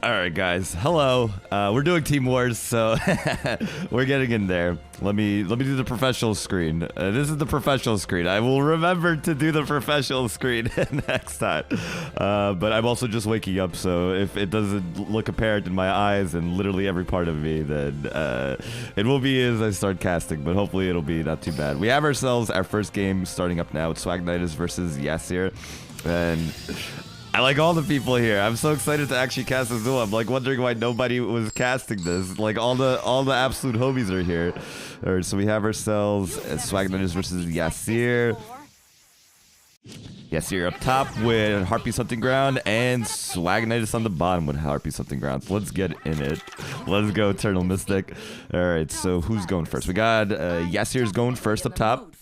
Alright guys, hello. We're doing Team Wars, so we're getting in there. Let me do the professional screen. This is the professional screen. I will remember to do the professional screen next time. But I'm also just waking up, so if it doesn't look apparent in my eyes and literally every part of me, then it will be as I start casting, but hopefully it'll be not too bad. We have ourselves our first game starting up now. It's Swagnitis versus Yasir. And I like all the people here. I'm so excited to actually cast this duel. I'm like wondering why nobody was casting this. Like all the absolute homies are here. All right, so we have ourselves Swagnitis versus Yasir. Yasir up top with Harpy's Hunting Ground and Swagnitis on the bottom with Harpy's Hunting Ground. So let's get in it. Let's go, Eternal Mystic. All right, so who's going first? We got Yasir's going first up top.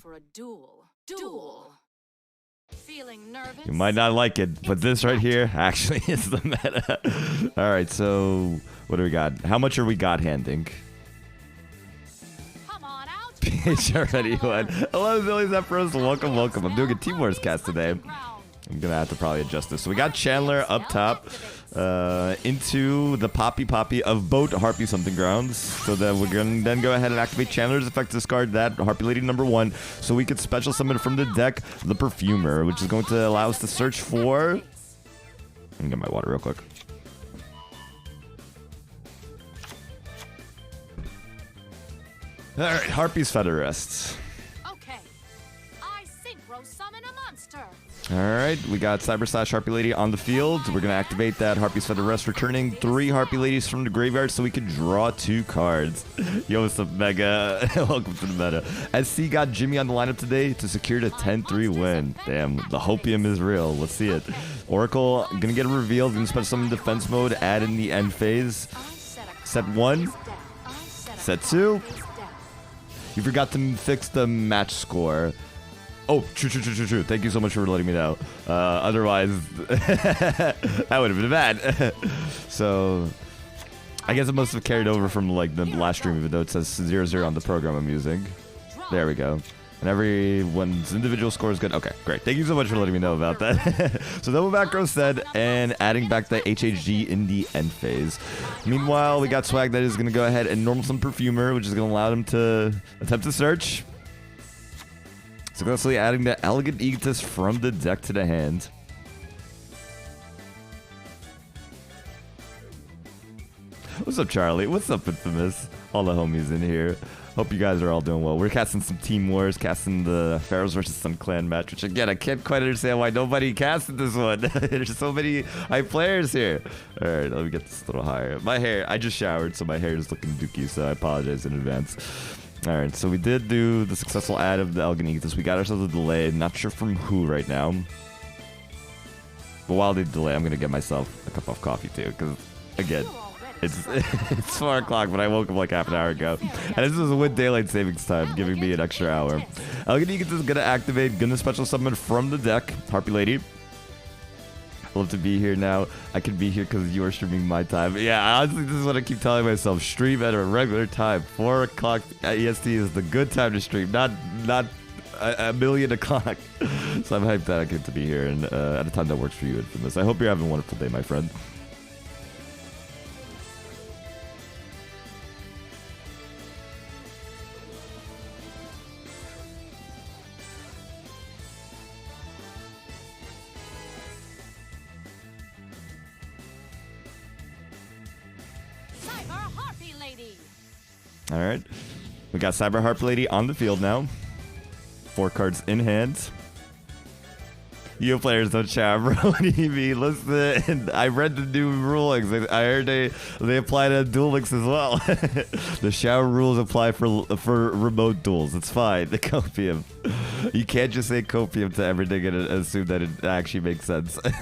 You might not like it, but this right here actually is the meta. All right, so what do we got? How much are we God handing? Peach already won. Hello, Billy's Pharaohs. Welcome, welcome. I'm doing a Team Wars cast today. I'm gonna have to probably adjust this. So we got Chandler up top into the Poppy of both Harpy's Hunting Grounds. So then we're gonna then go ahead and activate Chandler's effect to discard that Harpy Lady #1, so we could special summon from the deck the Perfumer, which is going to allow us to search for. Let me get my water real quick. All right, Harpy's Feather Rests. Okay, I synchro summon a monster. All right, we got Cyber Slash Harpy Lady on the field. We're going to activate that Harpy's Feather Rest, returning 3 Harpy Ladies from the graveyard so we can draw 2 cards. Yo, what's up, Mega? Welcome to the meta. SC got Jimmy on the lineup today to secure the 10-3 win. Damn, the hopium is real. Let's see it. Oracle, going to get a reveal. Going to special summon defense mode, add in the end phase. Set 1. Set 2. You forgot to fix the match score. Oh, true. Thank you so much for letting me know. Otherwise, that would have been bad. So, I guess it must have carried over from like the last stream, even though it says 0-0 on the program I'm using. There we go. And everyone's individual score is good. Okay, great. Thank you so much for letting me know about that. So double macro said, and adding back the HHG in the end phase. Meanwhile, we got Swag that is going to go ahead and normal summon Perfumer, which is going to allow them to attempt to search. Successfully adding the Elegant Egotist from the deck to the hand. What's up, Charlie? What's up, Infamous? All the homies in here. Hope you guys are all doing well. We're casting some Team Wars, casting the Pharaohs versus some clan match, which again, I can't quite understand why nobody casted this one. There's so many high players here. All right, let me get this a little higher. My hair, I just showered, so my hair is looking dookie, so I apologize in advance. All right, so we did do the successful add of the Elegant Egotist. We got ourselves a delay. Not sure from who right now. But while they delay, I'm going to get myself a cup of coffee too, because again, it's 4 o'clock, but I woke up like half an hour ago. And this is with daylight savings time, giving me an extra hour. Elegant Egotist is going to activate, going to special summon from the deck, Harpy Lady. I love to be here now. I can be here because you are streaming my time. Yeah, honestly, this is what I keep telling myself. Stream at a regular time. 4 o'clock EST is the good time to stream, not a million o'clock. So I'm hyped that I get to be here and at a time that works for you, Infamous. I hope you're having a wonderful day, my friend. All right, we got Cyber Harp Lady on the field now. 4 cards in hand. You players don't chat, bro. What do you mean? Listen, I read the new rulings. I heard they apply to Duel Links as well. The shower rules apply for remote duels. It's fine. The copium. You can't just say copium to everything and assume that it actually makes sense. All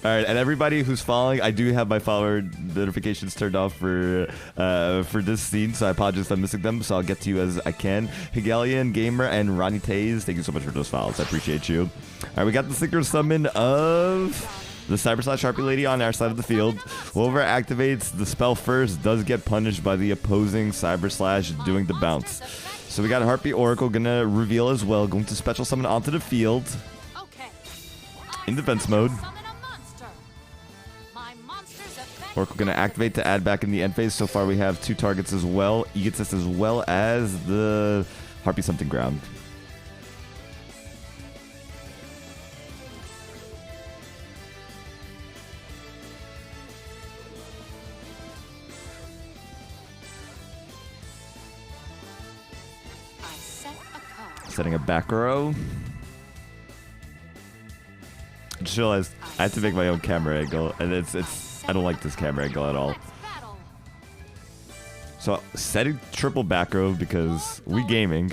right, and everybody who's following, I do have my follower notifications turned off for this scene, so I apologize if I'm missing them. So I'll get to you as I can. Hegelian Gamer and Ronnie Taze, thank you so much for those follows. I appreciate you. All right, we got the synchro summon of the Cyber Slash Harpy Lady on our side of the field. Whoever activates the spell first does get punished by the opposing Cyber Slash doing the bounce. So we got Harpy Oracle gonna reveal as well, going to special summon onto the field in defense mode. Oracle gonna activate to add back in the end phase. So far we have 2 targets as well. Egotist as well as the Harpy Something Ground. Setting a back row. I just realized I have to make my own camera angle, and I don't like this camera angle at all. So setting triple back row because we gaming.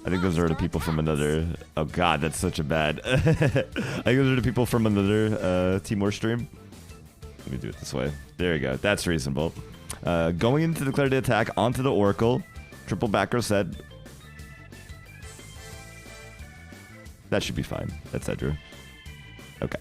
I think those are the people from another. Oh god, that's such a bad. I think those are the people from another Team War stream. Let me do it this way. There you go. That's reasonable. Going into declare the attack onto the Oracle. Triple back row set. That should be fine. That's Edra. Okay.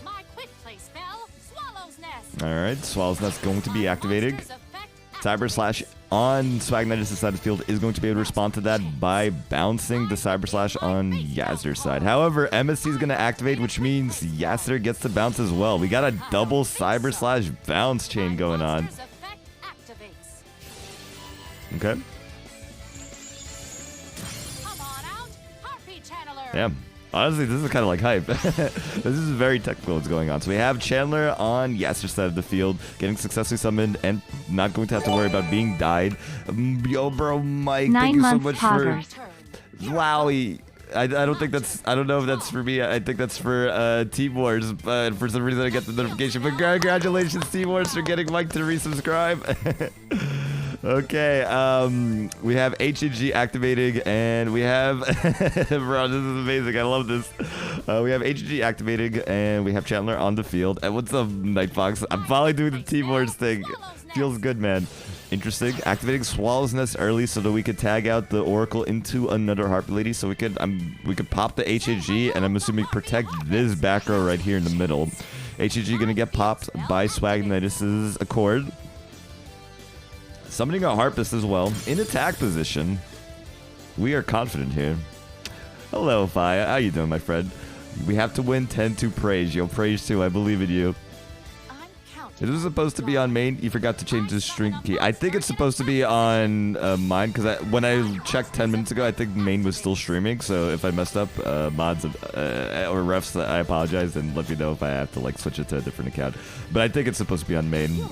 My quick play spell, Swallow's Nest. All right, Swallow's Nest going to be activating. Cyber Slash on Swagnitus' side of the field is going to be able to respond to that by bouncing the Cyber Slash on Yasser's side. However, MSC is going to activate, which means Yasser gets to bounce as well. We got a double Cyber Slash bounce chain going on. Okay. Yeah. Honestly, this is kind of like hype. This is very technical what's going on. So we have Chandler on Yasser's side of the field, getting successfully summoned and not going to have to worry about being died. Yo, bro, Mike, thank you so much for... Wowie. I don't think that's... I don't know if that's for me. I think that's for Team Wars. For some reason, I get the notification. But congratulations, Team Wars, for getting Mike to resubscribe. Okay, we have HG activating, and we have... Bro, this is amazing. I love this. We have HG activating, and we have Chandler on the field. And what's up, Nightfox? I'm finally doing the Team Wars thing. Feels good, man. Interesting. Activating Swallow's Nest early so that we could tag out the Oracle into another Harpy Lady. So we could pop the HG, and I'm assuming protect this back row right here in the middle. HG gonna get popped by Swagnitus' Accord. Summoning a Harpist as well, in attack position. We are confident here. Hello, Faya. How you doing, my friend? We have to win 10 to Praise. Yo, Praise 2, I believe in you. It was supposed to be on main. You forgot to change the string key. I think it's supposed to be on mine, because when I checked 10 minutes ago, I think main was still streaming. So if I messed up, mods or refs, I apologize, and let me know if I have to like switch it to a different account. But I think it's supposed to be on main.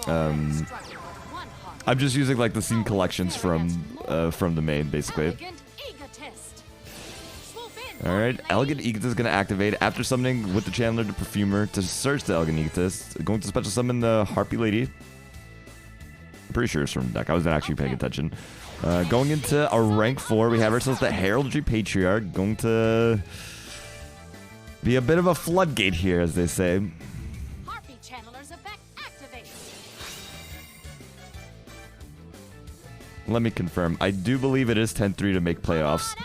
I'm just using like the scene collections from the main, basically. Alright, Elegant Egotist is going to activate after summoning with the Chandler the Perfumer to search the Elegant Egotist. Going to special summon the Harpy Lady. I'm pretty sure it's from the deck. I wasn't actually paying attention. Going into a rank 4, we have ourselves the Heraldry Patriarch. Going to be a bit of a floodgate here, as they say. Let me confirm. I do believe it is 10-3 to make playoffs.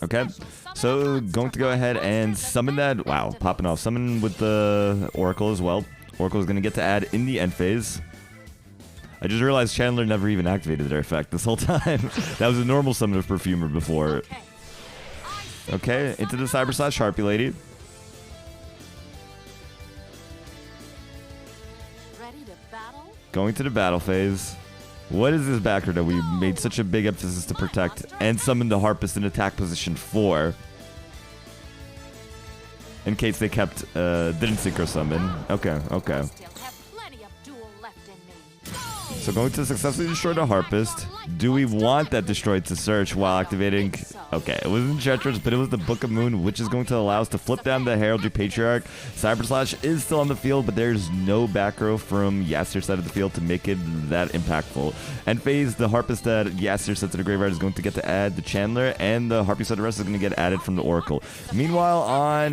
Okay, so going to go ahead and summon that. Wow, popping off. Summon with the Oracle as well. Oracle is going to get to add in the end phase. I just realized Chandler never even activated their effect this whole time. That was a normal summon of Perfumer before. Okay, into the Cyber Slash Harpy Lady. Going to the battle phase. What is this backer that we made such a big emphasis to protect and summon the Harpist in attack position for? In case they kept, didn't synchro summon. Okay, okay. So going to successfully destroy the Harpist. Do we want that destroyed to search while activating? Okay, it wasn't Treacherous, but it was the Book of Moon, which is going to allow us to flip down the Heraldry Patriarch. Cyber Slash is still on the field, but there's no back row from Yasser's side of the field to make it that impactful. End phase, the Harpist that Yasser sent to the graveyard is going to get to add the Chandler, and the Harpy side of rest is going to get added from the Oracle. Meanwhile, I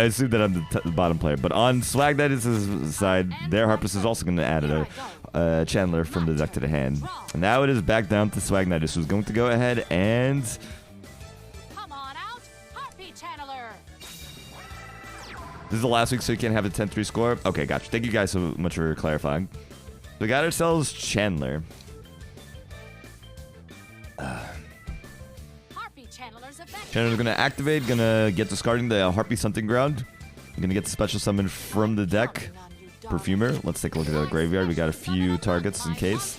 assume that I'm the bottom player, but on Swagnitus' side, their Harpist is also going to add a Chandler from the deck to the hand. And now it is back down to Swagnitus, who's going to go ahead and... Come on out, Harpy Channeler. This is the last week, so you can't have a 10-3 score. Okay, gotcha. Thank you guys so much for clarifying. We got ourselves Chandler. Harpy channelers effective. Chandler's gonna activate, gonna get discarding the Harpy Hunting Ground. I'm gonna get the special summon from the deck. Perfumer. Let's take a look at the graveyard. We got a few targets in case.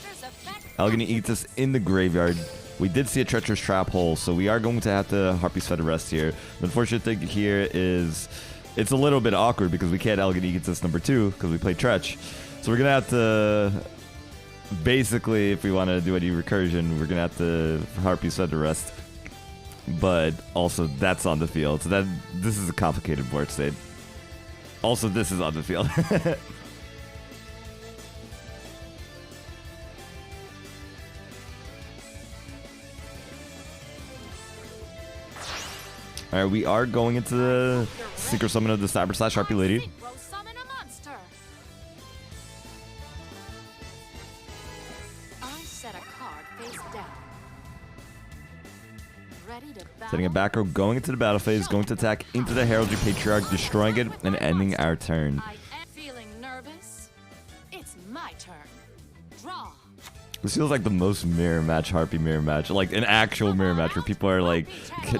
Algany Aegis in the graveyard. We did see a Treacherous Trap Hole, so we are going to have to Harpy's Fed Rest here. The unfortunate thing here is it's a little bit awkward because we can't Algany Aegis number 2 because we played Tretch. So we're gonna have to basically, if we want to do any recursion, we're gonna have to Harpy's Fed Rest. But also that's on the field, so that this is a complicated board state. Also, this is on the field. Alright, we are going into the Synchro Summon of the Cyber Slash Harpy Lady. Synchro summon a monster. I set a card face down. Ready to battle. Setting a back row, going into the battle phase, going to attack into the Heraldry Patriarch, destroying it, and ending our turn. I am feeling nervous. It's my turn. Draw. This feels like the most mirror match, Harpy mirror match, like an actual mirror match where people are like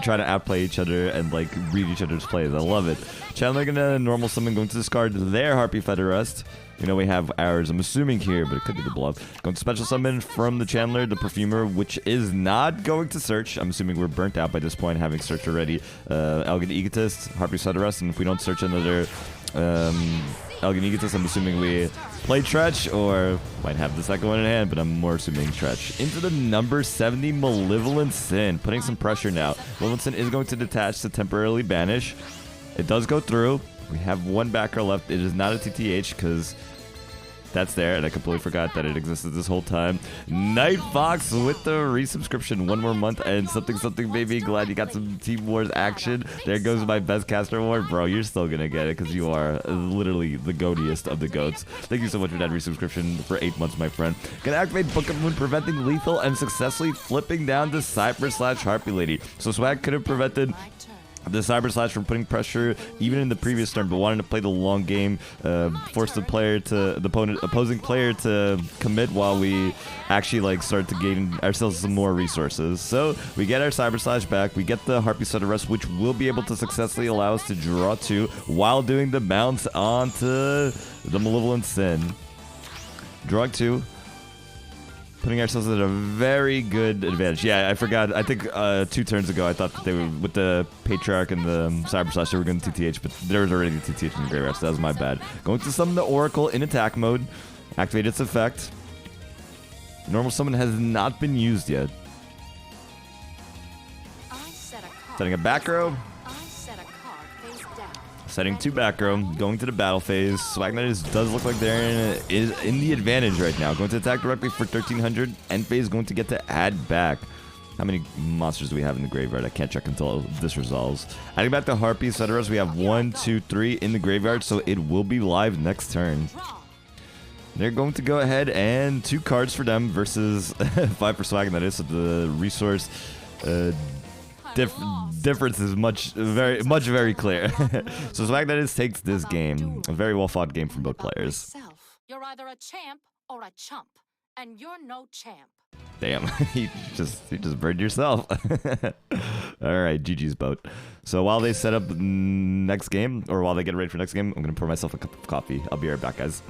trying to outplay each other and like read each other's plays. I love it. Chandler gonna normal summon, going to discard their Harpy Fed Rest. You know we have ours, I'm assuming here, but it could be the bluff. Going to special summon from the Chandler, the Perfumer, which is not going to search. I'm assuming we're burnt out by this point, having searched already. Algany Egotist, Harpy Fed Rest, and if we don't search another Algany Egotist, I'm assuming we play Tretch, or might have the second one in hand, but I'm more assuming Tretch. Into the number 70 Malevolent Sin, putting some pressure now. Malevolent Sin is going to detach to temporarily banish. It does go through. We have one backer left. It is not a TTH because that's there, and I completely forgot that it existed this whole time. Night Fox with the resubscription. One more month and something, baby. Glad you got some Team Wars action. There goes my best caster award. Bro, you're still gonna get it because you are literally the goatiest of the goats. Thank you so much for that resubscription for 8 months, my friend. Gonna activate Book of Moon, preventing lethal and successfully flipping down the Cyber Slash Harpy Lady. So Swag could have prevented My turn. the Cyber Slash from putting pressure even in the previous turn, but wanted to play the long game, force the opposing player to commit while we actually like start to gain ourselves some more resources. So we get our Cyber Slash back, we get the Harpy Fed Rest, which will be able to successfully allow us to draw 2 while doing the bounce onto the Malevolent Sin. Drawing 2. Putting ourselves at a very good advantage. Yeah, I forgot. I think 2 turns ago I thought that they were, with the Patriarch and the Cyber Slash, they were going to TTH, but there was already the TTH in the graveyard, so that was my bad. Going to summon the Oracle in attack mode. Activate its effect. Normal summon has not been used yet. I set a card. Setting a back row. I set a card face down. Setting 2 back row, going to the battle phase. Swagnite does look like they're in the advantage right now. Going to attack directly for 1300. End phase going to get to add back. How many monsters do we have in the graveyard? I can't check until this resolves. Adding back the Harpy Fed Rest, we have 1, 2, 3 in the graveyard, so it will be live next turn. Draw. They're going to go ahead and 2 cards for them versus 5 for Swagnite, so the resource difference is very clear. So Swagnite takes this game. A very well fought game from both players. Myself. You're either a champ or a chump, and you're no champ. Damn, you just burned yourself. All right, GG's boat. So while they set up the next game, or while they get ready for next game, I'm gonna pour myself a cup of coffee. I'll be right back, guys.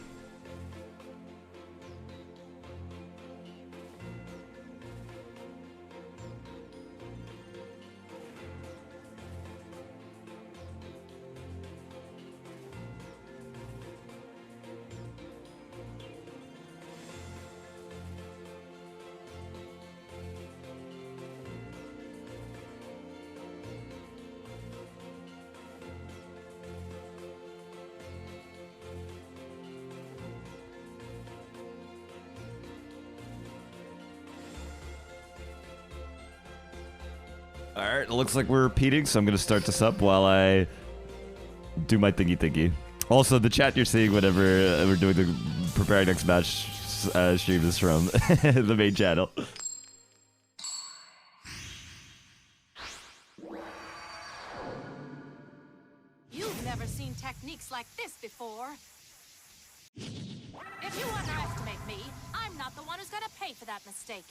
Alright, it looks like we're repeating, so I'm going to start this up while I do my thingy. Also, the chat you're seeing whenever we're doing the preparing next match stream is from the main channel. You've never seen technique If you underestimate me, I'm not the one who's gonna pay for that mistake.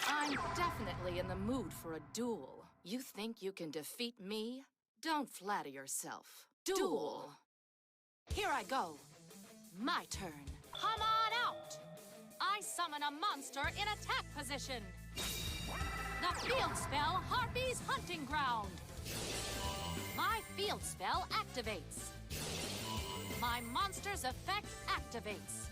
I'm definitely in the mood for a duel. You think you can defeat me? Don't flatter yourself. Duel. Here I go. My turn. Come on out. I summon a monster in attack position. The field spell Harpy's Hunting Ground. My field spell activates. My monster's effect activates.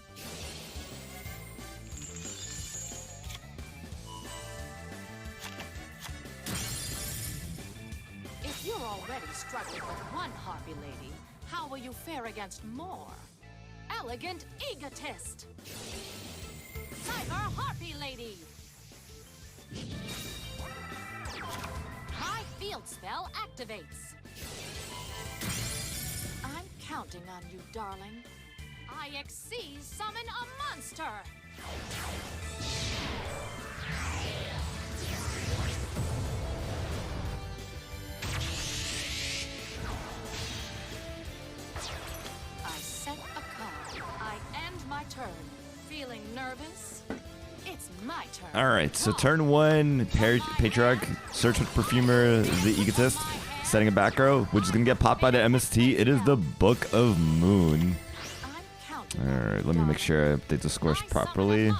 If you're already struggling with one Harpy lady, how will you fare against more? Elegant Egotist. Cyber Harpy Lady. My field spell activates. I'm counting on you, darling. I XC summon a monster. I set a card. I end my turn. Feeling nervous? It's my turn. All right, so turn one, Patriarch, search with Perfumer, the Egotist, setting a back row, which is going to get popped by the MST. It is the Book of Moon. All right, let me make sure I update the scores properly.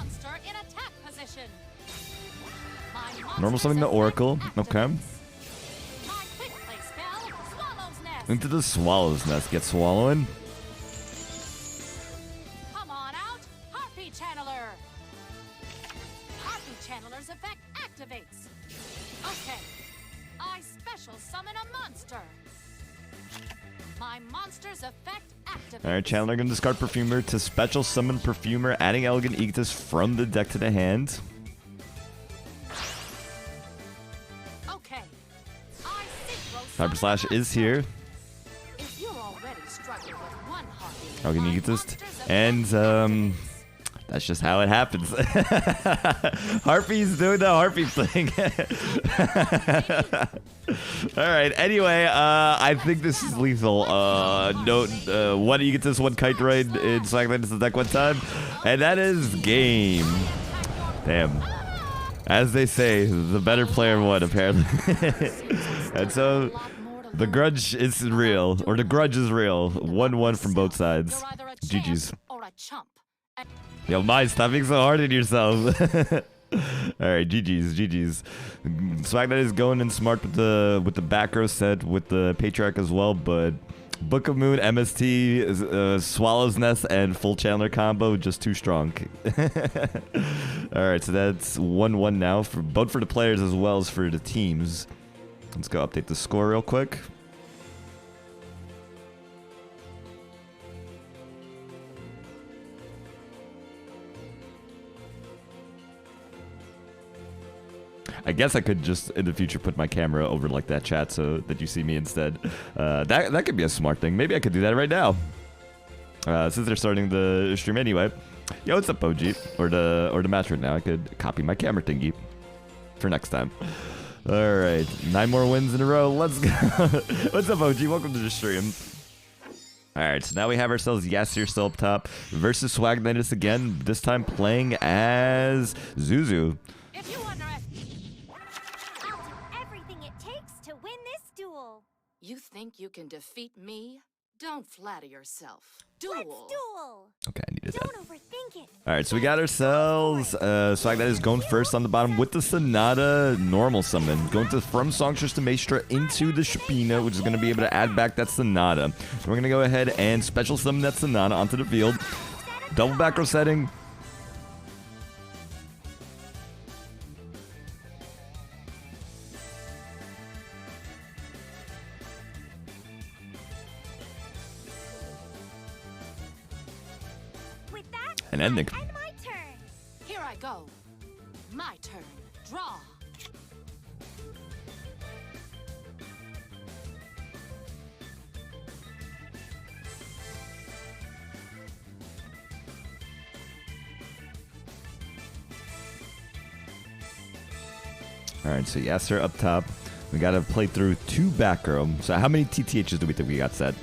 Normal summon the Oracle. Okay. Into the Swallow's Nest. Get swallowing. Come on out, Harpy Channeler. Harpy Channeler's effect activates. Okay. I special summon a monster. My monster's effect activates. Alright, Channeler gonna discard Perfumer to special summon Perfumer, adding Elegant Egotist from the deck to the hand. Okay. Hyper Slash is here. If you're already struggling with one Harpy, Elegant Egotist. And that's just how it happens. Harpy's doing the Harpy thing. Alright, anyway, I think this is lethal. Note, one Egotist, one Kite Ride in Slackline is the deck one time. And that is game. Damn. As they say, the better player won, apparently. And so, the grudge is real. Or the grudge is real. 1-1 from both sides. GG's. Yo, Mai, stop being so hard on yourself. Alright, GG's. Swagnet is going in smart with the back row set with the Patriarch as well, but Book of Moon, MST, Swallow's Nest, and full Chandler combo just too strong. Alright, so that's 1-1 now for both for the players as well as for the teams. Let's go update the score real quick. I guess I could just in the future put my camera over like that chat so that you see me instead. That could be a smart thing. Maybe I could do that right now. Since they're starting the stream anyway. Yo, what's up, OG? Or the match right now. I could copy my camera thingy for next time. All right, 9 more wins in a row. Let's go. What's up, OG? Welcome to the stream. All right, so now we have ourselves Yasir still up top versus Swagnitus again. This time playing as Zuzu. If you I'll do everything it takes to win this duel. You think you can defeat me? Don't flatter yourself. Duel. Let's duel. Okay, I needed that. Don't overthink it. All right, so we got ourselves Swagnitus is going first on the bottom with the Sonata normal summon. Going from Songstress to Maestra into the Shapina, which is going to be able to add back that Sonata. So we're going to go ahead and special summon that Sonata onto the field. Double back row setting. With that, An ending. and my turn. Here I go. My turn. Draw. All right, so Yasser up top. We got to play through 2 back row. So how many TTHs do we think we got set?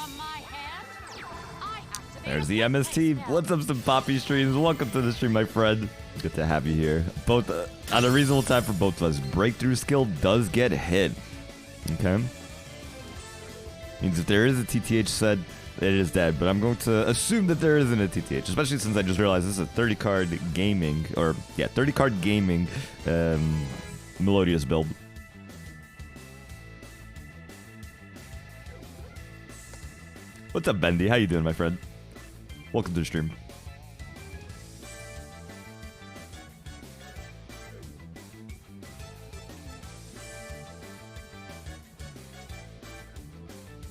From my hand, I activate There's the a MST. spell. What's up, some Poppy streams? Welcome to the stream, my friend. Good to have you here. Both at a reasonable time for both of us. Breakthrough skill does get hit. Okay. Means if there is a TTH set, it is dead. But I'm going to assume that there isn't a TTH, especially since I just realized this is a 30-card gaming, or yeah, 30-card gaming Melodious build. What's up, Bendy? How you doing, my friend? Welcome to the stream.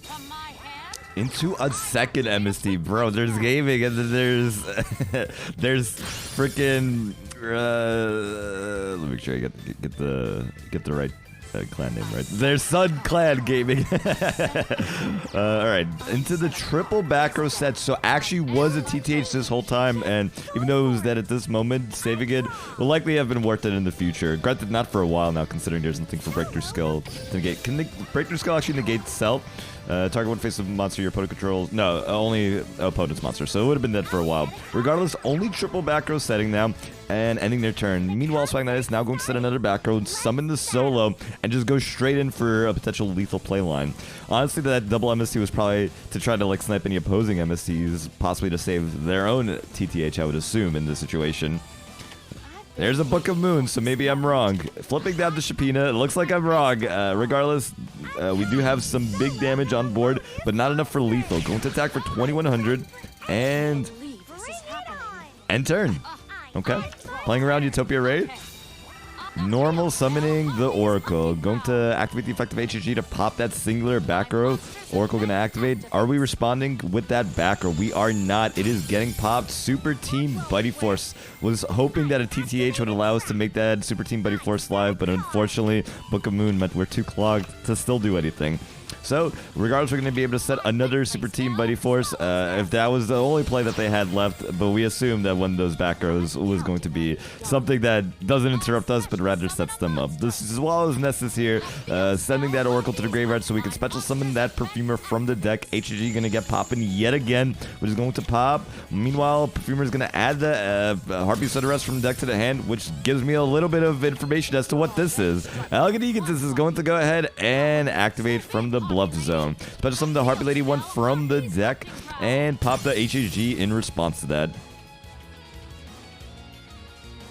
From my hand, Into a second MST, bro. There's gaming, and then there's there's freaking. Let me make sure I get the right clan name right. There's Sun Clan Gaming. All right, into the triple back row set. So actually was a TTH this whole time, and even though it was dead at this moment, saving it will likely have been worth it in the future. Granted, not for a while now, considering there's nothing for breakthrough skill to negate. Can the breakthrough skill actually negate self? Target one face of monster your opponent controls. No, only opponent's monster. So it would have been dead for a while. Regardless, only triple back row setting now and ending their turn. Meanwhile, Swagnight is now going to set another back row, summon the solo, and just go straight in for a potential lethal play line. Honestly, that double MST was probably to try to like snipe any opposing MSTs, possibly to save their own TTH, I would assume, in this situation. There's a Book of Moon, so maybe I'm wrong. Flipping down to Shapina, it looks like I'm wrong. Regardless, we do have some big damage on board, but not enough for lethal. Going to attack for 2100 and believe this is happening. end turn. Okay. Playing around Utopia Raid. Normal summoning the Oracle. Going to activate the effective HG to pop that singular back row. Oracle going to activate. Are we responding with that back row? We are not. It is getting popped. Super Team Buddy Force. Was hoping that a TTH would allow us to make that Super Team Buddy Force live, but unfortunately, Book of Moon meant we're too clogged to still do anything. So, regardless, we're going to be able to set another Super Team Buddy Force if that was the only play that they had left. But we assumed that one of those back rows was going to be something that doesn't interrupt us, but rather sets them up. This is as well as Nessus here, sending that Oracle to the graveyard so we can special summon that Perfumer from the deck. HG going to get popping yet again, which is going to pop. Meanwhile, Perfumer is going to add the Harpy Set Arrest from the deck to the hand, which gives me a little bit of information as to what this is. Algonegatus is going to go ahead and activate from the Bluff Zone. Special summon the Harpy Lady one from the deck and pop the HHG in response to that.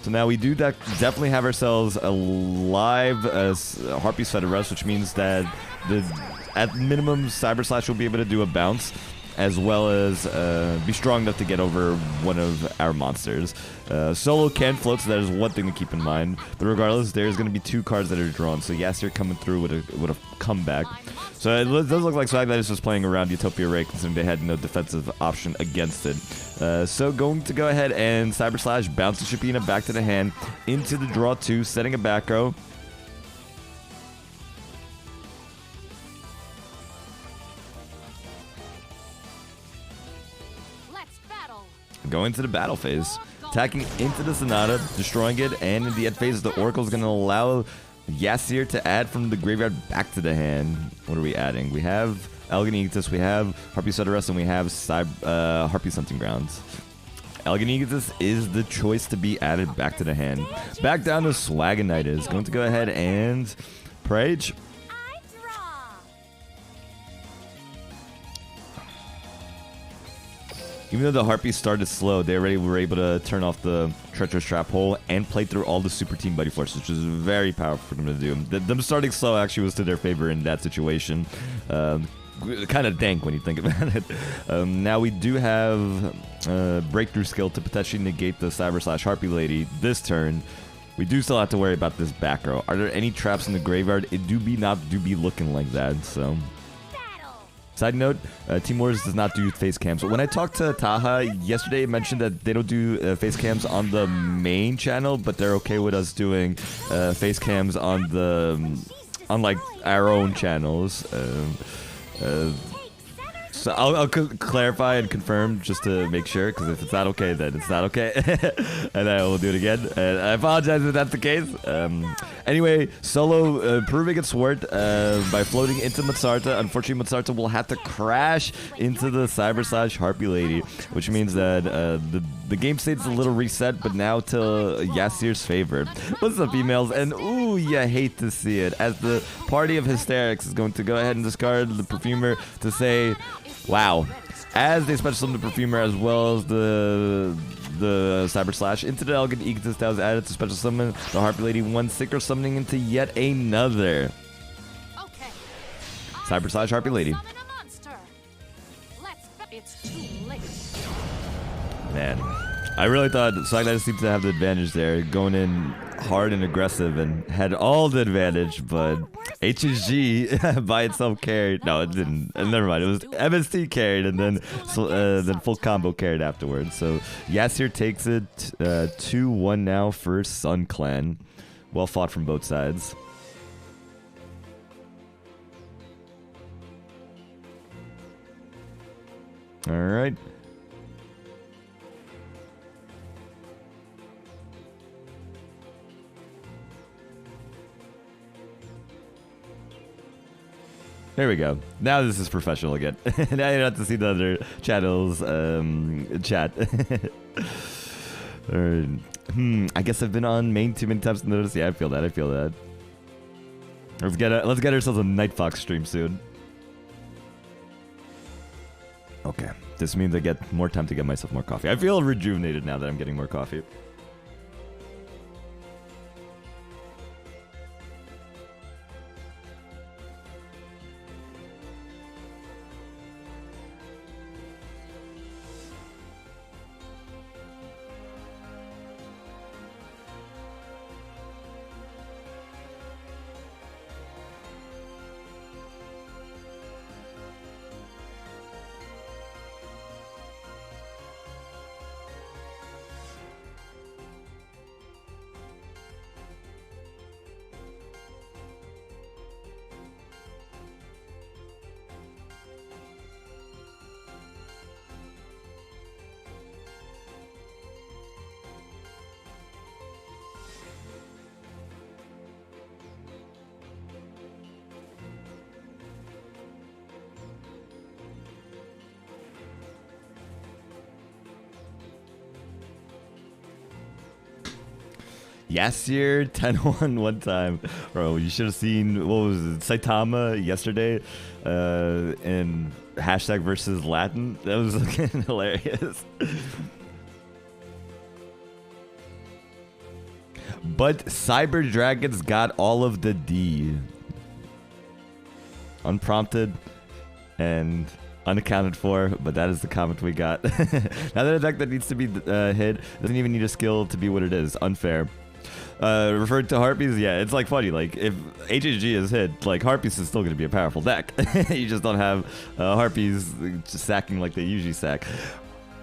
So now we do definitely have ourselves a live Harpy Set Arrest, which means that at minimum Cyber Slash will be able to do a bounce, as well as be strong enough to get over one of our monsters. Solo can float, so that is one thing to keep in mind. But regardless, there's going to be two cards that are drawn. So Yasir coming through with a comeback. So it does look like Swagnight is just playing around Utopia Ray, considering they had no defensive option against it. So going to go ahead and Cyber Slash, bounce the Shapina back to the hand, into the draw 2, setting a back row. Let's battle. Going to the battle phase, attacking into the Sonata, destroying it, and in the end phase, the Oracle is going to allow Yasir to add from the graveyard back to the hand. What are we adding? We have Algonegatus, we have Harpy Set Arrest, and we have Harpy Hunting Grounds. Algonegatus is the choice to be added back to the hand. Back down to Swagnight is going to go ahead and Prage. I draw. Even though the Harpies started slow, they already were able to turn off the Treacherous Trap Hole and play through all the Super Team Buddy Force, which is very powerful for them to do. Them starting slow actually was to their favor in that situation. Kind of dank when you think about it. Now we do have Breakthrough Skill to potentially negate the Cyber Slash Harpy Lady this turn. We do still have to worry about this back row. Are there any traps in the graveyard? It do be looking like that, so... Side note, Team Wars does not do face cams. When I talked to Taha yesterday, it mentioned that they don't do face cams on the main channel, but they're okay with us doing face cams on like our own channels. So I'll clarify and confirm just to make sure, because if it's not okay, then it's not okay. And I will do it again. And I apologize if that's the case. Anyway, Solo proving its worth by floating into Matsarta. Unfortunately, Matsarta will have to crash into the Cyber / Harpy Lady, which means that the game state's a little reset, but now to Yasir's favor. What's up, emails? And ooh, you hate to see it, as the party of hysterics is going to go ahead and discard the Perfumer to say, wow. As they special summon the Perfumer as well as the Cyber / into the Elegant Egotist that was added to special summon the Harpy Lady, one synchro summoning into yet another Cyber / Harpy Lady. Man, I really thought Cygnus seemed to have the advantage there, going in hard and aggressive and had all the advantage, but HSG by itself carried. No, it didn't. Never mind. It was MST carried, and then full combo carried afterwards. So Yasir takes it 2-1 now for Sun Clan. Well fought from both sides. All right. There we go. Now this is professional again. Now you don't have to see the other channels chat. I guess I've been on main too many times to notice. Yeah, I feel that. I feel that. Let's get ourselves a Night Fox stream soon. Okay. This means I get more time to get myself more coffee. I feel rejuvenated now that I'm getting more coffee. Yasir 10-1 one time. Bro, you should have seen, what was it, Saitama yesterday in hashtag versus Latin. That was looking hilarious. But Cyber Dragons got all of the D. Unprompted and unaccounted for, but that is the comment we got. Now that a deck that needs to be hit doesn't even need a skill to be what it is. Unfair. Referred to Harpies, yeah, it's like funny. Like if HHG is hit, like Harpies is still going to be a powerful deck. You just don't have Harpies just sacking like they usually sack.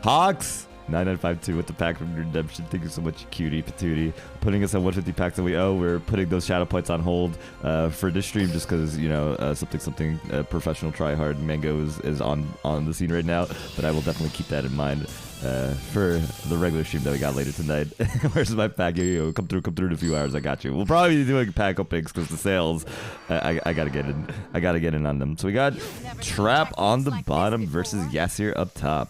Hawks 9952 with the pack from Redemption. Thank you so much, cutie patootie. Putting us at 150 packs that we owe. We're putting those shadow points on hold for this stream just because, you know, something professional try hard Mango is on the scene right now. But I will definitely keep that in mind for the regular stream that we got later tonight. Where's my pack? Yo, come through in a few hours. I got you. We'll probably be doing pack openings because the sales, I gotta get in. I gotta get in on them. So we got Trap on the bottom versus Yasir up top.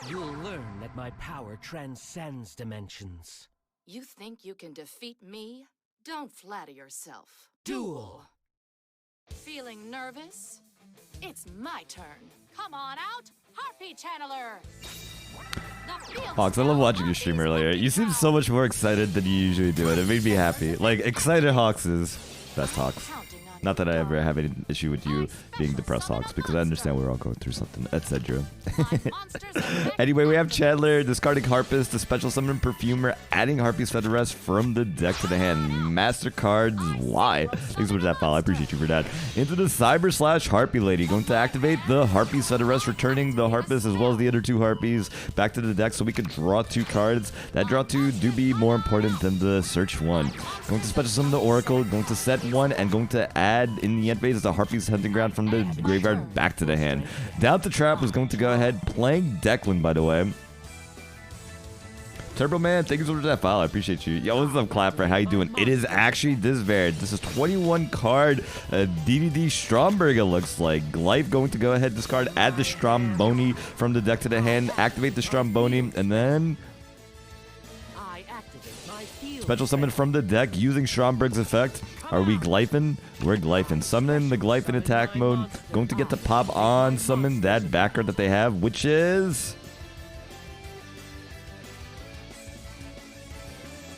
You'll learn that my power transcends dimensions. You think you can defeat me? Don't flatter yourself. Duel! Feeling nervous? It's my turn. Come on out, Harpy Channeler! Hawks, I love watching your stream earlier. You seem so much more excited than you usually do, and it made me happy. Like, excited Hawks is best Hawks. Not that I ever have any issue with you being depressed, Hawks, because I understand we're all going through something, etc. Anyway, we have Chandler discarding Harpist, the special summon Perfumer, adding Harpy's Feather Rest from the deck to the hand. Master cards, why? Thanks so much for that, pal. I appreciate you for that. Into the Cyber / Harpy Lady, going to activate the Harpy's Feather Rest, returning the Harpist as well as the other two Harpies back to the deck so we can draw 2 cards. That draw 2 do be more important than the search 1. Going to special summon the Oracle, going to set 1, and going to add add in the end phase as a Harpy's Hunting Ground from the graveyard back to the hand. Down to Trap was going to go ahead, playing Declan, by the way. Turbo Man, thank you so much for that file. I appreciate you. Yo, what's up, Clapper? How you doing? It is actually this variant. This is 21 card DDD Stromberg, it looks like. Glyph going to go ahead, discard, add the Stromboni from the deck to the hand, activate the Stromboni, and then special summon from the deck using Stromberg's effect. Are we Glyphing? We're Glyphing. Summoning the Glyph in attack mode. Going to get to pop on summon that backer that they have, which is...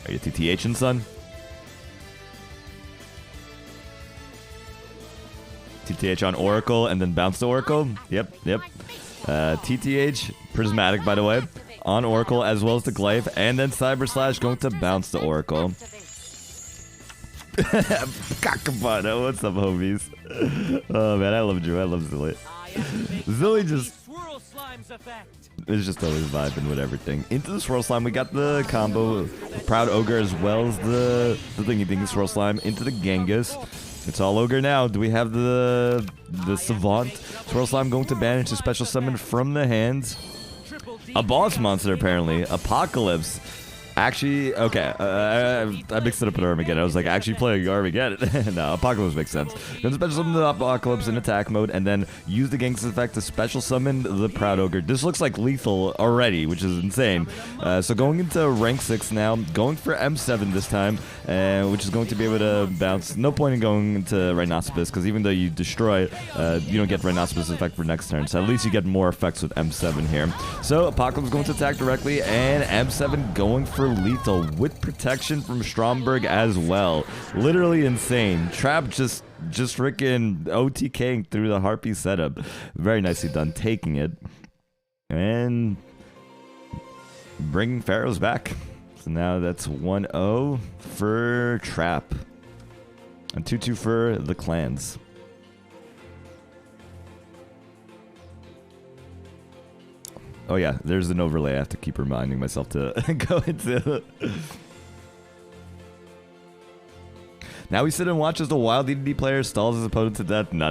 Are you TTHing, son? TTH on Oracle and then bounce to Oracle. Yep. TTH, Prismatic, by the way, on Oracle as well as the Glyph, and then Cyber Slash going to bounce to Oracle. Kakabano, what's up, homies? Oh man, I love Drew. I love Zilly. Zilly just... It's just always vibing with everything. Into the Swirl Slime, we got the combo, the Proud Ogre as well as the thingy Swirl Slime. Into the Genghis. It's all Ogre now. Do we have the Savant? Swirl Slime going to banish a special summon from the hands. A boss monster, apparently. Apocalypse. Actually, okay, I mixed it up with Armageddon. I was like, actually playing Armageddon. No, Apocalypse makes sense. Going to special summon the Apocalypse in attack mode, and then use the Gangsta effect to special summon the Proud Ogre. This looks like lethal already, which is insane. So going into rank 6 now, going for M7 this time, which is going to be able to bounce. No point in going into Rhinoceros, because even though you destroy, you don't get Rhinoceros effect for next turn. So at least you get more effects with M7 here. So Apocalypse going to attack directly, and M7 going for lethal with protection from Stromberg as well. Literally insane. Trap just freaking OTKing through the Harpy setup. Very nicely done, taking it and bringing Pharaohs back. So now that's 1-0 for Trap and 2-2 for the clans. Oh yeah, there's an overlay I have to keep reminding myself to go into. Now we sit and watch as the wild DDD player stalls his opponent to death. No.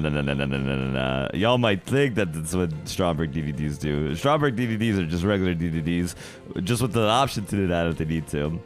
Y'all might think that that's what Stromberg DDDs do. Stromberg DDDs are just regular DDDs, just with the option to do that if they need to.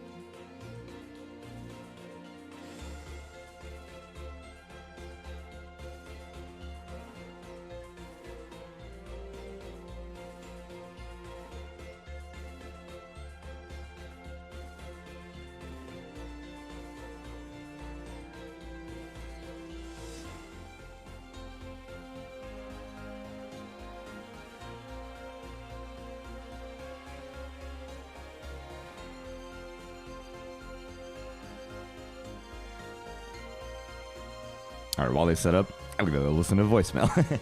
All right, while they set up, I'm gonna go listen to voicemail.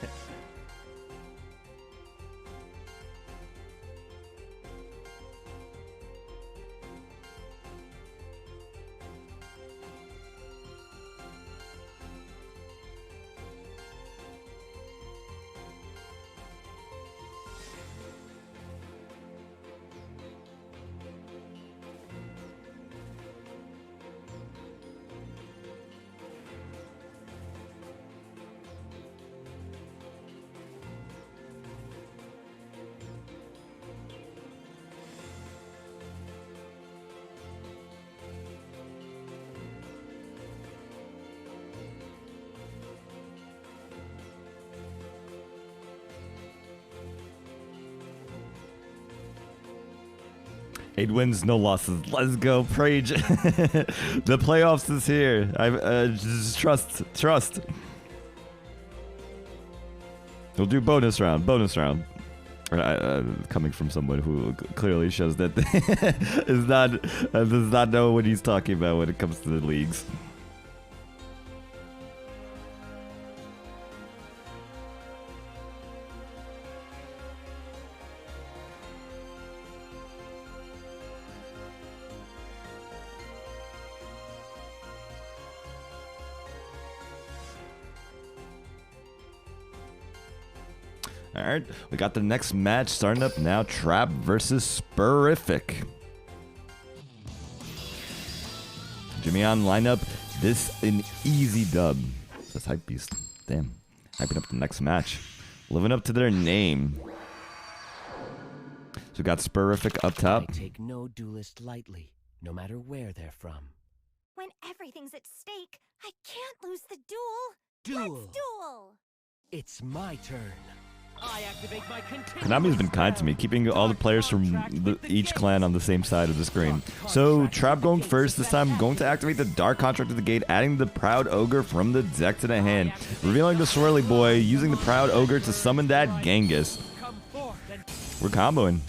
Eight wins, no losses. Let's go, Prage. The playoffs is here. Just trust. We'll do bonus round. Coming from someone who clearly shows that does not know what he's talking about when it comes to the leagues. Alright, we got the next match starting up now. Trap versus Spurific. Jimmy on lineup. This an easy dub. That's Hype Beast. Damn. Hyping up the next match. Living up to their name. So we got Spurific up top. I take no duelist lightly, no matter where they're from. When everything's at stake, I can't lose the duel. Duel. Let's duel. It's my turn. I activate my Konami's been kind to me, keeping all the players from each clan on the same side of the screen. So, Trap going first this time, going to activate the Dark Contract of the Gate, adding the Proud Ogre from the deck to the hand. Revealing the Swirly Boy, using the Proud Ogre to summon that Genghis. We're comboing.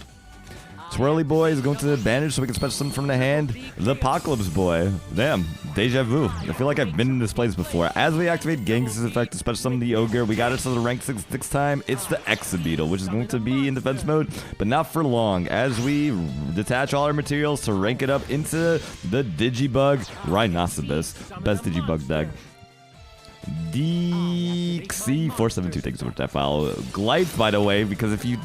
Swirly Boy is going to banish so we can special summon from the hand the Apocalypse Boy. Damn, deja vu. I feel like I've been in this place before. As we activate Genghis' effect to special summon the Ogre, we got ourselves a rank 6 this time. It's the Exabeetle, which is going to be in defense mode, but not for long, as we detach all our materials to rank it up into the Digibug Rhinoceros. Best Digibug deck. DXC472 takes over that file. Glyph, by the way, because if you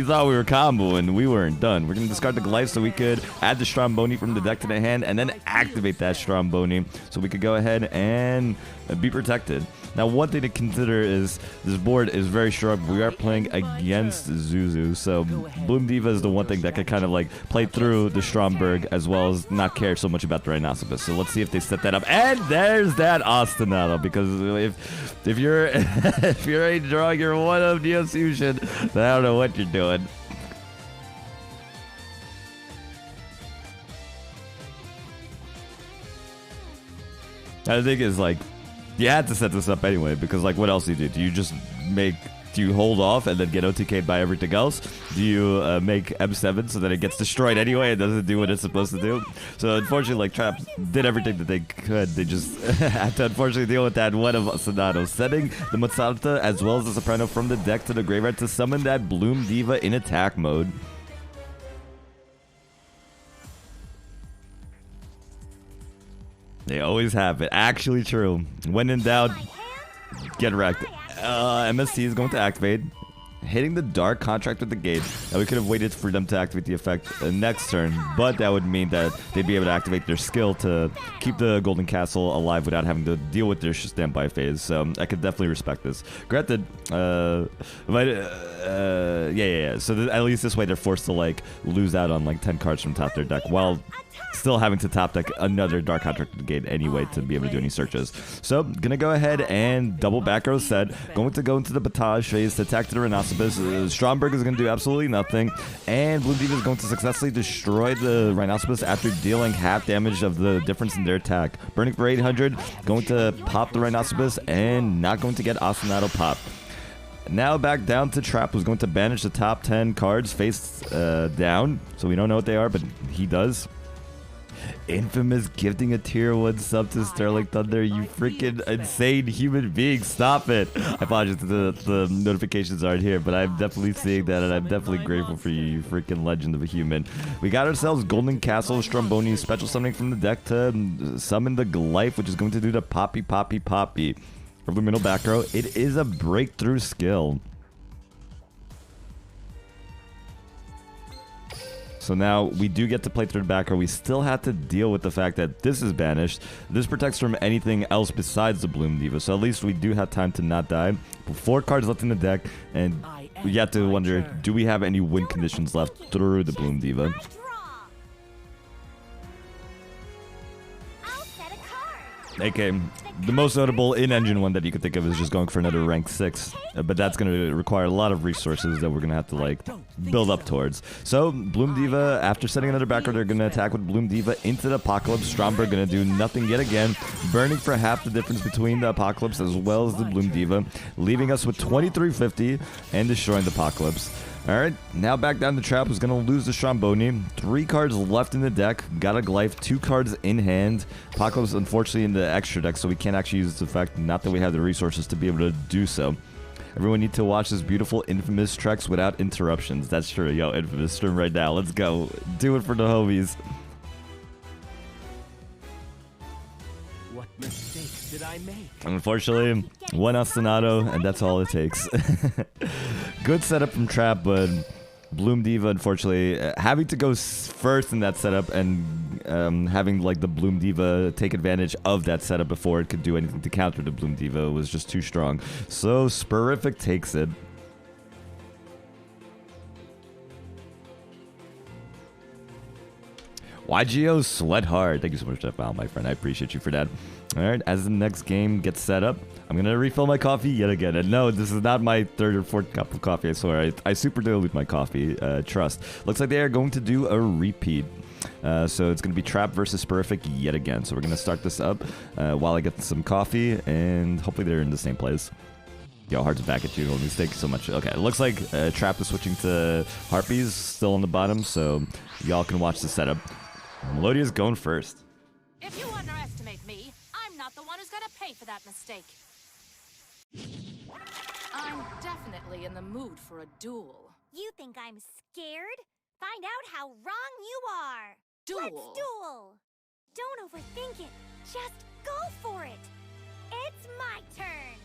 thought we were comboing, we weren't done. We're gonna discard the Glyph so we could add the Stromboni from the deck to the hand and then activate that Stromboni so we could go ahead and be protected. Now, one thing to consider is this board is very strong. We are playing against Zuzu, so Bloom Diva is the one thing that could kind of like play through the Stromberg as well as not care so much about the Rhinoceros. So let's see if they set that up. And there's that Ostinato, because if you're if you're a drawing your one of Neo Fusion, then I don't know what you're doing. I think is like, you had to set this up anyway, because like, what else do you do? Do you just do you hold off and then get OTK'd by everything else? Do you make M7 so that it gets destroyed anyway and doesn't do what it's supposed to do? So unfortunately, like, Trap did everything that they could. They just had to unfortunately deal with that one of Sonato, setting the Matsanta as well as the Soprano from the deck to the graveyard to summon that Bloom Diva in attack mode. They always have it. Actually true. When in doubt, get wrecked. MSC is going to activate, hitting the Dark Contract with the Gate. Now, we could have waited for them to activate the effect next turn, but that would mean that they'd be able to activate their skill to keep the Golden Castle alive without having to deal with their standby phase. So I could definitely respect this. Granted, yeah. So at least this way they're forced to like lose out on like 10 cards from top their deck while still having to top deck another Dark Contract at the Gate anyway to be able to do any searches. So, gonna go ahead and double back row set. Going to go into the Batage phase to attack to the Rhinoceros. Stromberg is gonna do absolutely nothing. And Blue Diva is going to successfully destroy the Rhinoceros after dealing half damage of the difference in their attack. Burning for 800. Going to pop the Rhinoceros and not going to get Ostinato pop. Now back down to Trap, who's going to banish the top 10 cards face down. So we don't know what they are, but he does. Infamous gifting a tier 1 sub to Sterling Thunder, you freaking insane human being. Stop it. I apologize that the notifications aren't here, but I'm definitely seeing that, and I'm definitely grateful for you, you freaking legend of a human. We got ourselves Golden Castle, Stromboni, special summoning from the deck to summon the Glyph, which is going to do the Poppy. For the middle back row, it is a breakthrough skill. So now we do get to play through the back row. We still have to deal with the fact that this is banished. This protects from anything else besides the Bloom Diva. So at least we do have time to not die. 4 cards left in the deck, and we have to wonder, do we have any win conditions left through the Bloom Diva? AK, the most notable in-engine one that you could think of is just going for another rank 6. But that's going to require a lot of resources that we're going to have to, like, build up towards. So, Bloom Diva, after setting another back row, they're going to attack with Bloom Diva into the Apocalypse. Stromberg going to do nothing yet again, burning for half the difference between the Apocalypse as well as the Bloom Diva, leaving us with 2350 and destroying the Apocalypse. Alright, now back down to Trap, who's going to lose the Stromboni. 3 cards left in the deck. Got a Glyph, 2 cards in hand. Apocalypse, unfortunately, in the extra deck, so we can't actually use this effect. Not that we have the resources to be able to do so. Everyone need to watch this beautiful Infamous Treks without interruptions. That's true. Yo, Infamous, stream right now. Let's go. Do it for the homies. What mistakes did I make? Unfortunately, one Ostinato, and that's all it takes. Good setup from Trap, but Bloom Diva, unfortunately, having to go first in that setup and having like the Bloom Diva take advantage of that setup before it could do anything to counter the Bloom Diva was just too strong. So Spurific takes it. YGO Sweat Hard. Thank you so much for that foul, my friend. I appreciate you for that. All right, as the next game gets set up, I'm going to refill my coffee yet again. And no, this is not my third or fourth cup of coffee, I swear. I super dilute my coffee, trust. Looks like they are going to do a repeat. So it's going to be Trap versus Spurific yet again. So we're going to start this up while I get some coffee, and hopefully they're in the same place. Yo, Heart's back at you, homies. Thank you so much. Okay, it looks like Trap is switching to Harpies, still on the bottom, so y'all can watch the setup. Melodia's going first. If you underestimate me, I'm not the one who's gonna pay for that mistake. I'm definitely in the mood for a duel. You think I'm scared? Find out how wrong you are. Duel. Let's duel. Don't overthink it. Just go for it. It's my turn.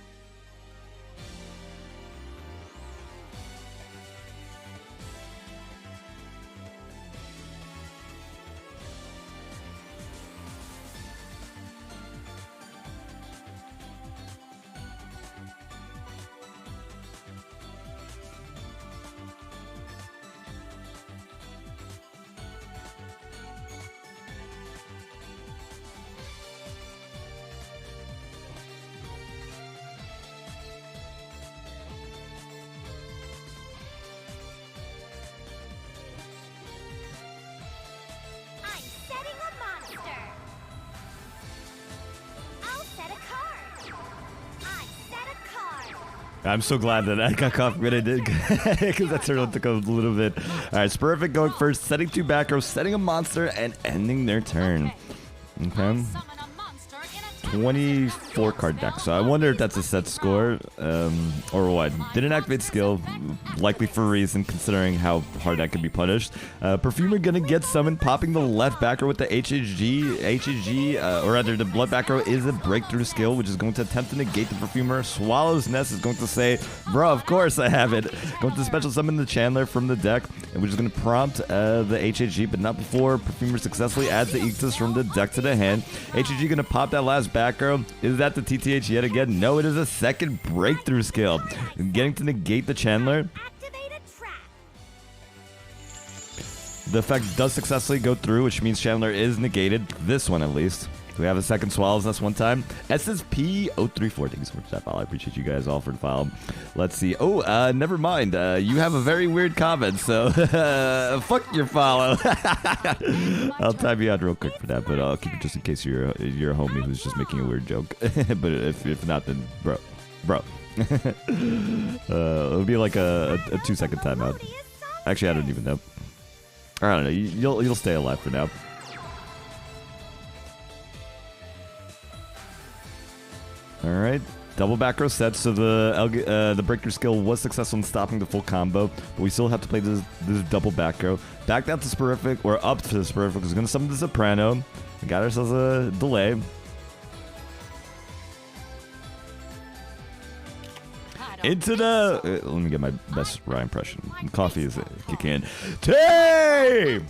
I'm so glad that I got coffee when I did, because that turned out to go a little bit. All right, Spurific going first, setting 2 back rows, setting a monster, and ending their turn. Okay. 24 card deck, so I wonder if that's a set score, or what. Didn't activate skill, likely for a reason, considering how hard that could be punished. Perfumer gonna get summoned, popping the left back row with the HHG, or rather the blood back row is a breakthrough skill, which is going to attempt to negate the Perfumer. Swallow's Nest is going to say, bro, of course I have it. Going to special summon the Chandler from the deck, which is going to prompt the HHG, but not before Perfumer successfully adds the Ictus from the deck to the hand. HHG gonna pop that last back row. Is that the TTH yet again? No, it is a second breakthrough skill. Getting to negate the Chandler. The effect does successfully go through, which means Chandler is negated. This one, at least. We have a second Swallows Nest one time. SSP034. Thank you so much for that follow. I appreciate you guys all for the follow. Let's see. Oh, never mind. You have a very weird comment, so fuck your follow. I'll time you out real quick for that, but I'll keep it just in case you're a homie who's just making a weird joke. But if not, then bro. It'll be like a 2-second timeout. Actually, I don't even know. I don't know. You'll stay alive for now. All right, double back row set, so the breakthrough skill was successful in stopping the full combo, but we still have to play this double back row. Back down to Spurific, or up to the Spurific, because we're going to summon the Soprano. We got ourselves a delay. Into the... let me get my best Ryan impression. Coffee is kicking in. Tay!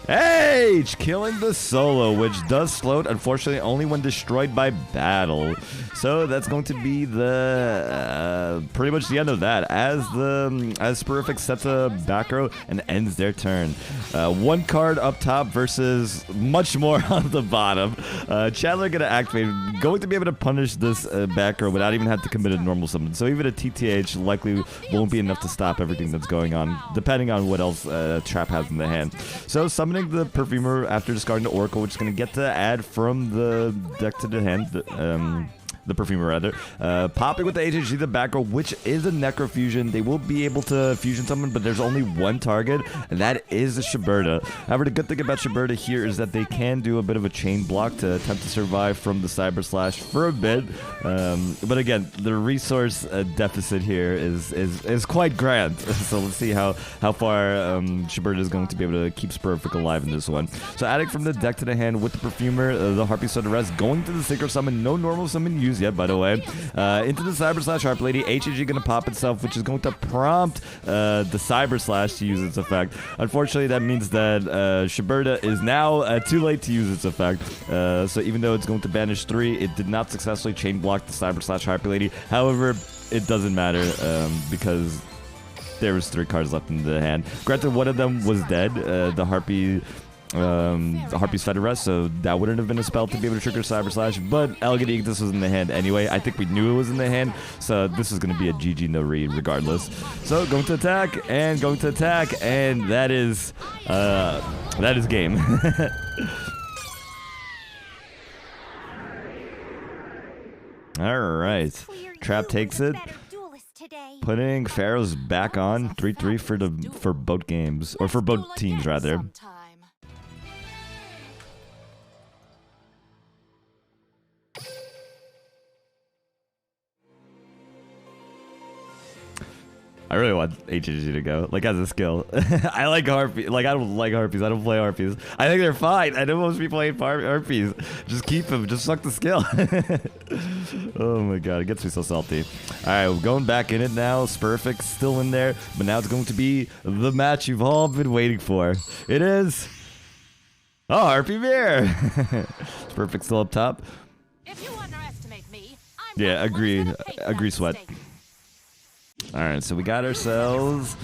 H! Killing the solo, which does float, unfortunately, only when destroyed by battle. So that's going to be the pretty much the end of that. As Spurific sets a back row and ends their turn. 1 card up top versus much more on the bottom. Chandler gonna activate, going to be able to punish this back row without even having to commit a normal summon. So even a TTH likely won't be enough to stop everything that's going on, depending on what else Trap has in the hand. So summoning the Perfumer after discarding the Oracle, which is going to get to add from the deck to the hand, the Perfumer rather. Popping with the HHG, the back row, which is a Necrofusion. They will be able to fusion summon, but there's only 1 target, and that is a Shiberta. However, the good thing about Shiberta here is that they can do a bit of a chain block to attempt to survive from the Cyber Slash for a bit. But again, the resource deficit here is quite grand. So let's see how far Shiberta is going to be able to keep Spurific alive in this one. So adding from the deck to the hand with the Perfumer, the Harpy Sweat Rest, going to the Synchro Summon, no normal summon used. used yet, by the way. Into the Cyber Slash Harp Lady. HAG gonna pop itself, which is going to prompt the Cyber Slash to use its effect. Unfortunately, that means that Shiberta is now too late to use its effect. So even though it's going to banish 3, it did not successfully chain block the Cyber Slash Harp Lady. However, it doesn't matter because there was 3 cards left in the hand. Granted, one of them was dead, the Harpy's Federess, so that wouldn't have been a spell to be able to trigger Cyber Slash, but Elegant Ignis was in the hand anyway. I think we knew it was in the hand, so this is going to be a GG no read regardless. So going to attack, and that is game. Alright, Trap takes it. Putting Pharaohs back on 3-3 for both games, or for both teams rather. I really want HAG to go, like, as a skill. I like Harpies. Like, I don't like Harpies. I don't play Harpies. I think they're fine. I know most people hate Harpies. Just keep them. Just suck the skill. Oh my god, it gets me so salty. Alright, we're going back in it now. Spurfix still in there, but now it's going to be the match you've all been waiting for. It is... Oh, Harpy Beer! Spurfix still up top. If you underestimate me, Yeah, agree, Sweat. Alright, so we got ourselves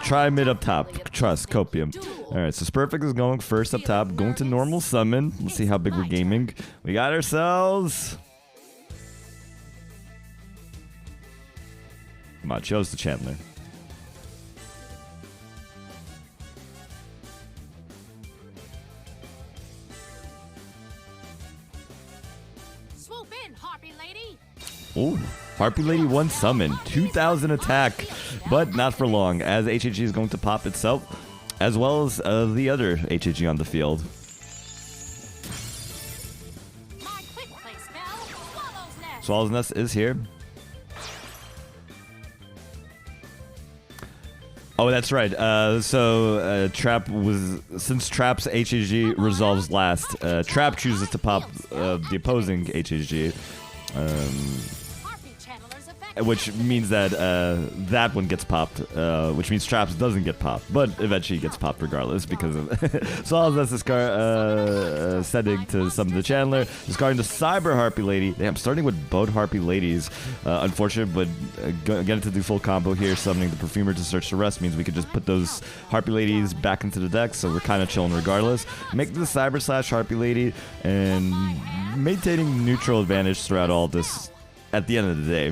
try mid up top. Trust, Copium. Alright, so Spurfix is going first up top. Going to normal summon. Let's see how big we're gaming. We got ourselves... Come on, chose the Chandler. Swoop in, Harpy Lady. Ooh. Harpy Lady 1 summon, 2000 attack, but not for long, as HAG is going to pop itself, as well as the other HAG on the field. My quick play spell, Swallow's Nest. Swallow's Nest is here. Oh, that's right. Trap was... Since Trap's HAG resolves last, Trap chooses to pop the opposing HAG. Which means that that one gets popped, which means Traps doesn't get popped, but eventually gets popped regardless because of... So that's discard setting to summon the Chandler, discarding the Cyber Harpy Lady. Damn, starting with both Harpy Ladies. Unfortunate, but getting to do full combo here, summoning the Perfumer to search the rest means we could just put those Harpy Ladies back into the deck, so we're kind of chilling regardless. Make the Cyber Slash Harpy Lady, and maintaining neutral advantage throughout all this at the end of the day.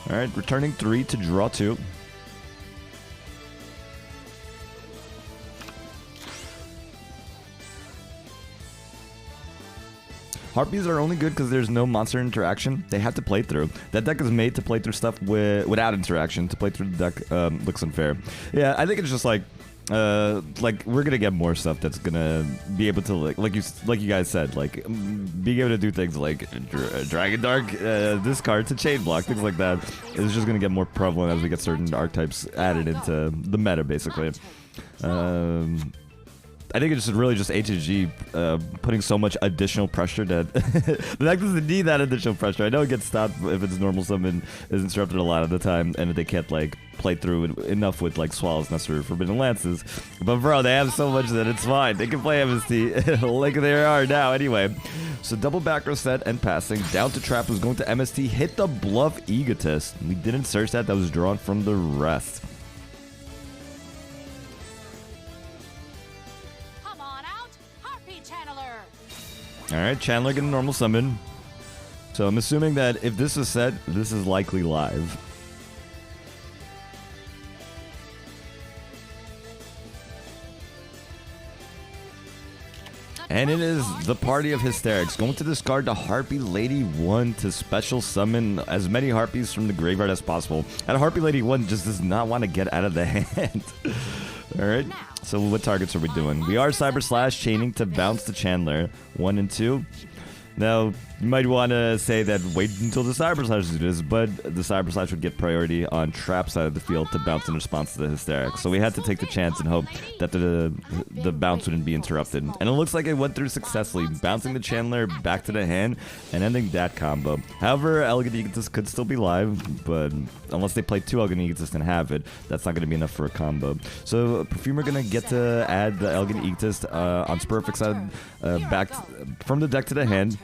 Alright, returning 3 to draw 2. Harpies are only good because there's no monster interaction. They have to play through. That deck is made to play through stuff without interaction. To play through the deck looks unfair. Yeah, I think it's just like we're gonna get more stuff that's gonna be able to like you guys said, like being able to do things like Dragon Dark discard to chain block, things like that. It's just gonna get more prevalent as we get certain archetypes added into the meta, basically. I think it's really just HHG putting so much additional pressure that the deck doesn't need that additional pressure. I know it gets stopped if its normal summon is interrupted a lot of the time, and they can't like play through enough with like Swallows Nest or Forbidden Lances. But bro, they have so much that it's fine. They can play MST like they are now anyway. So double back row set and passing down to Trap, who's going to MST, hit the Bluff Egotist. We didn't search that. That was drawn from the rest. Alright, Chandler getting normal summon. So I'm assuming that if this is set, this is likely live. And it is the Party of Hysterics. Going to discard the Harpy Lady 1 to special summon as many Harpies from the graveyard as possible. And Harpy Lady 1 just does not want to get out of the hand. Alright, so what targets are we doing? We are Cyber Slash chaining to bounce the Chandler. 1 and 2. Now, you might want to say that wait until the Cyber Slash do this, but the Cyber Slash would get priority on trap side of the field to bounce in response to the Hysterics. So we had to take the chance and hope that the bounce wouldn't be interrupted. And it looks like it went through successfully, bouncing the Chandler back to the hand and ending that combo. However, Elegant Egotist could still be live, but unless they play 2 Elegant Egotist and have it, that's not going to be enough for a combo. So Perfumer going to get to add the Elegant Egotist on Spurfix side back from the deck to the hand.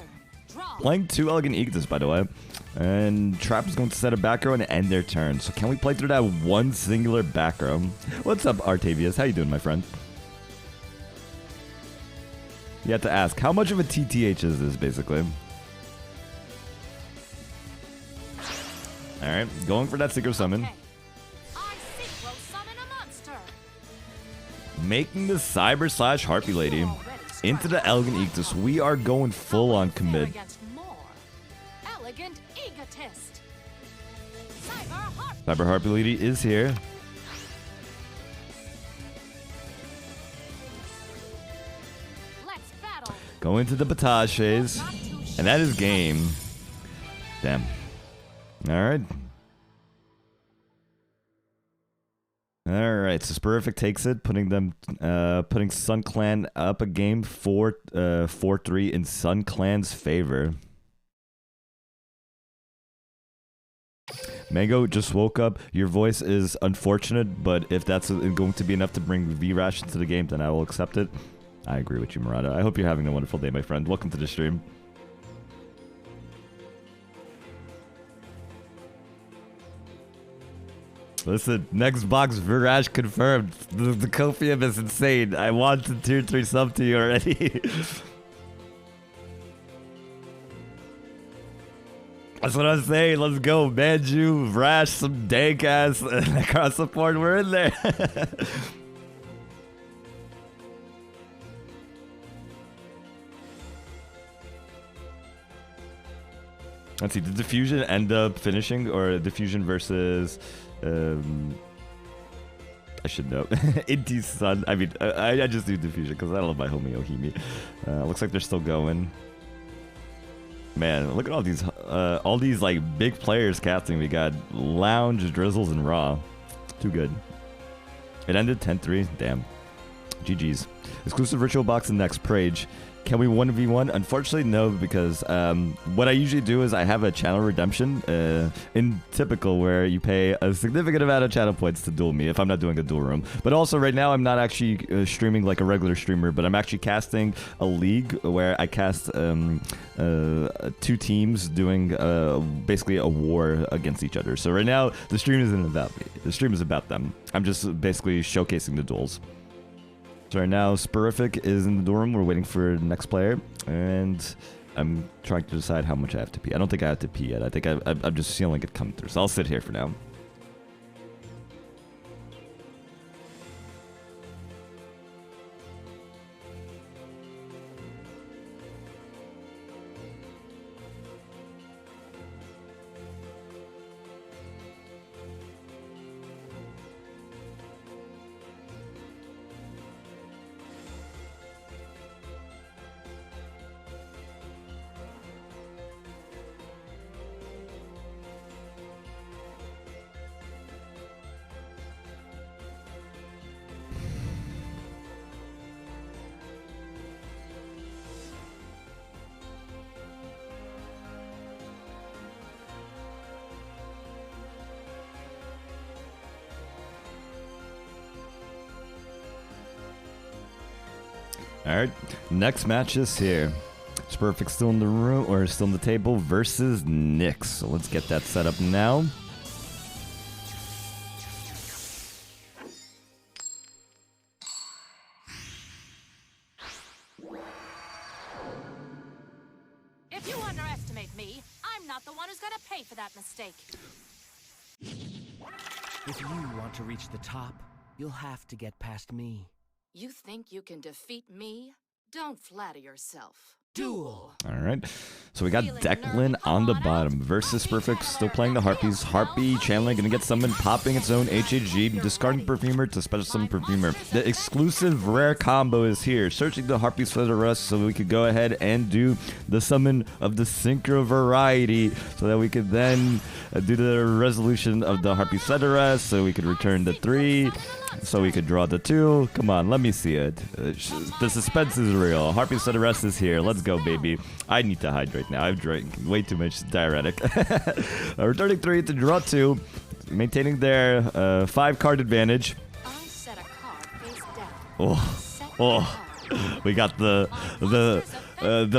Playing 2 Elegant Egotists, by the way. And Trap is going to set a back row and end their turn. So can we play through that one singular back row? What's up, Artavius? How you doing, my friend? You have to ask, how much of a TTH is this, basically? Alright, going for that Synchro Summon. Making the Cyber Slash Harpy Lady into the Elegant Egotist. We are going full on commit. Cyber Harpy Lady is here. Go into the Batage phase. And that is game. Damn. Alright. Alright, so Spurific takes it, putting Sun Clan up a game 4-3 in Sun Clan's favor. Mango just woke up. Your voice is unfortunate, but if that's going to be enough to bring V-Rash into the game, then I will accept it. I agree with you, Murata. I hope you're having a wonderful day, my friend. Welcome to the stream. Listen, next box Viraj confirmed. The Copium is insane. I want to tier 3 sub to you already. That's what I'm saying. Let's go. Manju, Vrash, some dank ass cross support. We're in there. Let's see. Did Diffusion end up finishing, or Diffusion versus... I should know. Inti's son. I mean, I just do Diffusion because I love my homie Ohimi. Looks like they're still going. Man, look at all these like big players casting. We got Lounge, Drizzles, and Raw. Too good. It ended 10-3. Damn. GG's. Exclusive Ritual Box and next Prage. Can we 1v1? Unfortunately, no, because what I usually do is I have a channel redemption in typical where you pay a significant amount of channel points to duel me if I'm not doing a duel room. But also right now I'm not actually streaming like a regular streamer, but I'm actually casting a league where I cast 2 teams doing basically a war against each other. So right now the stream isn't about me. The stream is about them. I'm just basically showcasing the duels. So right now, Spurific is in the duel room. We're waiting for the next player, and I'm trying to decide how much I have to pee. I don't think I have to pee yet. I think I'm just feeling it come through. So I'll sit here for now. Alright, next match is here. Spurfic still in the room, or still in the table, versus Nyx. So let's get that set up now. If you underestimate me, I'm not the one who's gonna pay for that mistake. If you want to reach the top, you'll have to get past me. You think you can defeat me? Don't flatter yourself. Duel. All right. So we got Declan on the bottom versus Perfect, still playing the Harpies. Harpy Chandler gonna get summoned, popping its own HAG, discarding Perfumer to special summon Perfumer. The exclusive rare combo is here, searching the Harpies for the rust so we could go ahead and do the summon of the Synchro variety so that we could then do the resolution of the Harpy Federus so we could return the 3. So we could draw the 2. Come on, let me see it. The suspense is real. Harpy Federus is here. Let's go, baby. I need to hydrate now. I've drank way too much diuretic. Returning 3 to draw 2. Maintaining their 5-card advantage. I set a card face down. Oh. We got the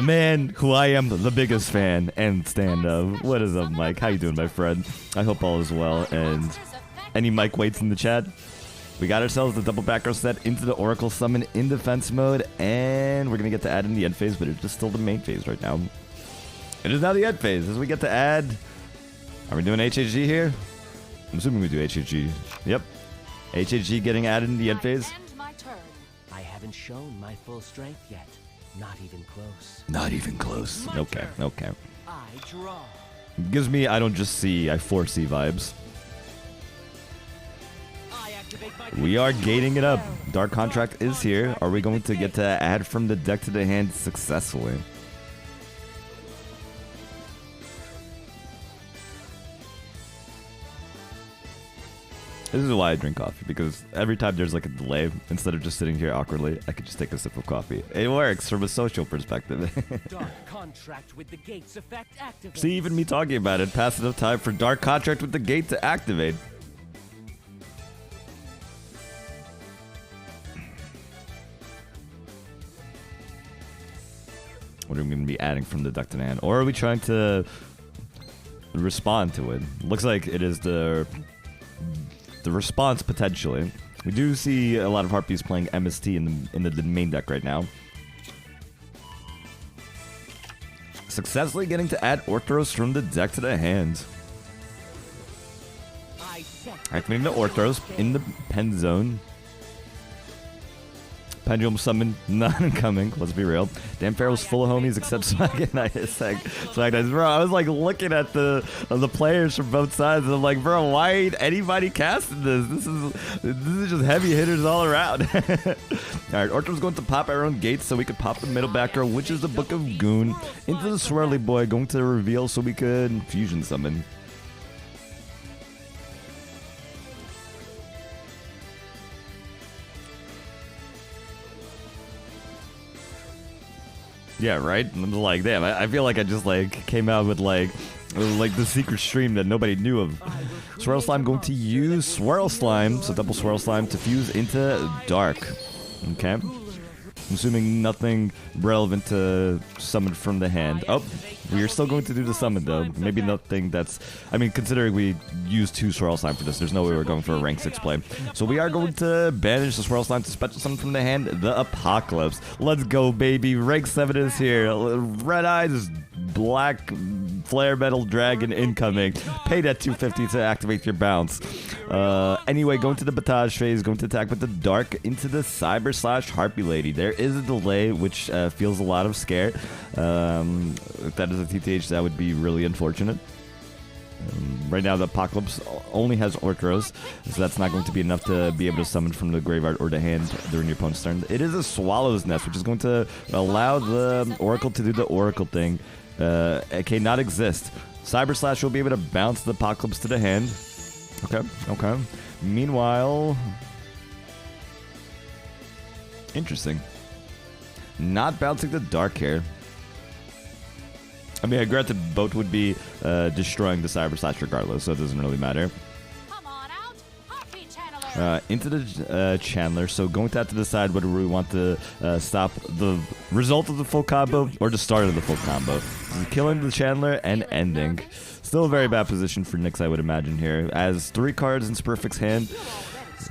man who I am the biggest fan and stand of. What is up, Mike? How you doing, my friend? I hope all is well. And any Mike waits in the chat? We got ourselves the double back row set into the Oracle Summon in defense mode, and we're going to get to add in the end phase, but it's just still the main phase right now. It is now the end phase as we get to add. Are we doing HHG here? I'm assuming we do HHG. Yep. HHG getting added in the end phase. I haven't shown my full strength yet. Not even close. Not even close. Okay, okay. I draw. Gives me I don't just see, I foresee vibes. We are gating it up. Dark Contract is here. Are we going to get to add from the deck to the hand successfully? This is why I drink coffee, because every time there's like a delay, instead of just sitting here awkwardly, I could just take a sip of coffee. It works from a social perspective. Dark Contract with the gates effect activated. See, even me talking about it, pass enough time for Dark Contract with the gate to activate. What are we going to be adding from the deck to the hand? Or are we trying to respond to it? Looks like it is the response, potentially. We do see a lot of Harpies playing MST in the main deck right now. Successfully getting to add Orthros from the deck to the hand. Activating the Orthros in the pen zone. Pendulum Summon, not incoming, let's be real. Damn, Pharaohs full of homies except Swag and Swag Knights. Bro, I was like looking at the players from both sides and I'm like, bro, why ain't anybody casting this? This is just heavy hitters all around. Alright, Ortham's going to pop our own gates so we could pop the middle back row, which is the Book of Goon, into the Swirly Boy, going to reveal so we could Fusion Summon. Yeah, right? I'm like, damn, I feel like I just like came out with like the secret stream that nobody knew of. Swirl Slime going to use Swirl Slime, so double Swirl Slime to fuse into Dark. Okay. I'm assuming nothing relevant to summon from the hand. Oh, we are still going to do the summon though. Maybe nothing that's... I mean, considering we used 2 Swirl Slime for this, there's no way we're going for a rank 6 play. So we are going to banish the Swirl Slime to special summon from the hand, the Apocalypse. Let's go, baby. Rank 7 is here. Red Eyes, Black Flare Metal Dragon incoming. Pay that 250 to activate your bounce. Anyway, going to the Batage phase, going to attack with the Dark into the Cyber / Harpy Lady. There is a delay, which feels a lot of scare. If that is a TTH, that would be really unfortunate. Right now, the Apocalypse only has Orthros, so that's not going to be enough to be able to summon from the graveyard or the hand during your opponent's turn. It is a Swallow's Nest, which is going to allow the Oracle to do the Oracle thing. Okay, not exist. Cyber / will be able to bounce the Apocalypse to the hand. Okay, okay. Meanwhile... Interesting. Not bouncing the Dark here. I mean, granted, both would be destroying the Cyber / regardless, so it doesn't really matter. Come on out, Harpy Channeler. Into the Chandler, so going to have to decide whether we want to stop the result of the full combo or the start of the full combo. Killing the Chandler and ending. Still a very bad position for Nyx, I would imagine here. As 3 cards in Perfect's hand.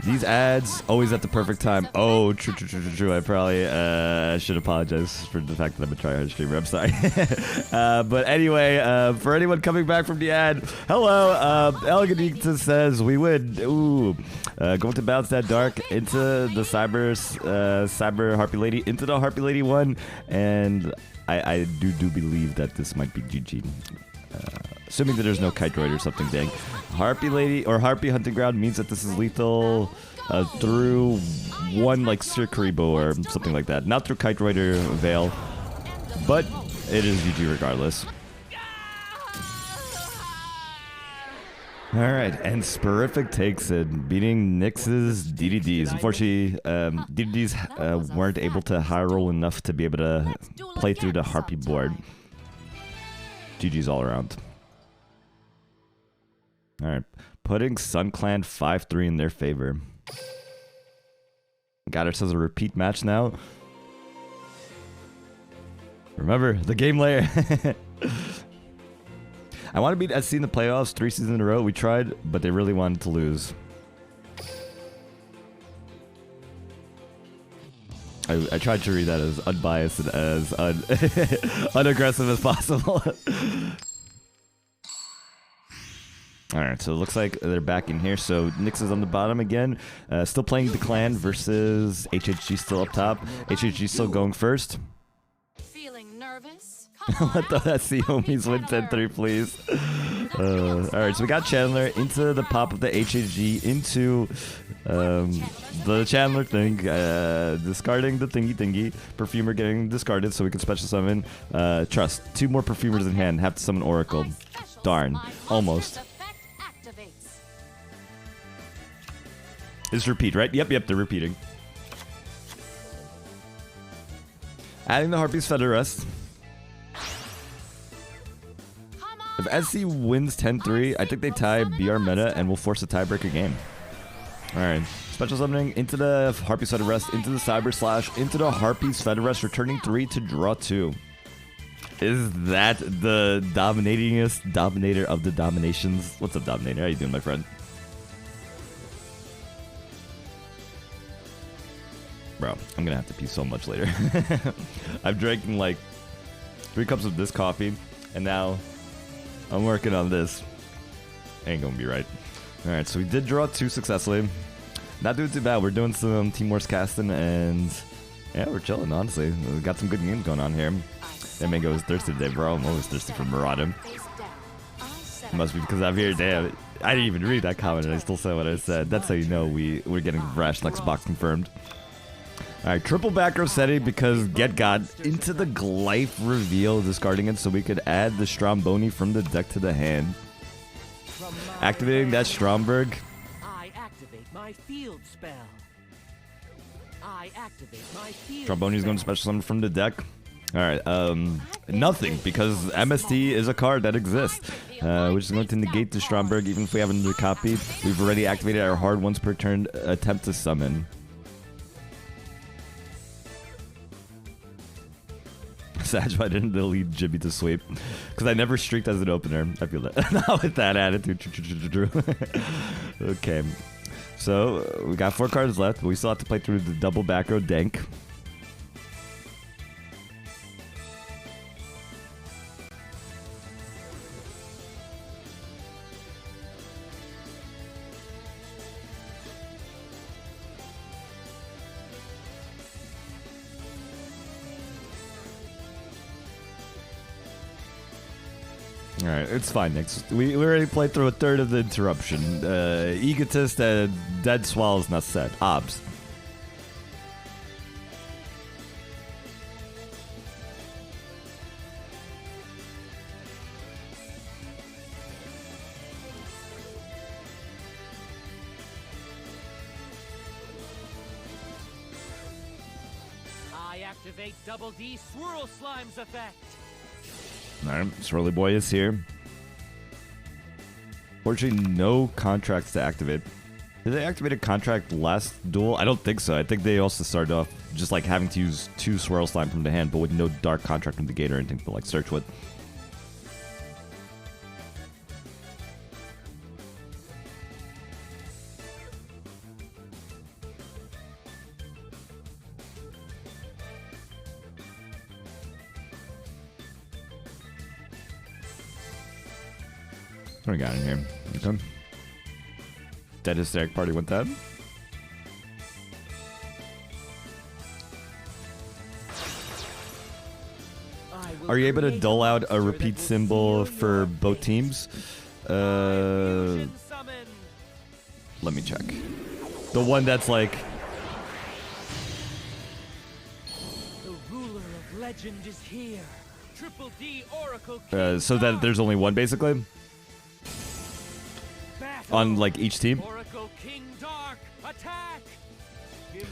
These ads always at the perfect time. Oh, true. I probably should apologize for the fact that I'm a tryhard streamer. I'm sorry. But anyway, for anyone coming back from the ad, hello. Elgadita says we would. Ooh, going to bounce that Dark into the Cyber Harpy Lady, into the Harpy Lady 1, and I do believe that this might be GG. Assuming that there's no kite droid or something dang. Harpy lady or Harpy hunting ground means that this is lethal through one like Circaribo or something like that. Not through kite droid or Veil, but it is GG regardless. Alright, and Sporific takes it, beating Nyx's DDDs. Unfortunately, DDDs weren't able to high roll enough to be able to play through the Harpy board. GG's all around. Alright, putting Sun Clan 5-3 in their favor. Got ourselves a repeat match now. Remember, the game layer. I want to beat SC in the playoffs 3 seasons in a row. We tried, but they really wanted to lose. I tried to read that as unbiased and as unaggressive as possible. Alright, so it looks like they're back in here. So Nyx is on the bottom again. Still playing the clan versus HHG still up top. HHG still going first. Feeling nervous? Let the SC homies win 10-3, please. Alright, so we got Chandler into the pop of the HHG, into the Chandler thing, discarding the thingy. Perfumer getting discarded so we can special summon. Trust. 2 more Perfumers in hand. Have to summon Oracle. Darn. Almost. It's repeat, right? Yep, they're repeating. Adding the Harpy's Feather Rest. If SC wins 10-3, I think they tie BR meta and will force a tiebreaker game. Alright. Special summoning into the Harpy's Feather Rest, into the Cyber Slash, into the Harpy's Feather Rest, returning 3 to draw 2. Is that the dominatingest dominator of the dominations? What's up, Dominator? How you doing, my friend? Bro, I'm gonna have to pee so much later. I'm drinking like 3 cups of this coffee, and now I'm working on this. Ain't gonna be right. Alright, so we did draw 2 successfully. Not doing too bad. We're doing some Team Wars casting, and yeah, we're chilling, honestly. We got some good games going on here. That Mango is thirsty today, bro. I'm always thirsty for Marauding. Must be because I'm here. Damn, I didn't even read that comment, and I still said what I said. That's how you know we're getting fresh. Next box confirmed. Alright, triple back Rossetti because Get God into the Glyph reveal, discarding it so we could add the Stromboni from the deck to the hand. Activating that Stromberg. I activate my field spell. I activate my field Stromboni's going to special summon from the deck. Alright, nothing, because MST is a card that exists. Which is going to negate the Stromberg even if we have another copy. We've already activated our hard once per turn attempt to summon. Sad why didn't delete Jibby to sweep, because I never streaked as an opener. I feel that. Not with that attitude. Okay, so we got 4 cards left, but we still have to play through the double back row dank. Alright, it's fine, Nyx. We already played through a third of the interruption. Egotist and Dead Swallows not said. Obs. I activate Double D Swirl Slime's effect. Alright, Swirly Boy is here. Fortunately, no contracts to activate. Did they activate a contract last duel? I don't think so. I think they also started off just like having to use 2 Swirl Slime from the hand, but with no Dark Contract from the gate or anything to like search with. What do we got in here? Okay. Dead Hysteric Party with that. Are you able to dole out a repeat symbol for both teams? Let me check. The one that's like... The ruler of legend is here. Triple D Oracle so that there's only one, basically? Battle. On, like, each team? Oracle King Dark, attack!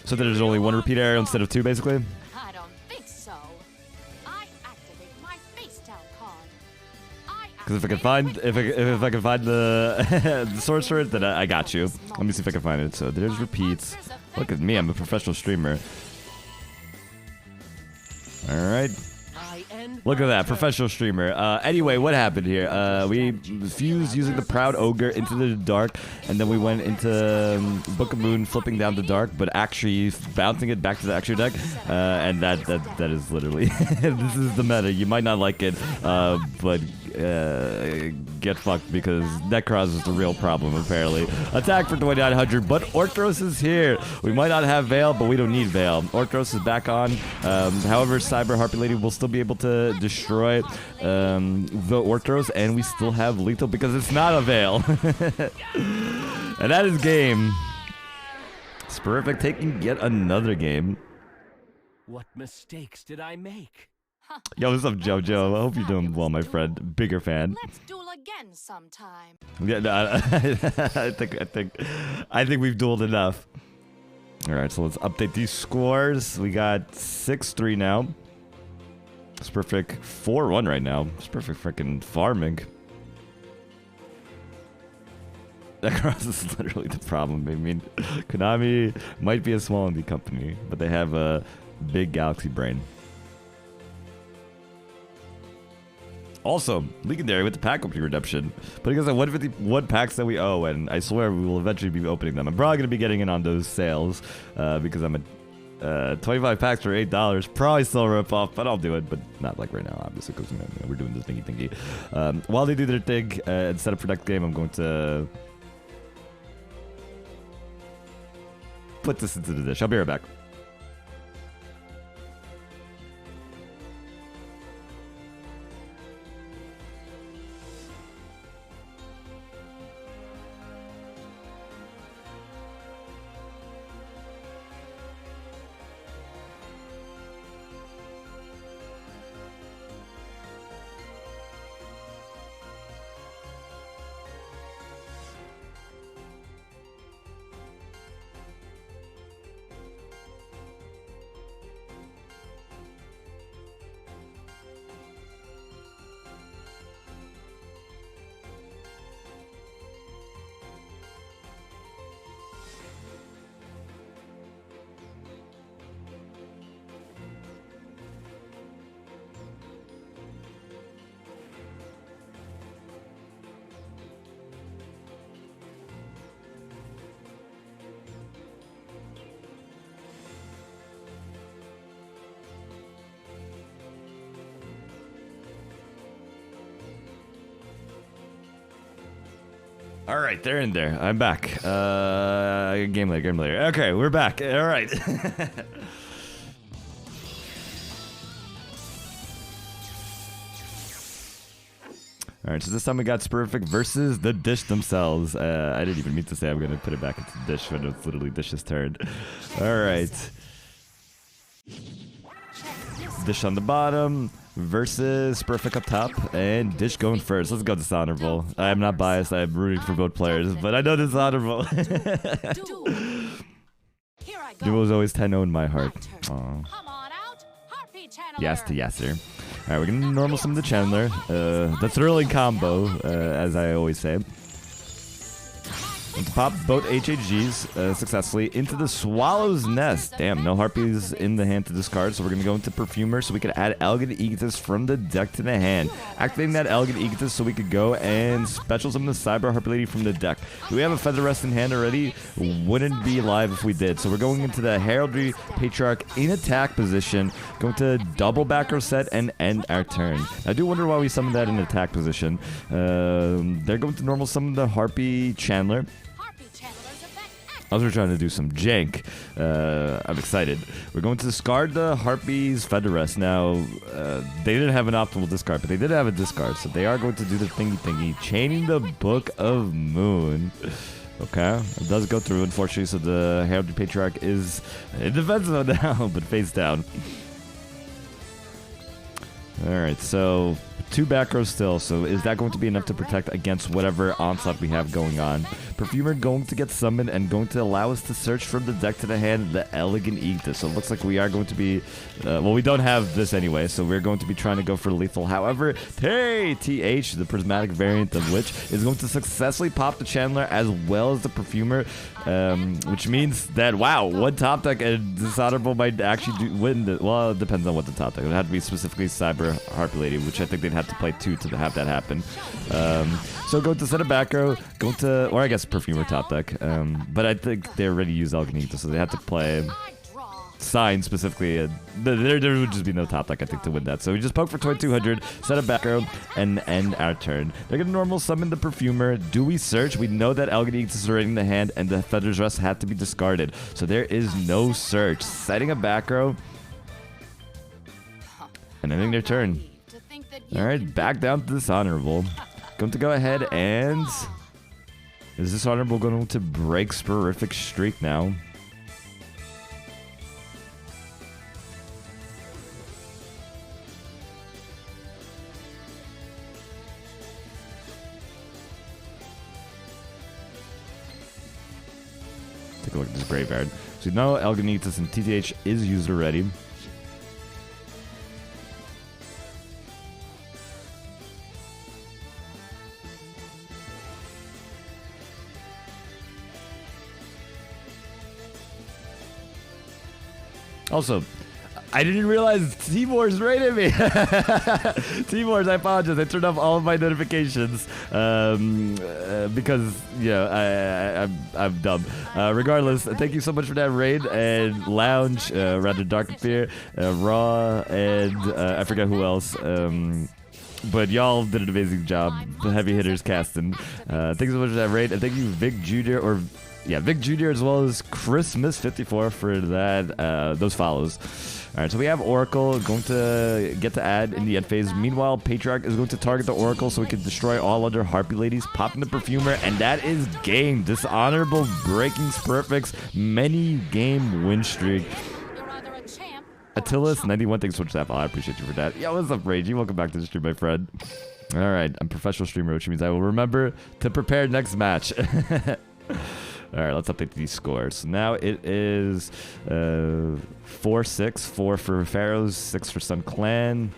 So that there's only one repeat arrow instead of two, basically? I don't think so. I activate my face down card. Because if I can find if I can find the the source for it, then I got you. Let me see if I can find it. So there's repeats. Look at me, I'm a professional streamer. All right. Look at that, professional streamer. Anyway, what happened here? We fused using the Proud Ogre into the dark, and then we went into Book of Moon, flipping down the dark, but actually bouncing it back to the extra deck, and that is literally this is the meta. You might not like it, but get fucked because Necros is the real problem apparently. Attack for 2900, but Orthros is here. We might not have Veil, but we don't need Veil. Orthros is back on. However, Cyber Harpy Lady will still be able to destroy the Orthros, and we still have lethal because it's not a Veil. And that is game. Spurific taking yet another game. What mistakes did I make? Yo, what's up, JoJo? I hope you're doing well, my friend. Bigger fan. Let's duel again sometime. Yeah, no, I think we've dueled enough. All right, so let's update these scores. We got 6-3 now. It's perfect 4-1 right now. It's perfect freaking farming. Necros is literally the problem. I mean, Konami might be a small indie company, but they have a big galaxy brain. Also, legendary with the pack opening redemption. But because of 151 packs that we owe, and I swear we will eventually be opening them. I'm probably going to be getting in on those sales because I'm a 25 packs for $8. Probably still a rip-off, but I'll do it. But not like right now, obviously, because we're doing this thingy. While they do their thing and set up for next game, I'm going to put this into the dish. I'll be right back. All right, they're in there. I'm back. Game later. Okay, we're back. All right. All right, so this time we got Spurific versus the Dish themselves. I didn't even mean to say I'm going to put it back into the Dish when it's literally Dish's turn. All right. Dish on the bottom versus Spurific up top, and Dish going first. Let's go dishonorable. I am not biased. I am rooting for both players, but I know dishonorable. Duel is always 10-0 in my heart. Aww. Yes to yeser. All right, we're gonna normal summon the Chandler. That's an early combo, as I always say. Let's pop both HAGs successfully into the Swallow's Nest. Damn, no Harpies in the hand to discard, so we're going to go into Perfumer so we can add Elegant Egotist from the deck to the hand. Activating that Elegant Egotist so we could go and special summon the Cyber Harpy Lady from the deck. Do we have a Feather Rest in hand already? Wouldn't be live if we did. So we're going into the Heraldry Patriarch in attack position, going to double back our set and end our turn. I do wonder why we summoned that in attack position. They're going to normal summon the Harpy Chandler. As we're trying to do some jank, I'm excited. We're going to discard the Harpies Featheress. Now, they didn't have an optimal discard, but they did have a discard, so they are going to do the thingy, chaining the Book of Moon. Okay, it does go through, unfortunately, so the Heraldry Patriarch is in defense mode now, but face down. Alright, so 2 back rows still, so is that going to be enough to protect against whatever onslaught we have going on? Perfumer going to get summoned and going to allow us to search from the deck to the hand the Elegant Aegis. So it looks like we are going to be, well, we don't have this anyway, so we're going to be trying to go for lethal. However, hey, TH, the prismatic variant of which is going to successfully pop the Chandler as well as the Perfumer, which means that, wow, one top deck and Dishonorable might actually win. Well, it depends on what the top deck. It would have to be specifically Cyber Harpy Lady, which I think they'd have to play 2 to have that happen. So going to set a back row, going to, or I guess Perfumer top deck, but I think they already used Alganita, so they have to play Sign specifically. There would just be no top deck, I think, to win that. So we just poke for 2200, set a back row, and end our turn. They're going to normal summon the Perfumer. Do we search? We know that Alganita is already in the hand, and the Feather's Rest had to be discarded. So there is no search. Setting a back row, and ending their turn. Alright, back down to Dishonorable. Going to go ahead and... Is Dishonorable going to break Sporific Streak now? Take a look at this graveyard. So you know Alganitas and TTH is used already. Also, I didn't realize T-Wars rated me. T-Wars, I apologize. I turned off all of my notifications because, yeah, I'm dumb. Regardless, thank you so much for that raid and Lounge, rather Dark and Fear, Raw, and I forget who else. But y'all did an amazing job. The heavy hitters casting. Thank you so much for that raid, and thank you, Vic Jr. or... Yeah, Vic Jr. as well as Christmas54 for that, those follows. Alright, so we have Oracle going to get to add in the end phase. Meanwhile, Patriarch is going to target the Oracle so we can destroy all other Harpy Ladies, popping the Perfumer, and that is game. Dishonorable breaking Spurfix, many game win streak. Attilas 91, thanks so much for that. I appreciate you for that. Yo, what's up, Ragey? Welcome back to the stream, my friend. Alright, I'm a professional streamer, which means I will remember to prepare next match. Alright, let's update these scores. Now it is 4-6. 4 for Pharaohs, 6 for Sun Clan.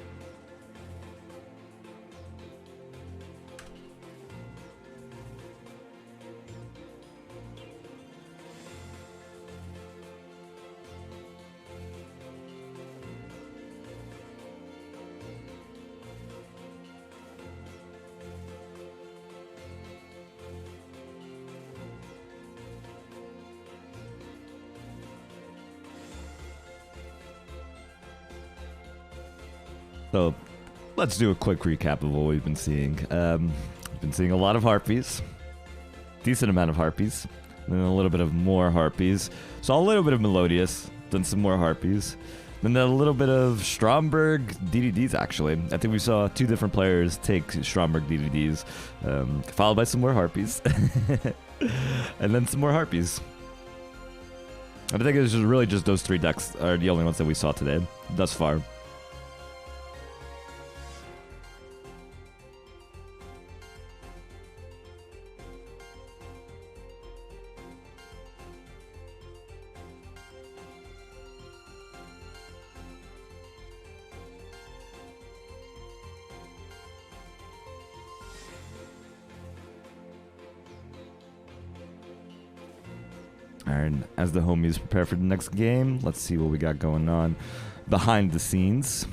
So, let's do a quick recap of what we've been seeing. We've been seeing a lot of Harpies. Decent amount of Harpies. And then a little bit of more Harpies. Saw a little bit of Melodious. Then some more Harpies. Then a little bit of Stromberg DDDs, actually. I think we saw 2 different players take Stromberg DDDs. Followed by some more Harpies. And then some more Harpies. I think it's just really just those 3 decks are the only ones that we saw today, thus far. And as the homies prepare for the next game, let's see what we got going on behind the scenes.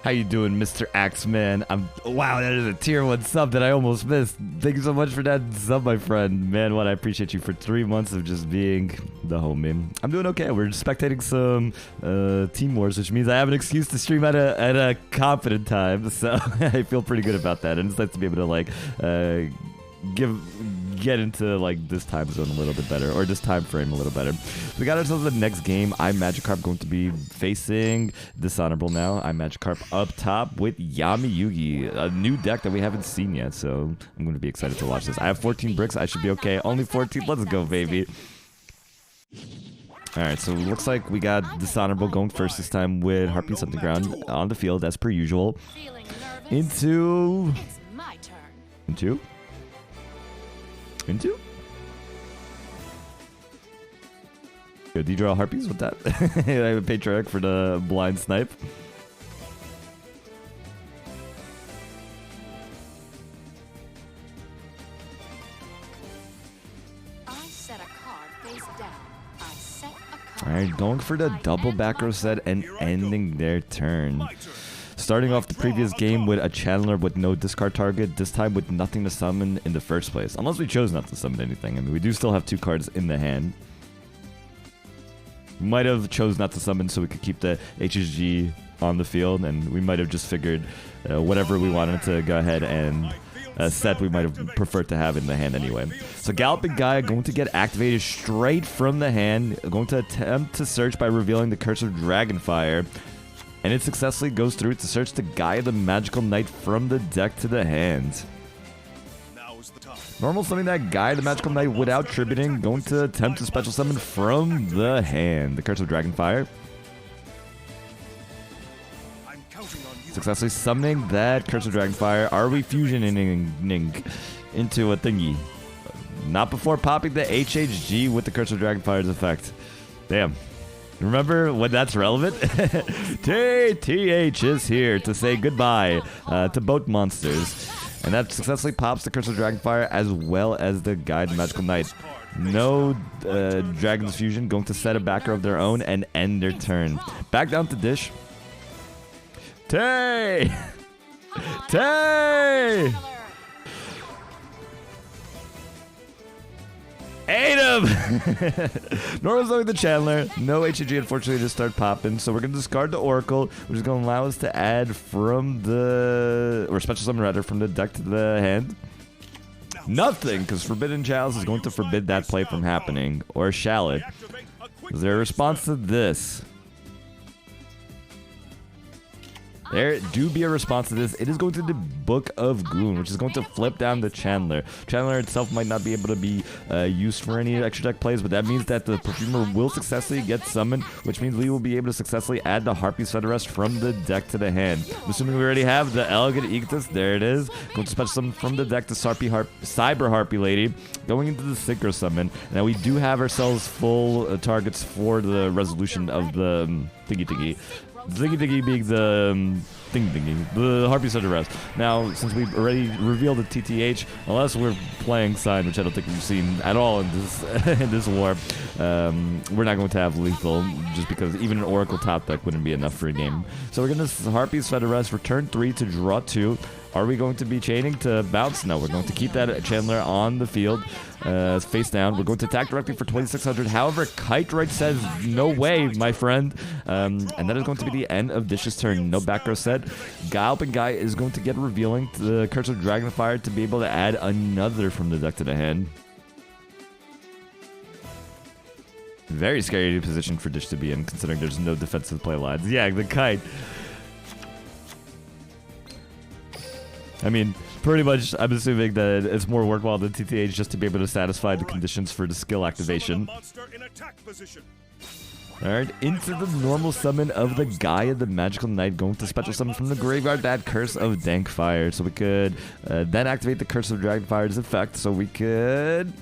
How you doing, Mr. Axman? Wow, that is a tier 1 sub that I almost missed. Thank you so much for that sub, my friend. Man, what I appreciate you for 3 months of just being the homie. I'm doing okay. We're spectating some Team Wars, which means I have an excuse to stream at a confident time. So I feel pretty good about that. And it's nice to be able to like get into like this time zone a little bit better, or this time frame a little better. So we got ourselves the next game. I'm Magikarp going to be facing Dishonorable now. I'm Magikarp up top with Yami Yugi, a new deck that we haven't seen yet, so I'm going to be excited to watch this. I have 14 bricks. I should be okay. Only 14. Let's go, baby. Alright, so it looks like we got Dishonorable going first this time with Harpy's Hunting Ground on the field as per usual. Into... Yo, do you draw Harpies with that? I have a Patriarch for the blind snipe. Alright, going for the double back row set and ending their turn. Starting off the previous game with a Chandler with no discard target, this time with nothing to summon in the first place. Unless we chose not to summon anything. I mean, we do still have 2 cards in the hand. We might have chose not to summon so we could keep the HSG on the field, and we might have just figured whatever we wanted to go ahead and set we might have preferred to have in the hand anyway. So Galloping Gaia going to get activated straight from the hand, going to attempt to search by revealing the Curse of Dragonfire. And it successfully goes through to search the Gaia the Magical Knight from the deck to the hand. Normal summoning that Gaia the Magical Knight without tributing, going to attempt to special summon from the hand. The Curse of Dragonfire. Successfully summoning that Curse of Dragonfire. Are we fusioning into a thingy? Not before popping the HHG with the Curse of Dragonfire's effect. Damn. Remember when that's relevant? TH is here to say goodbye to both monsters. And that successfully pops the Curse of Dragonfire as well as the Gaia the Magical Knight. No Dragon's Fusion, going to set a backer of their own and end their turn. Back down to dish. Tay! Tay! Ate him! Normal summoning the Chandler. No HG, unfortunately, to start popping. So we're going to discard the Oracle, which is going to allow us to add from the... or special summon rather, from the deck to the hand. Nothing, because Forbidden Chalice is going to forbid that play from happening. Or shall it? Is there a response to this? There do be a response to this. It is going to the Book of Goon, which is going to flip down the Chandler. Chandler itself might not be able to be used for any extra deck plays, but that means that the Perfumer will successfully get summoned, which means we will be able to successfully add the Harpy's Federest from the deck to the hand. Assuming we already have the Elegant Egotist, there it is. Going to special summon from the deck to Cyber Harpy Lady, going into the Synchro Summon. Now we do have ourselves full targets for the resolution of the thingy. Ziggy Diggy being the the Harpy Center Rest. Now, since we've already revealed the TTH, unless we're playing Sign, which I don't think we've seen at all in this in this war, we're not going to have lethal, just because even an Oracle top deck wouldn't be enough for a game. So we're going to Harpy's Feather Rest for turn 3 to draw 2. Are we going to be chaining to bounce? No, we're going to keep that Chandler on the field, face down. We're going to attack directly for 2600. However, Kite Right says, no way, my friend. And that is going to be the end of Dish's turn. No back row set. Galloping Guy is going to get revealing the Curse of Dragonfire to be able to add another from the deck to the hand. Very scary position for Dish to be in, considering there's no defensive play lines. Yeah, the Kite. I mean, pretty much, I'm assuming that it's more worthwhile than TTH just to be able to satisfy the conditions for the skill activation. Alright, into the normal summon of the Gaia, the Magical Knight, going to special summon from the graveyard that Curse of Dankfire. So we could then activate the Curse of Dragonfire's effect, so we could...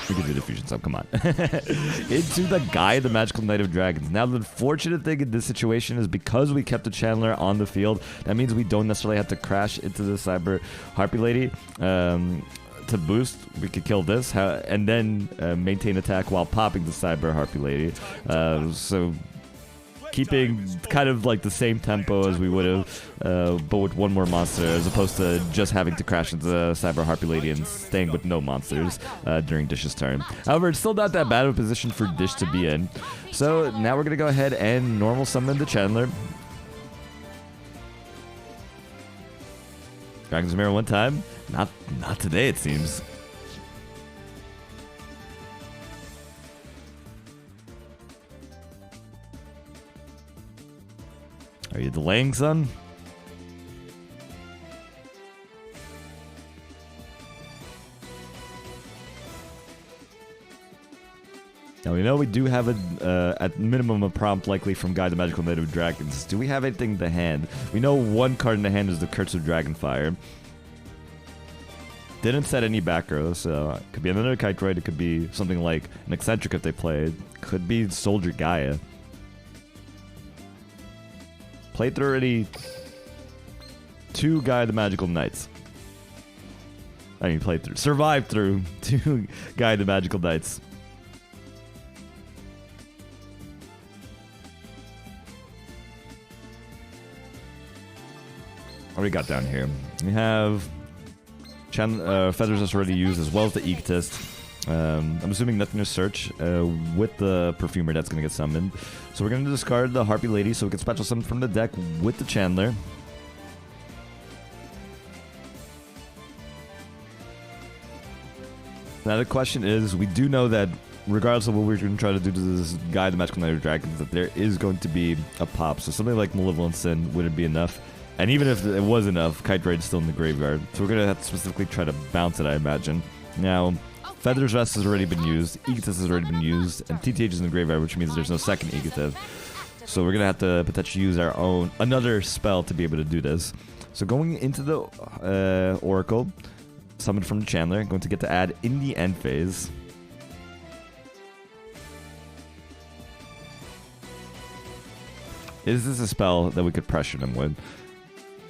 We can do the fusion sub, come on. Into the Gaia, the Magical Knight of Dragons. Now, the unfortunate thing in this situation is because we kept the Chandler on the field, that means we don't necessarily have to crash into the Cyber Harpy Lady to to boost, we could kill this, and then maintain attack while popping the Cyber Harpy Lady. So keeping kind of like the same tempo as we would have, but with one more monster, as opposed to just having to crash into the Cyber Harpy Lady and staying with no monsters during Dish's turn. However, it's still not that bad of a position for Dish to be in. So now we're going to go ahead and normal summon the Chandler. Dragon's Mirror one time. Not today, it seems. Are you delaying, son? Now we know we do have at minimum a prompt likely from Guide the Magical Knight of Dragons. Do we have anything in the hand? We know one card in the hand is the Curse of Dragonfire. Didn't set any back row, so it could be another Kite-Droid, it could be something like an Eccentric if they played. Could be Soldier Gaia. Played through already 2 Guide the Magical Knights. I mean, played through. Survived through 2 Guide the Magical Knights. What do we got down here? We have Feathers that's already used, as well as the Egotist. I'm assuming nothing to search with the Perfumer that's going to get summoned. So we're going to discard the Harpy Lady so we can special summon from the deck with the Chandler. Now the question is, we do know that regardless of what we're going to try to do to this Guy, the Magical Knight of Dragons, that there is going to be a pop. So something like Malevolent Sin wouldn't be enough. And even if it was enough, Kite-Droid is still in the graveyard. So we're going to have to specifically try to bounce it, I imagine. Now, Feather's Rest has already been used, Egotist has already been used, and TTH is in the graveyard, which means there's no second Egotist. So we're going to have to potentially use our own, another spell to be able to do this. So going into the Oracle, summoned from the Chandler, going to get to add in the end phase. Is this a spell that we could pressure them with?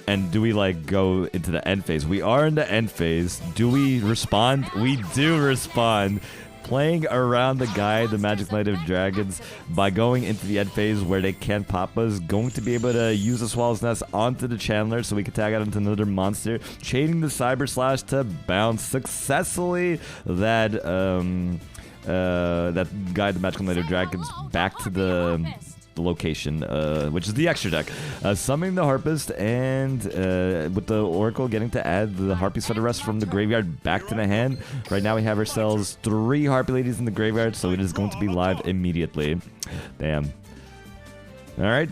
And do we like go into the end phase? We are in the end phase. Do we respond? We do respond. Playing around the Guy, the Magic Knight of Dragons, by going into the end phase where they can pop us, going to be able to use the Swallow's Nest onto the Chandler so we can tag out into another monster, chaining the Cyber Slash to bounce successfully that that Guy, the Magical Knight of Dragons, back to the location, which is the extra deck. Summoning the Harpist, and with the Oracle getting to add the Harpy Feather Rest from the graveyard back to the hand. Right now we have ourselves 3 Harpy Ladies in the graveyard, so it is going to be live immediately. Damn. Alright.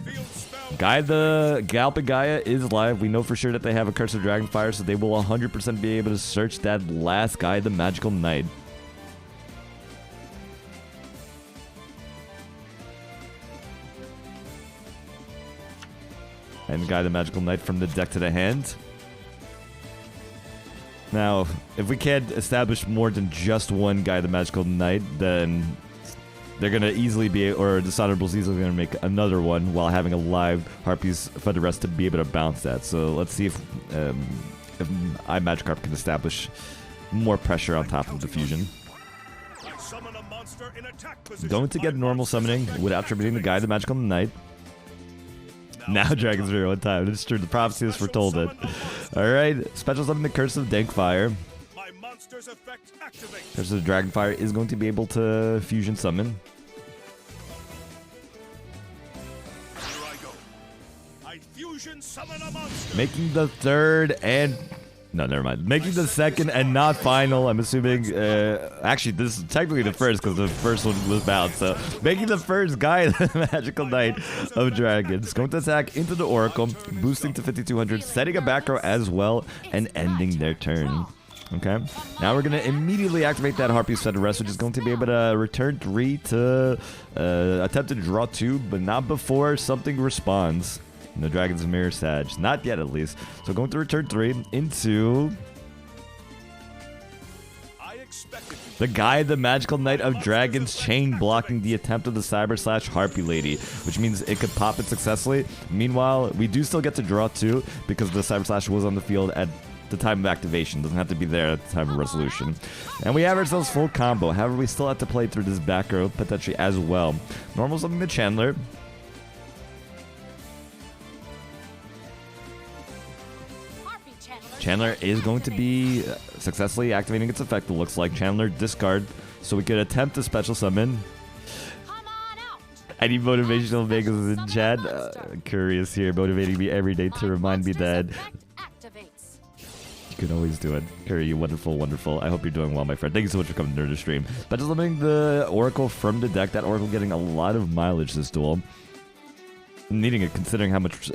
Guy the Galpa Gaia is live. We know for sure that they have a Curse of Dragonfire, so they will 100% be able to search that last Guy, the Magical Knight. And Guy the Magical Knight from the deck to the hand. Now, if we can't establish more than just one Guy the Magical Knight, then they're going to easily be, or Dishonorable's easily going to make another one while having a live Harpy's Feather Rest to be able to bounce that. So let's see if iMagikarp can establish more pressure on top of the fusion. Going to get normal summoning without tributing the Guy the Magical Knight. Now Dragon's Mirror one time. It's true. The prophecy has foretold it. Alright. Special summon the Curse of Dankfire. Curse of Dragonfire is going to be able to fusion summon. Making the third and... No, never mind. Making the second and not final, I'm assuming. Actually, this is technically the first because the first one was bounced. So, making the first Guy, the Magical Knight of Dragons. Going to attack into the Oracle, boosting to 5200, setting a back row as well, and ending their turn. Okay. Now we're going to immediately activate that Harpy's Feather Rest, which is going to be able to return 3 to attempt to draw 2, but not before something responds. No Dragon's Mirror Sag. Not yet, at least. So going to return 3 into the Guy, the Magical Knight of Dragons, chain blocking the attempt of the Cyber Slash Harpy Lady, which means it could pop it successfully. Meanwhile, we do still get to draw 2 because the Cyber Slash was on the field at the time of activation. Doesn't have to be there at the time of resolution. And we have ourselves full combo. However, we still have to play through this back row potentially as well. Normal summon the Chandler. Chandler is going to be successfully activating its effect, it looks like. Chandler discard, so we could attempt to special summon. Any motivational Vegas in chat? Curious here, motivating me every day to remind me that you can always do it. Curry, wonderful, wonderful. I hope you're doing well, my friend. Thank you so much for coming to the stream. But just limiting the Oracle from the deck. That Oracle getting a lot of mileage this duel. Needing it, considering how much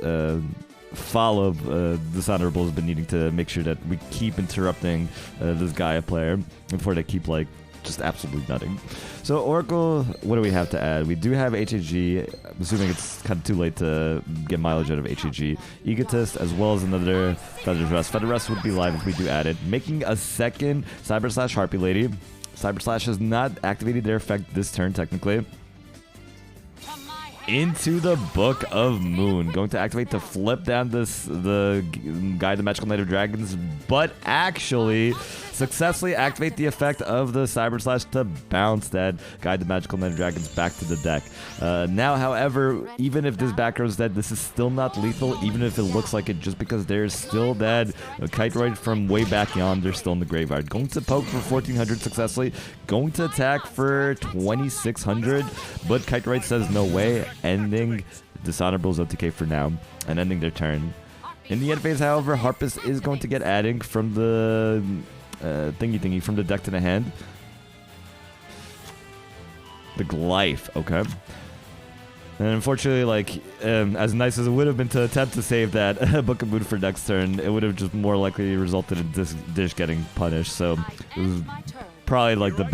follow Dishonorable has been needing to make sure that we keep interrupting this Gaia player before they keep like just absolutely nutting. So Oracle, what do we have to add? We do have HAG. I'm assuming it's kind of too late to get mileage out of HAG. Egotist, as well as another Feather's Rest. Feather's Rest would be live if we do add it. Making a second Cyber Slash Harpy Lady. Cyber Slash has not activated their effect this turn technically. Into the Book of Moon. Going to activate to flip down the Guide the Magical Knight of Dragons, but actually successfully activate the effect of the Cyber Slash to bounce that Guide the Magical Knight of Dragons back to the deck. Now, however, even if this back row is dead, this is still not lethal, even if it looks like it, just because there's still that Kite Ride from way back yonder still in the graveyard. Going to poke for 1400 successfully. Going to attack for 2600, but Kite Ride says no way, ending Dishonorable's OTK for now, and ending their turn. In the end phase, however, Harpist is going to get adding from the thingy from the deck to the hand. The Glyph, okay. And unfortunately, like, as nice as it would have been to attempt to save that Book of Moon for next turn, it would have just more likely resulted in Dish getting punished. So it was probably like the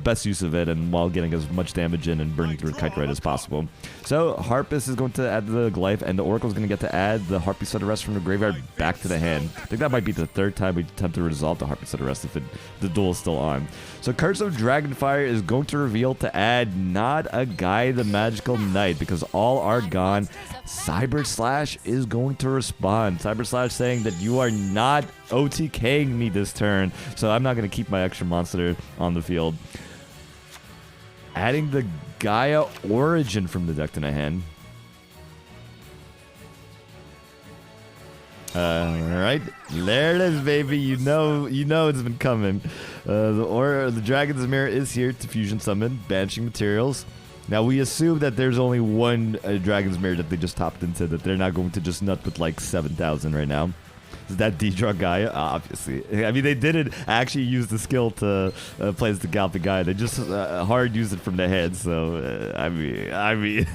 best use of it, and while getting as much damage in and burning through Kite Ride as possible. So Harpist is going to add the Glyph, and the Oracle is going to get to add the Harpy Set of Rest from the graveyard back to the hand. I think that might be the third time we attempt to resolve the Harpy Set of Rest if the duel is still on. So Curse of Dragonfire is going to reveal to add not a Guy the Magical Knight, because all are gone. Cyber Slash is going to respond. Cyber Slash saying that you are not OTKing me this turn, so I'm not going to keep my extra monster on the field. Adding the Gaia Origin from the deck to the hand. Alright, there it is, baby. You know it's been coming. The Dragon's Mirror is here to fusion summon, banishing materials. Now, we assume that there's only one Dragon's Mirror that they just topped into, that they're not going to just nut with like 7,000 right now. Is that D-Draw Gaia? Obviously. I mean, they didn't actually use the skill to place the Galloping Gaia. They just hard use it from the head, so, I mean...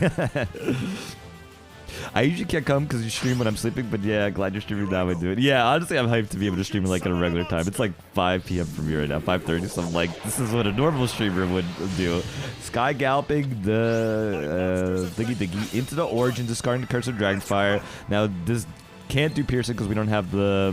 I usually can't come because you stream when I'm sleeping, but yeah, glad you're streaming now and do it. Yeah, honestly, I'm hyped to be able to stream like at a regular time. It's like 5 p.m. for me right now, 5:30, so I'm like, this is what a normal streamer would do. Sky Galloping the thingy into the Origin, discarding the Curse of Dragonfire. Now, this can't do piercing because we don't have the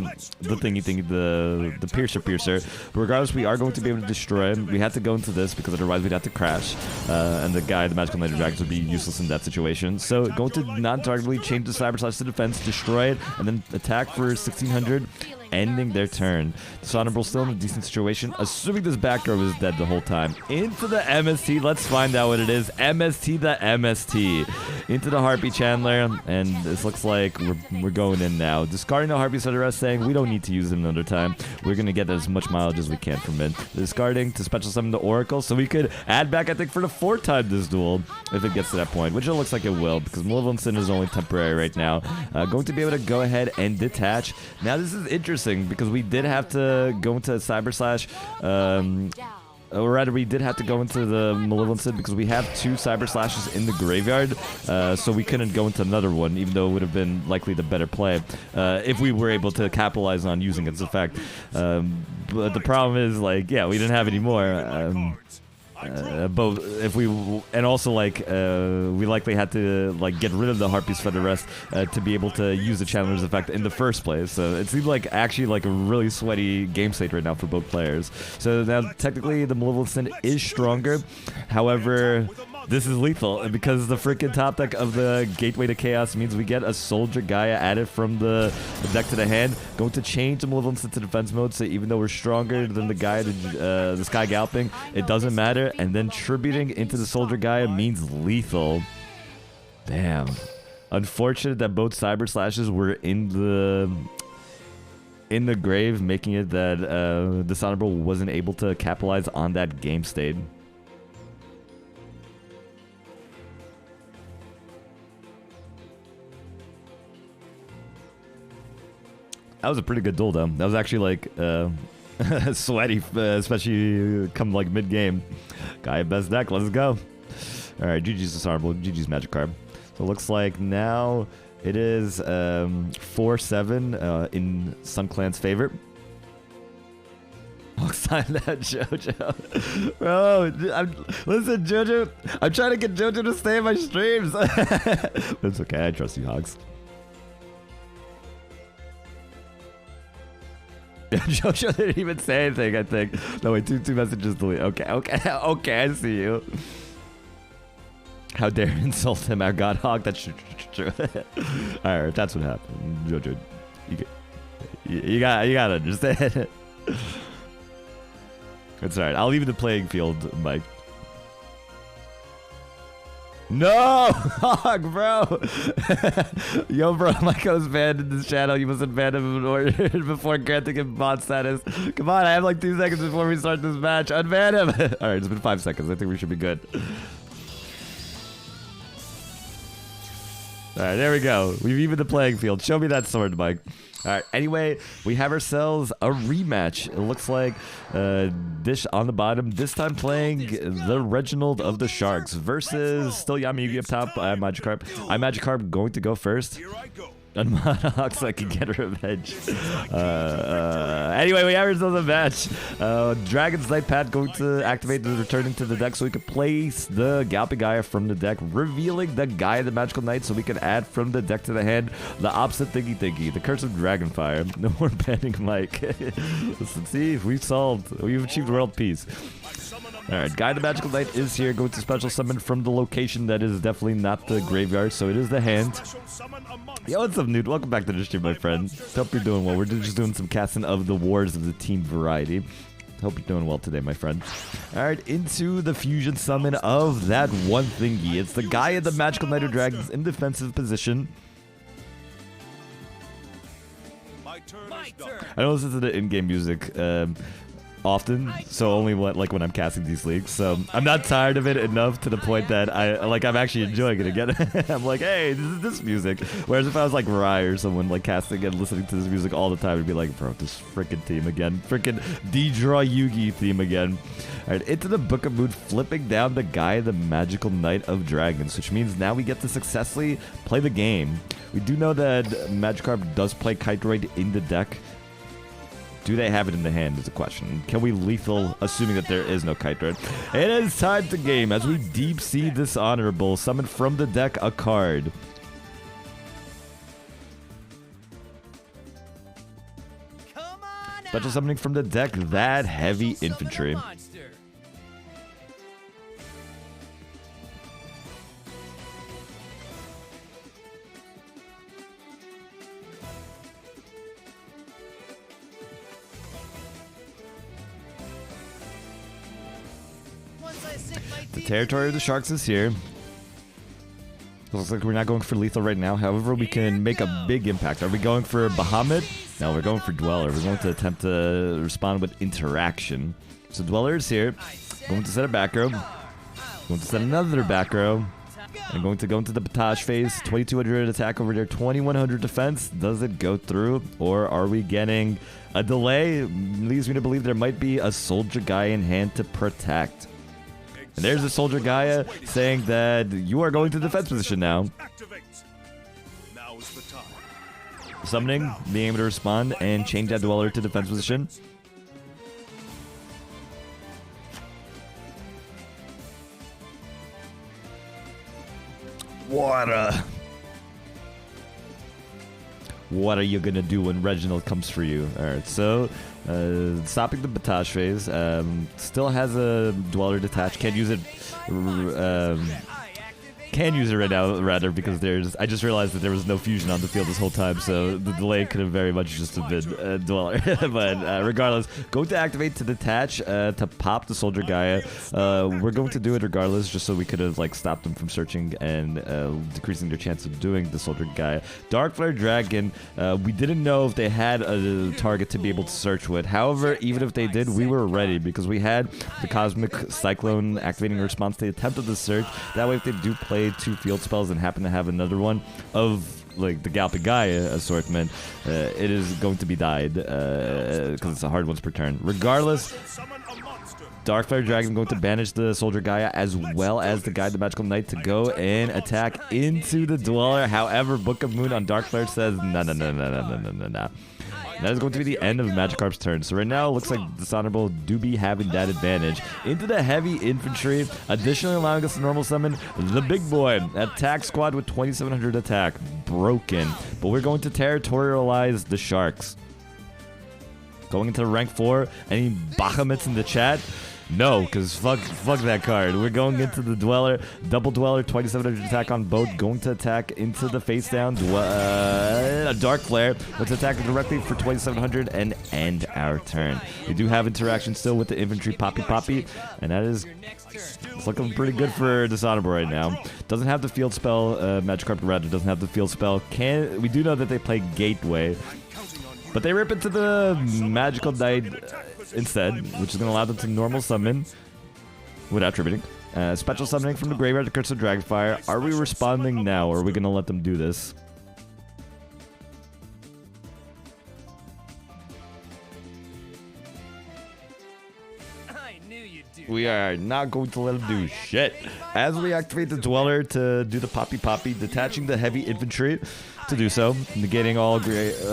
piercer. But regardless, we are going to be able to destroy him. We had to go into this because otherwise we'd have to crash, and the guy, the Magical Knight of Dragons, would be useless in that situation. So going to non-targetedly change the Cyber Slash to defense, destroy it, and then attack for 1600, ending their turn. Dishonorable still in a decent situation, assuming this back row is dead the whole time. Into the MST, let's find out what it is. MST the MST. Into the Harpy Chandler, and this looks like we're going in now. Discarding the Harpy Set of Rest, saying we don't need to use it another time. We're going to get as much mileage as we can from it. Discarding to special summon the Oracle, so we could add back, I think, for the 4th time this duel, if it gets to that point, which it looks like it will, because Malevolent Sin is only temporary right now. Going to be able to go ahead and detach. Now, this is interesting, because we did have to go into Cyber Slash, or rather, we did have to go into the Malevolent Sin because we have 2 Cyber Slashes in the graveyard, so we couldn't go into another one, even though it would have been likely the better play if we were able to capitalize on using its effect. But the problem is, like, yeah, we didn't have any more. But if we, and also like we likely had to like get rid of the Harpy's Feather Rest to be able to use the Chandler's effect in the first place. So it seems like actually like a really sweaty game state right now for both players. So now technically the Malevolent Sin is stronger. However, This is lethal because the freaking top deck of the Gateway to Chaos means we get a Soldier Gaia added from the deck to the hand. Going to change the malevolence into defense mode, so even though we're stronger than the guy, the Sky Galloping, it doesn't matter. And then tributing into the Soldier Gaia means lethal. Damn. Unfortunate that both Cyber Slashes were in the grave, making it that Dishonorable wasn't able to capitalize on that game state. That was a pretty good duel, though. That was actually like sweaty, especially come like mid game. Guy best deck. Let's go. All right, GG's Dishonorable. GG's Magikarp. So it looks like now it is 4-7 in Sun Clan's favor. Sign that, JoJo. Bro, listen, JoJo. I'm trying to get JoJo to stay in my streams. It's okay. I trust you, Hogs. Yeah, JoJo didn't even say anything, I think. No, wait, two messages delete. Okay, I see you. How dare you insult him, our God Hog? That's true. Alright, that's what happened. JoJo, you gotta understand. It's alright. I'll leave the playing field, Mike. No! Hog, bro! Yo, bro, Mike was banned in this channel. You must have banned him in order before granting him bot status. Come on, I have like 2 seconds before we start this match. Unban him! Alright, it's been 5 seconds. I think we should be good. Alright, there we go. We've evened the playing field. Show me that sword, Mike. Alright, anyway, we have ourselves a rematch. It looks like Dish on the bottom, this time playing the Reginald of the Sharks versus still Yami Yugi up top. I'm Magikarp. I'm Magikarp going to go first. Here I go. On Monox, so I can get revenge. Anyway, we have ourselves a match. Dragon's Light Pad going to activate the returning to the deck so we can place the Galloping Gaia from the deck, revealing the Gaia the Magical Knight so we can add from the deck to the hand the opposite thingy, the Curse of Dragonfire. No more banning Mike. Listen, see, we've achieved world peace. Alright, Gaia the Magical Knight is here, going to special summon from the location that is definitely not the graveyard, so it is the hand. Yo, what's up, Nude? Welcome back to the stream, my friend. Hope you're doing well. We're just doing some casting of the Wars of the Team variety. Hope you're doing well today, my friend. Alright, into the fusion summon of that one thingy. It's the Gaia the Magical Knight of Dragons in defensive position. My turn. I don't listen to the in-game music often, so only when I'm casting these leagues. So I'm not tired of it enough to the point that I'm actually enjoying it again. I'm like, hey, this is this music. Whereas if I was like Rai or someone like casting and listening to this music all the time, it'd be like, bro, this freaking theme again, freaking D-Draw Yugi theme again. All right, into the Book of Mood, flipping down the Gaia, the Magical Knight of Dragons, which means now we get to successfully play the game. We do know that Magikarp does play Kite Droid in the deck. Do they have it in the hand is the question. Can we lethal, assuming that there is no Kite Droid? It is time to game as we Deep Sea Dishonorable. Summon from the deck a card. Special summoning from the deck, that Heavy Infantry. The territory of the Sharks is here. Looks like we're not going for lethal right now. However, we can make a big impact. Are we going for Bahamut? No, we're going for Dweller. We're going to attempt to respond with interaction. So Dweller is here. Going to set a back row. Going to set another back row. And going to go into the Batage phase. 2200 attack over there. 2100 defense. Does it go through? Or are we getting a delay? Leads me to believe there might be a Soldier Gaia in hand to protect. And there's the Soldier Gaia saying that you are going to defense position now. Now is the time. Summoning, being able to respond and change that Dweller to defense position. What are you gonna do when Reginald comes for you? Alright, so Stopping the Batage phase. Still has a Dweller detached. Can't use it. Can use it right now, rather, because I just realized that there was no fusion on the field this whole time, so the delay could have very much just have been Dweller. But regardless, going to activate to detach to pop the Soldier Gaia. We're going to do it regardless, just so we could have like stopped them from searching and decreasing their chance of doing the Soldier Gaia. Dark Flare Dragon. We didn't know if they had a target to be able to search with. However, even if they did, we were ready because we had the Cosmic Cyclone activating a response. They attempted the search. That way, if they do play 2 field spells and happen to have another one of like the Galpic Gaia assortment, it is going to be died because it's a hard ones per turn. Regardless, Dark Flare Dragon going to banish the Soldier Gaia as well as the Guide the Magical Knight to go and attack into the Dweller. However, Book of Moon on Dark Flare says no. That is going to be the end of Magikarp's turn. So right now, it looks like Dishonorable do be having that advantage. Into the heavy infantry, additionally allowing us to normal summon the big boy. Attack squad with 2700 attack. Broken. But we're going to territorialize the Sharks. Going into rank 4. Any Bahamut's in the chat? No, because fuck that card. We're going into the Dweller. Double Dweller, 2700 attack on both. Going to attack into the face down. A Dark Flare. Let's attack directly for 2700 and end our turn. We do have interaction still with the infantry Poppy. And that is... It's looking pretty good for Dishonorable right now. Doesn't have the field spell. Magikarp rather doesn't have the field spell. We do know that they play Gateway. But they rip into the Magical Knight instead, which is going to allow them to normal summon without tributing. Special summoning from the graveyard to Curse of Dragonfire. Are we responding now, or are we going to let them do this? We are not going to let him do shit. As we activate the Dweller to do the Poppy, detaching the heavy infantry to do so, negating all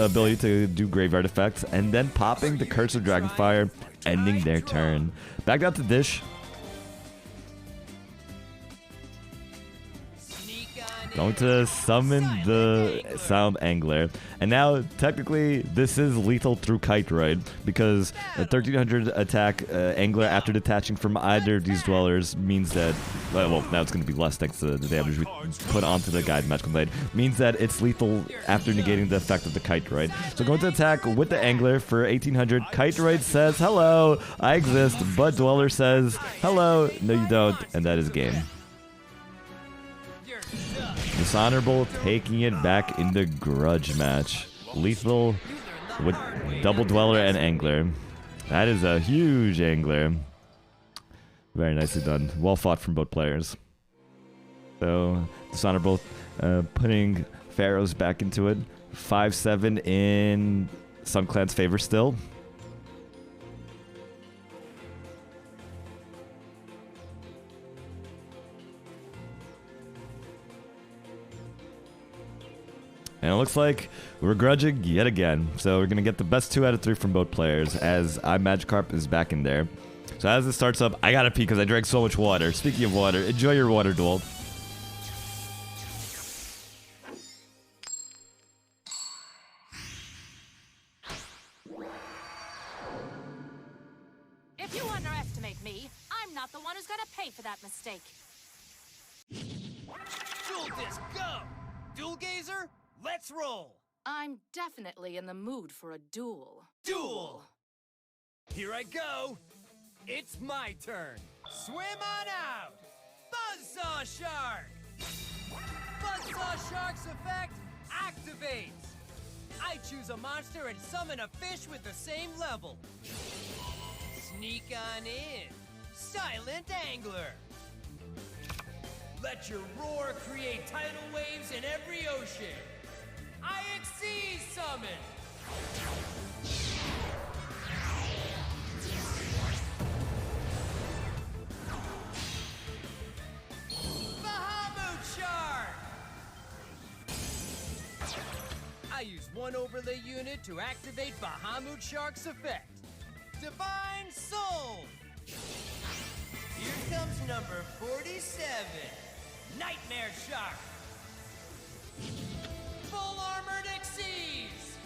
ability to do graveyard effects, and then popping the Curse of Dragonfire, ending their turn. Back out to Dish. Going to summon the Sound Angler. And now, technically, this is lethal through Kite Ride, because a 1300 attack Angler after detaching from either of these Dwellers means that, well, now it's going to be less thanks to the damage we put onto the Guide Magical Blade, means that it's lethal after negating the effect of the Kite Ride. So going to attack with the Angler for 1800. Kite Ride says, hello, I exist, but Dweller says, hello, no you don't, and that is game. Dishonorable taking it back in the grudge match. Lethal with double Dweller and Angler. That is a huge Angler. Very nicely done. Well fought from both players. So, Dishonorable putting Pharaohs back into it. 5-7 in Sun Clan's favor still. And it looks like we're grudging yet again. So we're going to get the best 2 out of 3 from both players as Magikarp is back in there. So as this starts up, I got to pee because I drank so much water. Speaking of water, enjoy your water, Duel. If you underestimate me, I'm not the one who's going to pay for that mistake. Duel Disc, go! Duel Gazer? Let's roll! I'm definitely in the mood for a duel. Duel! Here I go! It's my turn! Swim on out! Buzzsaw Shark! Buzzsaw Shark's effect activates! I choose a monster and summon a fish with the same level. Sneak on in! Silent Angler! Let your roar create tidal waves in every ocean! IXC summon! Bahamut Shark! I use one overlay unit to activate Bahamut Shark's effect. Divine Soul! Here comes number 47, Nightmare Shark! Full Armored Exceeds!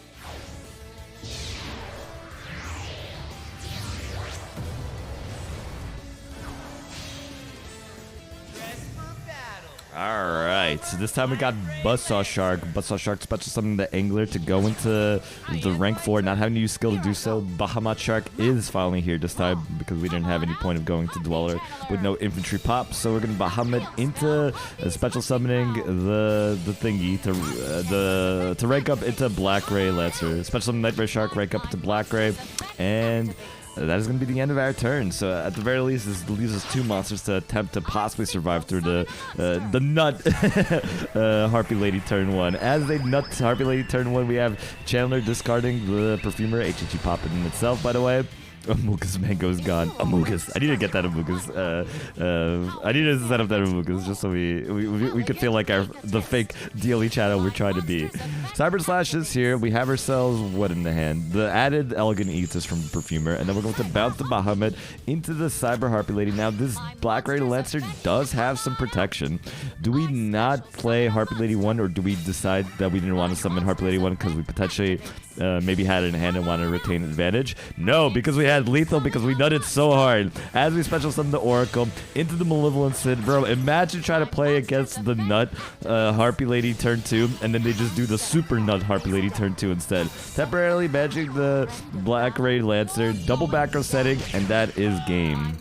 Alright, so this time we got Buzzsaw Shark. Buzzsaw Shark special summoning the Angler to go into the rank 4, not having to use skill to do so. Bahamut Shark is finally here this time because we didn't have any point of going to Dweller with no infantry pop. So we're going to Bahamut into special summoning the thingy to rank up into Black Ray Lancer. Special summon Night Ray Shark, rank up into Black Ray, and that is going to be the end of our turn. So at the very least, this leaves us 2 monsters to attempt to possibly survive through the nut Harpy Lady turn 1. As they nut Harpy Lady turn 1, we have Chandler discarding the Perfumer. HHG popping in itself, by the way. Amogus Mango is gone. Amogus. I need to get that Amogus. I need to set up that Amogus just so we could feel like the fake DLE channel we're trying to be. Cyber Slash is here. We have ourselves what in the hand? The added Elegant Aethys from Perfumer, and then we're going to bounce the Bahamut into the Cyber Harpy Lady. Now this Black Ray Lancer does have some protection. Do we not play Harpy Lady 1, or do we decide that we didn't want to summon Harpy Lady 1 because we potentially maybe had it in hand and wanted to retain advantage? No, because we had lethal, because we nutted so hard. As we special summon the Oracle into the Malevolent Sid. Bro, imagine trying to play against the nut Harpy Lady turn 2, and then they just do the super nut Harpy Lady turn 2 instead. Temporarily magic the Black Ray Lancer, double back row setting, and that is game.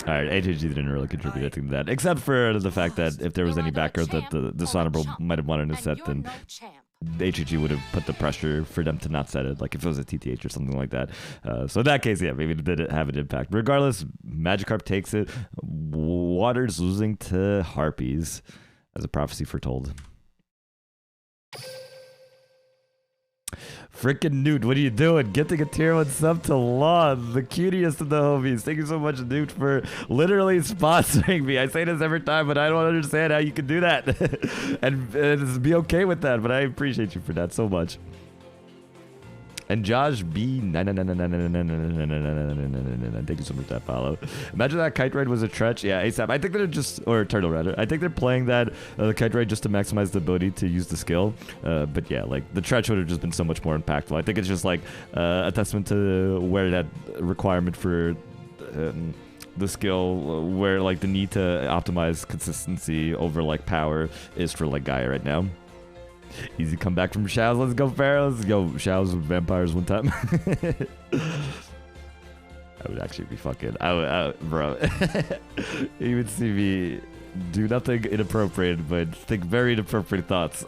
Alright, HHG didn't really contribute to that, except for the fact that if there was any back row that the Dishonorable might have wanted to set, then HHG would have put the pressure for them to not set it, like if it was a TTH or something like that. So in that case, yeah, maybe it did have an impact. Regardless, Magikarp takes it. Water's losing to Harpies, as a prophecy foretold. Frickin' Newt, what are you doing? Getting a tier 1 sub to Lawn, the cutest of the homies. Thank you so much, Newt, for literally sponsoring me. I say this every time, but I don't understand how you can do that. and be okay with that, but I appreciate you for that so much. And Josh B, thank you so much for that follow. Imagine that Kite Ride was a Tretch. Yeah, ASAP. I think they're just, or Turtle rather. I think they're playing that the Kite Ride just to maximize the ability to use the skill. But yeah, like the Tretch would have just been so much more impactful. I think it's just like a testament to where that requirement for the skill, where like the need to optimize consistency over like power is for like Gaia right now. Easy comeback from Shao's. Let's go, Pharaohs. Yo, Shao's with vampires one time. That would actually be fucking. Bro. You would see me do nothing inappropriate, but think very inappropriate thoughts.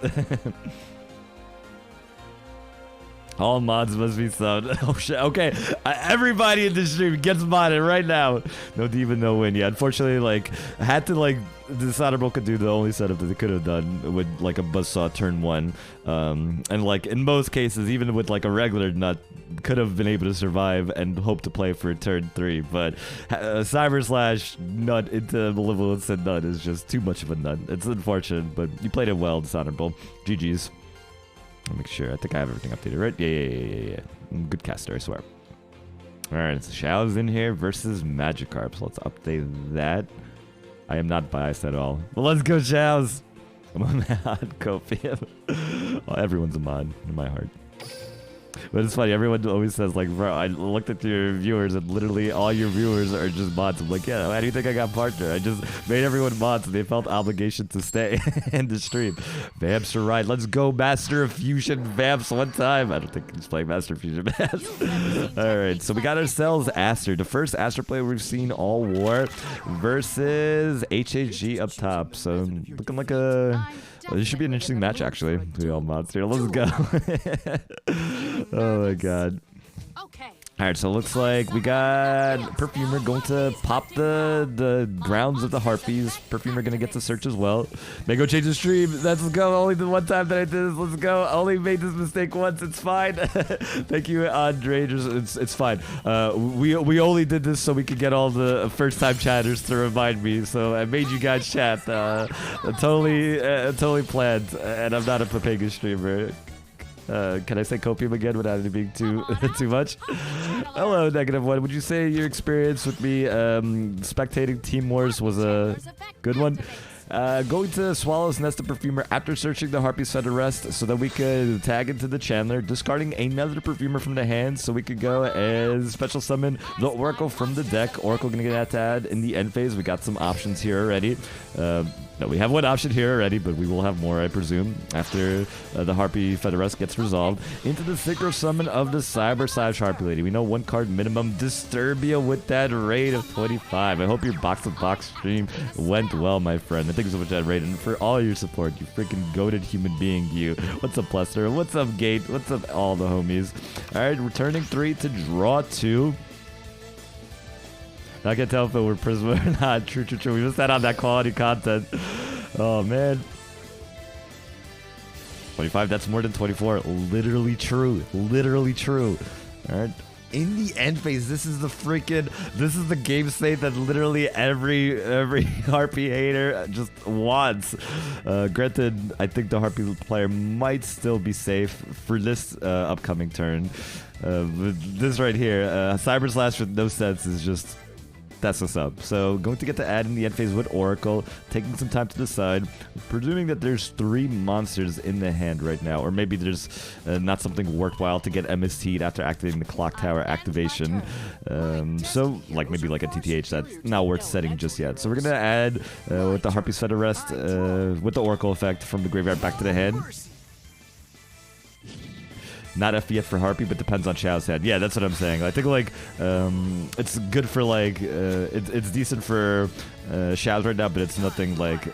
All mods must be subbed. Oh shit. Okay, everybody in the stream gets modded right now. No demon, no win. Yeah, unfortunately, like I had to like Dishonorable could do the only setup that they could have done with like a Buzzsaw turn 1, and like in most cases, even with like a regular nut, could have been able to survive and hope to play for turn 3. But Cyber Slash nut into Malevolence and nut is just too much of a nut. It's unfortunate, but you played it well, Dishonorable. GG's. I'll make sure. I think I have everything updated, right? Yeah. Good caster, I swear. Alright, so Shao's in here versus Magikarp. So let's update that. I am not biased at all. But let's go, Shao's. I'm a mod, Copium. Well, everyone's a mod in my heart. But it's funny, everyone always says, like, bro, I looked at your viewers and literally all your viewers are just mods. I'm like, yeah, why do you think I got partner? I just made everyone mods and they felt obligation to stay in the stream. Vamps are right. Let's go Master of Fusion Vamps one time. I don't think he's playing Master of Fusion Vamps. Alright, so we got ourselves Aster. The first Aster player we've seen all war versus HHG up top. So looking like a... Well, this should be an interesting match, actually. We all mods here. Let's go. Oh my god. Alright, so it looks like we got Perfumer going to pop the grounds of the Harpies. Perfumer going to get to search as well. May go change the stream. Let's go. Only the one time that I did this. Let's go. Only made this mistake once. It's fine. Thank you, Andre. It's fine. We only did this so we could get all the first-time chatters to remind me. So I made you guys chat. Totally planned. And I'm not a Papega streamer. Can I say copium again without it being too much? Hello, -1. Would you say your experience with me spectating Team Wars was a good one? Going to Swallow's Nest of Perfumer after searching the Harpy's Fed Arrest so that we could tag into the Chandler, discarding another Perfumer from the hand so we could go as special summon the Oracle from the deck. Oracle gonna get that to add in the end phase. We got some options here already. No, we have one option here already, but we will have more, I presume, after the Harpy Fed Arrest gets resolved. Into the synchro summon of the Cyber/Harpy Lady. We know one card minimum. Disturbia with that rate of 25. I hope your box-to-box stream went well, my friend. And thank you so much for that rate and for all your support. You freaking goated human being, you. What's up, Lester? What's up, Gate? What's up, all the homies? All right, returning 3 to draw 2. I can't tell if it were Prisma or not. True. We missed out on that quality content. Oh, man. 25, that's more than 24. Literally true. All right. In the end phase, this is the game state that literally every Harpy hater just wants. Granted, I think the Harpy player might still be safe for this upcoming turn. But this right here, Cyber Slash with no sense is just... That's what's up. So going to get to add in the end phase with Oracle, taking some time to decide, presuming that there's 3 monsters in the hand right now, or maybe there's not something worthwhile to get MST'd after activating the Clock Tower activation. So like maybe like a TTH that's not worth setting just yet. So we're gonna add with the Harpy's Fed Arrest with the Oracle effect from the graveyard back to the hand. Not FBF for Harpy, but depends on Chao's head. Yeah, that's what I'm saying. I think like it's good for like it's decent for Chao's right now, but it's nothing like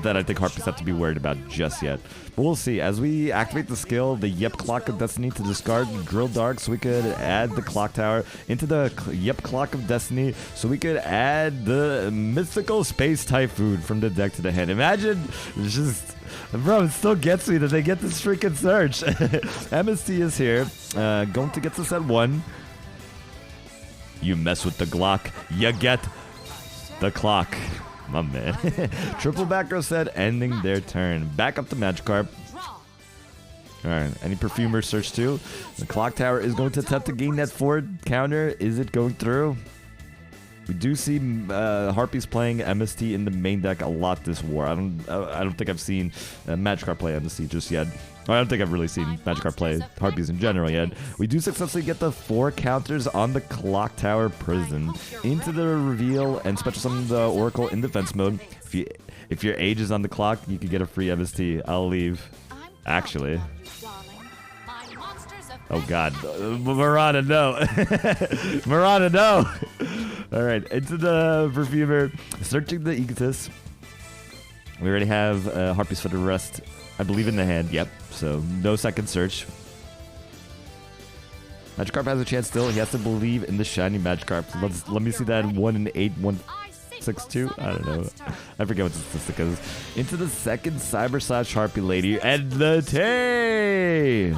that I think Harpies have to be worried about just yet. But we'll see. As we activate the skill, the Yep Clock of Destiny to discard Drill Dark, so we could add the Clock Tower into the Yep Clock of Destiny, so we could add the Mythical Space Typhoon from the deck to the hand. Imagine just... Bro, it still gets me that they get this freaking search. MST is here. Going to get this at 1. You mess with the Glock, you get the clock. My man. Triple back row said ending their turn. Back up the Magikarp. Alright, any Perfumer search too. The Clock Tower is going to attempt to gain that forward counter. Is it going through? We do see Harpies playing MST in the main deck a lot this war. I don't think I've seen Magikarp play MST just yet. I don't think I've really seen Magikarp play Harpies in general yet. We do successfully get the 4 counters on the Clock Tower Prison into the reveal and special summon the Oracle in defense mode. If your age is on the clock, you can get a free MST. I'll leave. Actually. Oh god. Marana, no. Marana, no. Alright, into the Perfumer. Searching the Egotist. We already have Harpy's Fed Arrest, I believe, in the hand. Yep, so no second search. Magikarp has a chance still. He has to believe in the shiny Magikarp. Let me see that 1 in 8, 162. I don't know. I forget what the statistic is. Into the second Cyber/Harpy Lady and the Tay.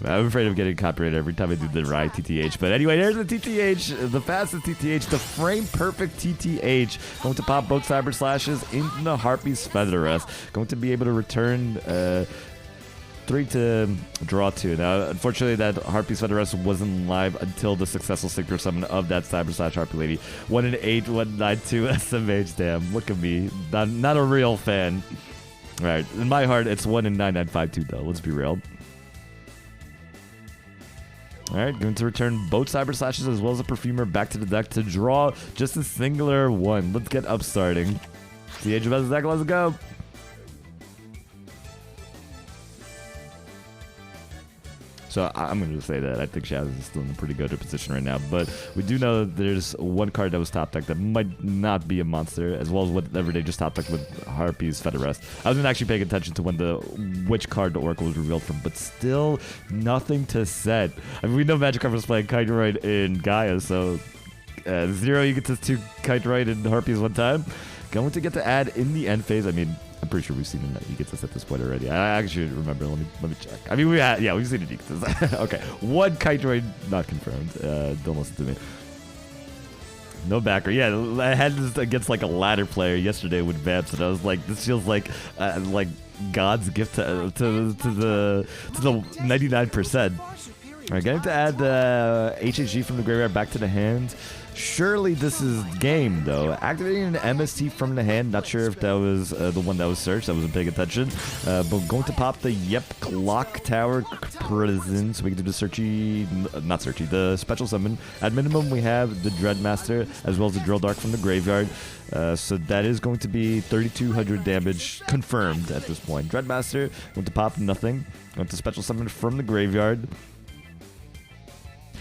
I'm afraid of getting copyrighted every time I do the right TTH. But anyway, there's the TTH, the fastest TTH, the frame perfect TTH. Going to pop both Cyber Slashes into the Harpy's Fed Arrest. Going to be able to return 3 to draw 2. Now, unfortunately, that Harpy's Fed Arrest wasn't live until the successful synchro summon of that Cyber/Harpy Lady. 1 in 8, 192 SMH. Damn, look at me. Not a real fan. All right, in my heart, it's 1 in 9952 though. Let's be real. Alright, going to return both Cyber Slashes as well as a Perfumer back to the deck to draw just a singular 1. Let's get upstarting. The Age of Best deck, let's go! So I'm going to say that I think Shaz is still in a pretty good position right now, but we do know that there's one card that was top deck that might not be a monster, as well as whatever they just top decked with Harpy's Fed Arrest. I wasn't actually paying attention to which card the Oracle was revealed from, but still nothing to set. I mean, we know Magikarp was playing Kite-Ride in Gaia, so 0 you get to 2 Kite-Ride and Harpies 1 time. Going to get to add in the end phase. I mean, I'm pretty sure we've seen him. He gets us at this point already. I actually remember. Let me check. I mean, we've seen it. Okay, 1 Kite-Ride not confirmed. Don't listen to me. No backer. Yeah, I had this against like a ladder player yesterday with Vamps, and I was like, this feels like God's gift to the 99%. Alright, getting to add the HHG from the graveyard back to the hand. Surely this is game, though. Activating an MST from the hand. Not sure if that was the one that was searched. I wasn't paying attention. But going to pop the Clock Tower Prison. So we can do the searchy... Not searchy. The special summon. At minimum, we have the Dreadmaster as well as the Drill Dark from the graveyard. So that is going to be 3,200 damage confirmed at this point. Dreadmaster. Going to pop nothing. Going to special summon from the graveyard.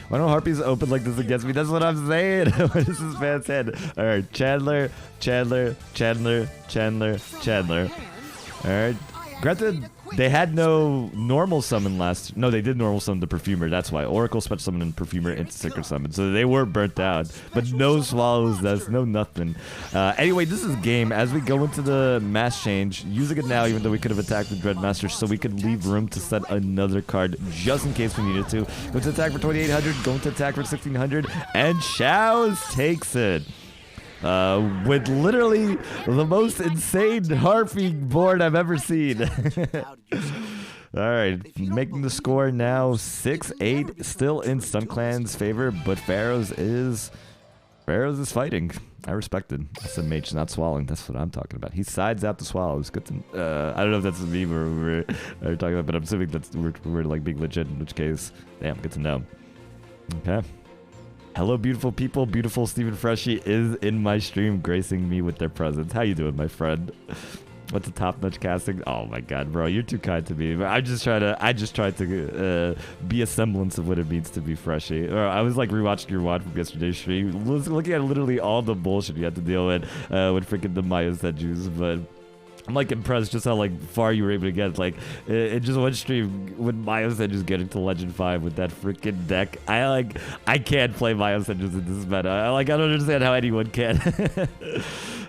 Why don't Harpies open like this against me? That's what I'm saying. What is this man's head? Alright, Chandler. Alright. Granted, they had no normal summon last... No, they did normal summon the Perfumer. That's why. Oracle special summon and Perfumer into Secret Summon. So they were burnt out. But no Swallows Nest, no nothing. Anyway, this is game. As we go into the mass change, using it now, even though we could have attacked the Dreadmaster, so we could leave room to set another card just in case we needed to. Going to attack for 2,800, going to attack for 1,600, and Shows takes it. With literally the most insane Harpy board I've ever seen. Alright, making the score now 6-8, still in StunClan's favor, but Pharaohs is fighting. I respect it. I said mage not swallowing, that's what I'm talking about. He sides out the swallows. Good to, I don't know if that's a meme or we're talking about, but I'm assuming that's we're like being legit, in which case, damn, good to know. Okay. Hello, beautiful people. Beautiful Stephen Freshie is in my stream, gracing me with their presence. How you doing, my friend? What's the top-notch casting? Oh my god, bro, you're too kind to me. I just tried to be a semblance of what it means to be Freshie. Or I was like rewatching your WOD from yesterday's stream, looking at literally all the bullshit you had to deal with freaking the Maya Senjus, but I'm like impressed just how like far you were able to get. Like in just one stream when Maya Senju's getting to Legend 5 with that freaking deck. I can't play Maya Senju's in this meta. I don't understand how anyone can.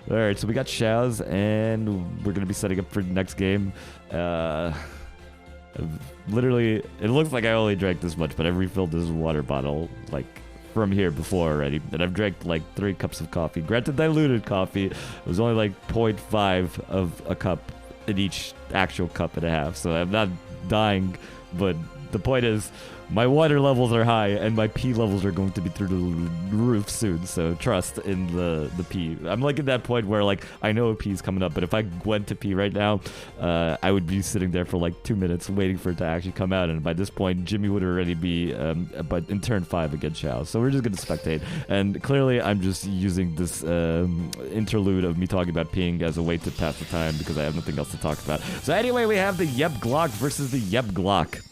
Alright, so we got Shows and we're gonna be setting up for the next game. Literally, it looks like I only drank this much, but I refilled this water bottle like from here before already, and I've drank like 3 cups of coffee. Granted, diluted coffee. It was only like 0.5 of a cup in each actual cup and a half, so I'm not dying, but the point is my water levels are high and my pee levels are going to be through the roof soon, so trust in the pee. I'm like at that point where like I know a pee is coming up, but if I went to pee right now, I would be sitting there for like 2 minutes waiting for it to actually come out, and by this point Jimmy would already be but in turn 5 against Xiao, so we're just gonna spectate. And clearly I'm just using this interlude of me talking about peeing as a way to pass the time because I have nothing else to talk about. So anyway, we have the Yep Glock versus the Yep Glock.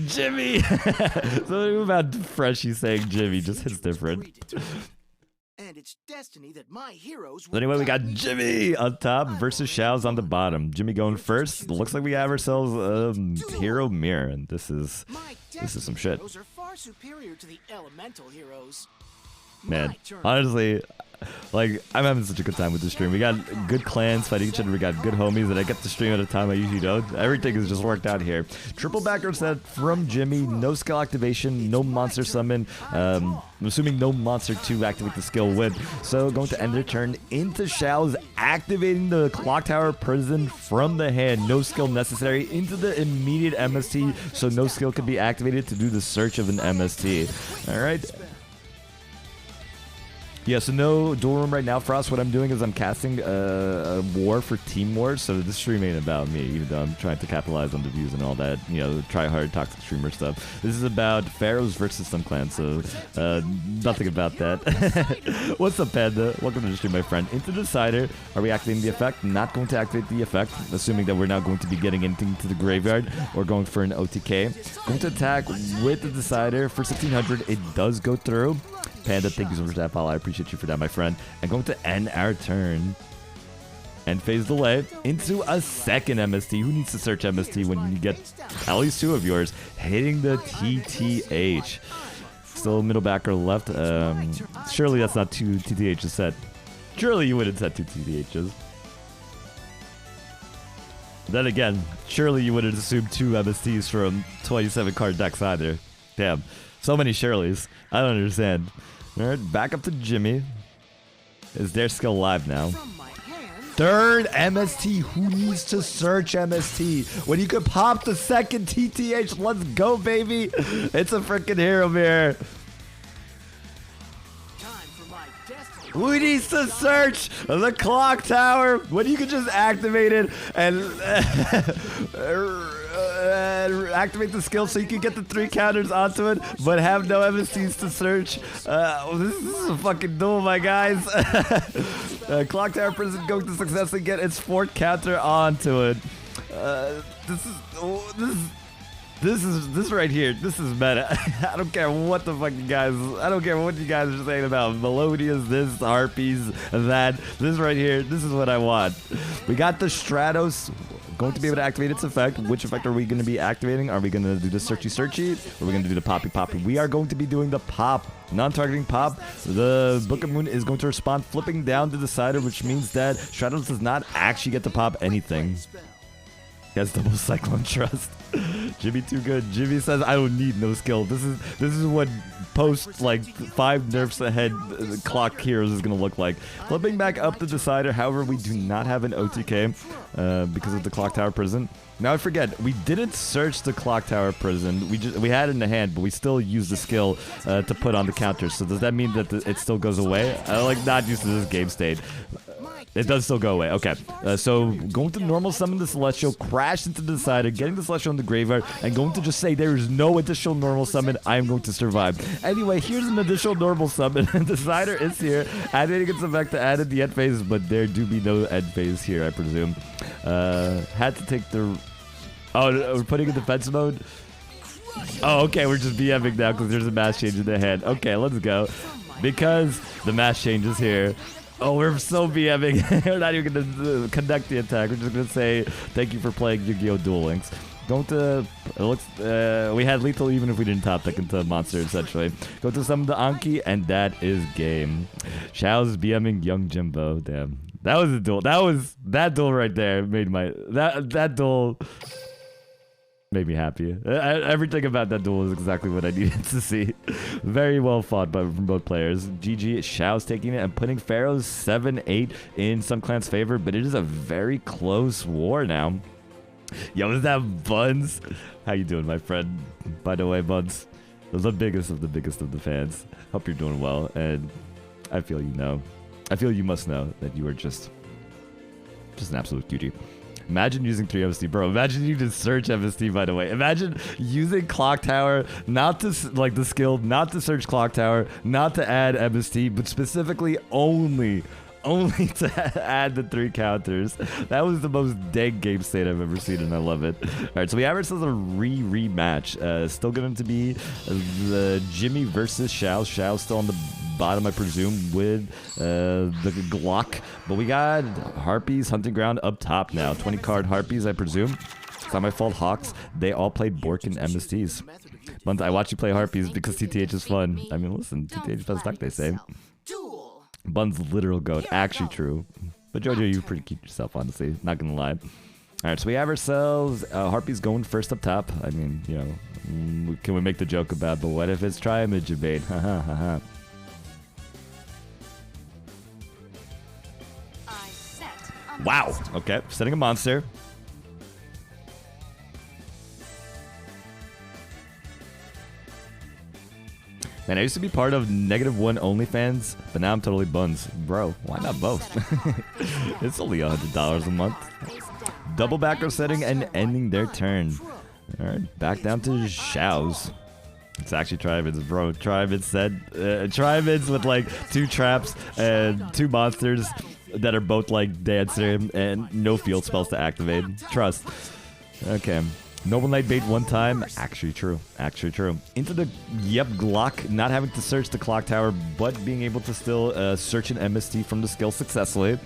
Jimmy! Something about Freshie saying Jimmy just hits different. And it's destiny that my heroes So anyway, we got Jimmy on top versus Xiao's on the bottom. Jimmy going first. Looks like we have ourselves hero mirror, and this is some shit. Heroes are far superior to the elemental heroes. Man, honestly, like, I'm having such a good time with this stream. We got good clans fighting each other. We got good homies that I get to stream at a time I usually don't. Everything is just worked out here. Triple backer set from Jimmy. No skill activation. No monster summon. I'm assuming no monster to activate the skill with. So going to end their turn into Xiao's, activating the Clock Tower Prison from the hand. No skill necessary into the immediate MST. So no skill can be activated to do the search of an MST. Alright. Yeah, so no duel room right now, Frost. What I'm doing is I'm casting a war for Team Wars, so this stream ain't about me, even though I'm trying to capitalize on the views and all that, you know, try hard, toxic streamer stuff. This is about Pharaohs versus some clans, so nothing about that. What's up, Panda? Welcome to the stream, my friend. Into Decider. Are we activating the effect? Not going to activate the effect, assuming that we're not going to be getting anything to the graveyard or going for an OTK. Going to attack with the Decider for 1,600. It does go through. Panda, thank you so much for that follow. I appreciate you for that, my friend. I'm going to end our turn and phase delay into a second MST. Who needs to search MST when you get at least 2 of yours hitting the TTH? Still middle backer left. Surely that's not 2 TTHs set. Surely you wouldn't set 2 TTHs. Then again, surely you wouldn't assume 2 MSTs from 27 card decks either. Damn. So many Shirleys. I don't understand. Alright, back up to Jimmy. Is their skill live now? From my hand, third MST. Who needs to search MST when you could pop the second TTH? Let's go, baby. It's a freaking hero mirror. Who needs to search the clock tower when you can just activate it and activate the skill so you can get the 3 counters onto it, but have no MSTs to search? This is a fucking duel, my guys. Clock tower prison going to successfully get its 4th counter onto it. This right here, this is meta. I don't care what the fuck you guys, I don't care what you guys are saying about Melodias, this, Harpies, that. This right here, this is what I want. We got the Stratos going to be able to activate its effect. Which effect are we going to be activating? Are we going to do the searchy? Or are we going to do the poppy? We are going to be doing the pop. Non-targeting pop. The Book of Moon is going to respond flipping down the decider, which means that Stratos does not actually get to pop anything. He has double Cyclone Trust. Jimmy too good. Jimmy says I don't need no skill. This is what post like 5 nerfs ahead clock heroes is gonna look like. Flipping back up the decider. However, we do not have an OTK because of the clock tower prison. Now I forget, we didn't search the clock tower prison. We had it in the hand, but we still used the skill to put on the counters. So does that mean that it still goes away? I like not used to this game state. It does still go away. Okay. So going to normal summon the Celestial, crash into the decider, getting the Celestial in the graveyard, and going to just say there is no additional normal summon. I am going to survive. Anyway, here's an additional normal summon. The decider is here. Activating its effect to add in the end phase, but there do be no end phase here, I presume. Had to take the... Oh, we're putting in defense mode? Oh, okay. We're just BMing now because there's a mass change in the hand. Okay, let's go. Because the mass change is here. Oh, we're so BMing. We're not even going to conduct the attack. We're just going to say thank you for playing Yu-Gi-Oh! Duel Links. Don't it looks we had lethal even if we didn't top deck into monster essentially. Go to summon the Anki, and that is game. Xiao's BMing Young Jimbo. Damn. That was a duel. That duel right there made my that duel made me happy. Everything about that duel is exactly what I needed to see. Very well fought from both players. GG, Xiao's taking it and putting Pharaohs 7-8 in some clans' favor, but it is a very close war now. Yo, is that Buns? How you doing, my friend? By the way, Buns, the biggest of the fans. Hope you're doing well, and I feel you must know that you are just an absolute cutie. Imagine using 3 MST, bro. Imagine you just search MST, by the way. Imagine using Clock Tower, not to, like, the skill, not to search Clock Tower, not to add MST, but specifically only to add the 3 counters. That was the most dang game state I've ever seen, and I love it. All right, so we have ourselves a rematch. Still going to be the Jimmy versus Xiao. Xiao's still on the bottom, I presume, with the Glock. But we got Harpies Hunting Ground up top now. 20 card Harpies, I presume. It's not my fault, Hawks. They all played Bork and MSTs. But I watch you play Harpies because TTH is fun. I mean, listen, TTH does stuck, they say. Bun's literal goat. Actually true. But Jojo, you pretty cute yourself, honestly. Not gonna lie. Alright, so we have ourselves Harpies going first up top. I mean, you know, can we make the joke about, but what if it's Tri-Image Evade? Haha, haha. Wow. Okay, setting a monster. Man, I used to be part of -1 OnlyFans, but now I'm totally Buns. Bro, why not both? It's only $100 a month. Double backer setting and ending their turn. Alright, back down to Xiao's. It's actually Tri-Mids, bro. Tri-Mids said... Tri-Mids with like 2 traps and 2 monsters that are both like Dancer and no field spells to activate. Trust. Okay. Noble Knight bait 1 time. Actually true. Actually true. Into the Glock, not having to search the clock tower, but being able to still search an MST from the skill successfully.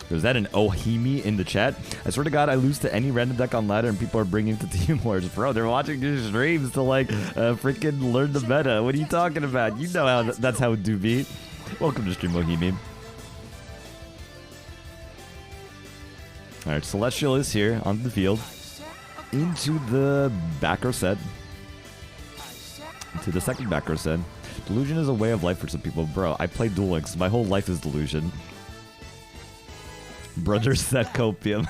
Was that an Ohimi in the chat? I swear to God, I lose to any random deck on ladder and people are bringing to Team Wars. Bro, they're watching your streams to like freaking learn the meta. What are you talking about? You know how that's how it do be. Welcome to stream, Ohimi. Alright, Celestial is here on the field. Into the back row set. Into the second back row set. Delusion is a way of life for some people. Bro, I play Duel Links. My whole life is delusion. Brother set copium.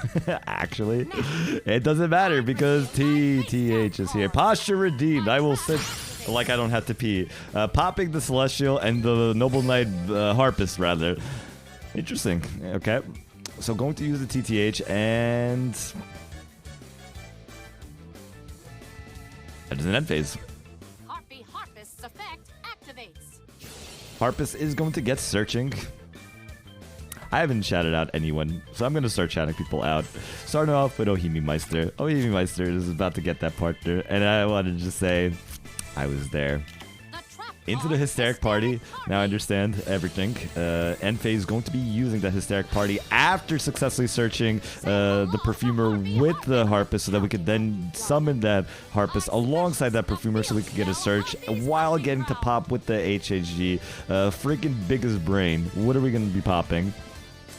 Actually, it doesn't matter because TTH is here. Posture redeemed. I will sit like I don't have to pee. Popping the Celestial and the Noble Knight Harpist, rather. Interesting. Okay. So going to use the TTH and... that is an end phase. Harpist's effect activates. Harpist is going to get searching. I haven't shouted out anyone, so I'm going to start shouting people out. Starting off with Ohimi Meister. Ohimi Meister is about to get that partner, and I wanted to just say, I was there. Into the Hysteric Party. Now I understand everything. End phase is going to be using the Hysteric Party after successfully searching the Perfumer with the Harpist so that we could then summon that Harpist alongside that Perfumer so we could get a search while getting to pop with the HHG. Freaking biggest brain. What are we going to be popping?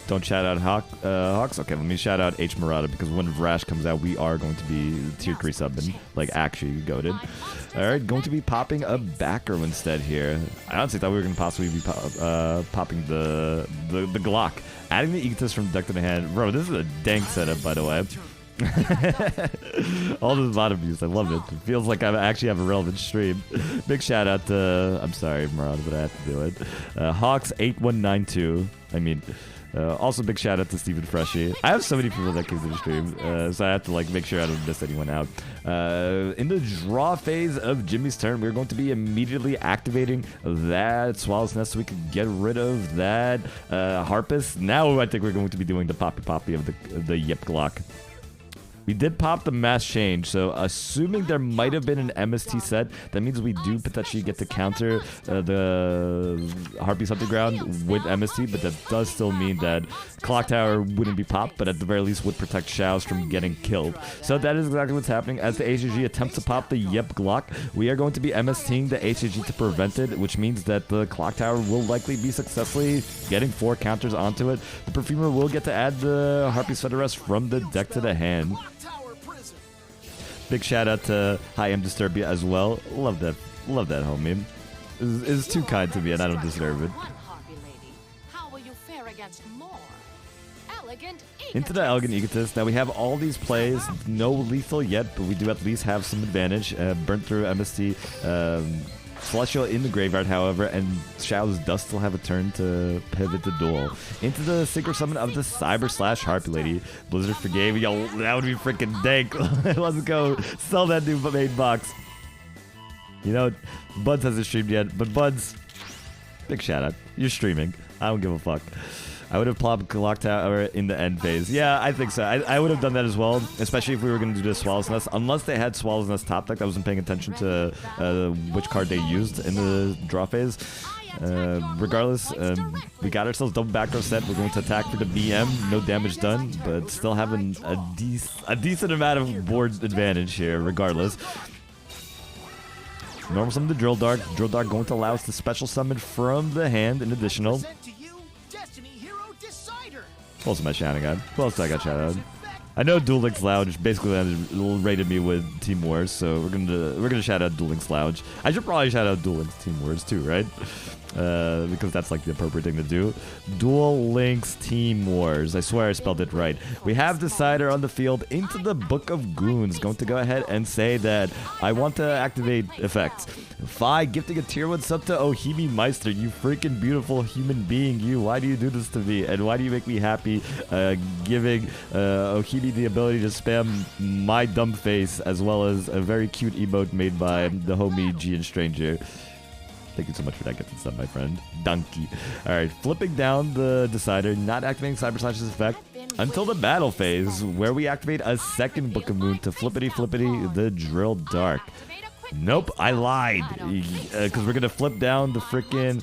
Don't shout out Hawks. Okay, let me shout out H Murata because when Vrash comes out, we are going to be tier 3 subbing, like actually goated. Alright, going to be popping a backer instead here. I honestly thought we were going to possibly be popping the Glock. Adding the Egotist from deck to the hand. Bro, this is a dank setup, by the way. All this bottom abuse, I love it. It feels like I actually have a relevant stream. Big shout out to, I'm sorry, Murata, but I have to do it. Hawks8192. I mean... also big shout out to Stephen Freshie. I have so many people that came to the stream, so I have to like make sure I don't miss anyone out. In the draw phase of Jimmy's turn, we're going to be immediately activating that Swallow's Nest so we can get rid of that Harpist. Now I think we're going to be doing the Poppy of the Yep Glock. We did pop the mass change, so assuming there might have been an MST set, that means we do potentially get to counter the Harpy's Hunting Ground with MST, but that does still mean that Clock Tower wouldn't be popped, but at the very least would protect Shao's from getting killed. So that is exactly what's happening. As the HG attempts to pop the Yep Glock, we are going to be MSTing the HG to prevent it, which means that the Clock Tower will likely be successfully getting 4 counters onto it. The Perfumer will get to add the Harpy's Federest from the deck to the hand. Big shout out to Hi, I'm Disturbia as well. Love that homie. Is too kind to me and I don't deserve it. Into the Elegant Egotist. Now we have all these plays, no lethal yet, but we do at least have some advantage. Burnt through MST, Celestial in the graveyard, however, and Shadows does still have a turn to pivot the duel. Into the Synchro Summon of the Cyber/Harpy Lady. Blizzard forgave. Yo, that would be freaking dank. Let's go sell that new main box. You know, Buds hasn't streamed yet, but Buds, big shout out. You're streaming. I don't give a fuck. I would have plopped Clock Tower in the end phase. Yeah, I think so. I would have done that as well, especially if we were going to do the Swallow's Nest. Unless they had Swallow's Nest top deck, I wasn't paying attention to which card they used in the draw phase. Regardless, we got ourselves double back row set. We're going to attack for the BM. No damage done, but still having a decent amount of board advantage here, regardless. Normal summon the Drill Dart. Drill Dart going to allow us to special summon from the hand an additional. Who else am I shouting at? Who else did I got shouted at? I know Duel Links Lounge basically rated me with Team Wars, so we're gonna shout out Duel Links Lounge. I should probably shout out Duel Links Team Wars too, right? Because that's like the appropriate thing to do. Duel Links Team Wars. I swear I spelled it right. We have Decider on the field into the Book of Goons. Going to go ahead and say that I want to activate effects. Fi gifting a tier 1 sub to Ohimi Meister. You freaking beautiful human being. You. Why do you do this to me? And why do you make me happy giving Ohimi the ability to spam my dumb face as well as a very cute emote made by the homie G and Stranger. Thank you so much for that gifted sub, my friend. Donkey. Alright, flipping down the Decider, not activating Cyber/'s effect until the battle phase, where we activate a second Book of Moon to flippity the Drill Dark. Nope, I lied. Because we're going to flip down the freaking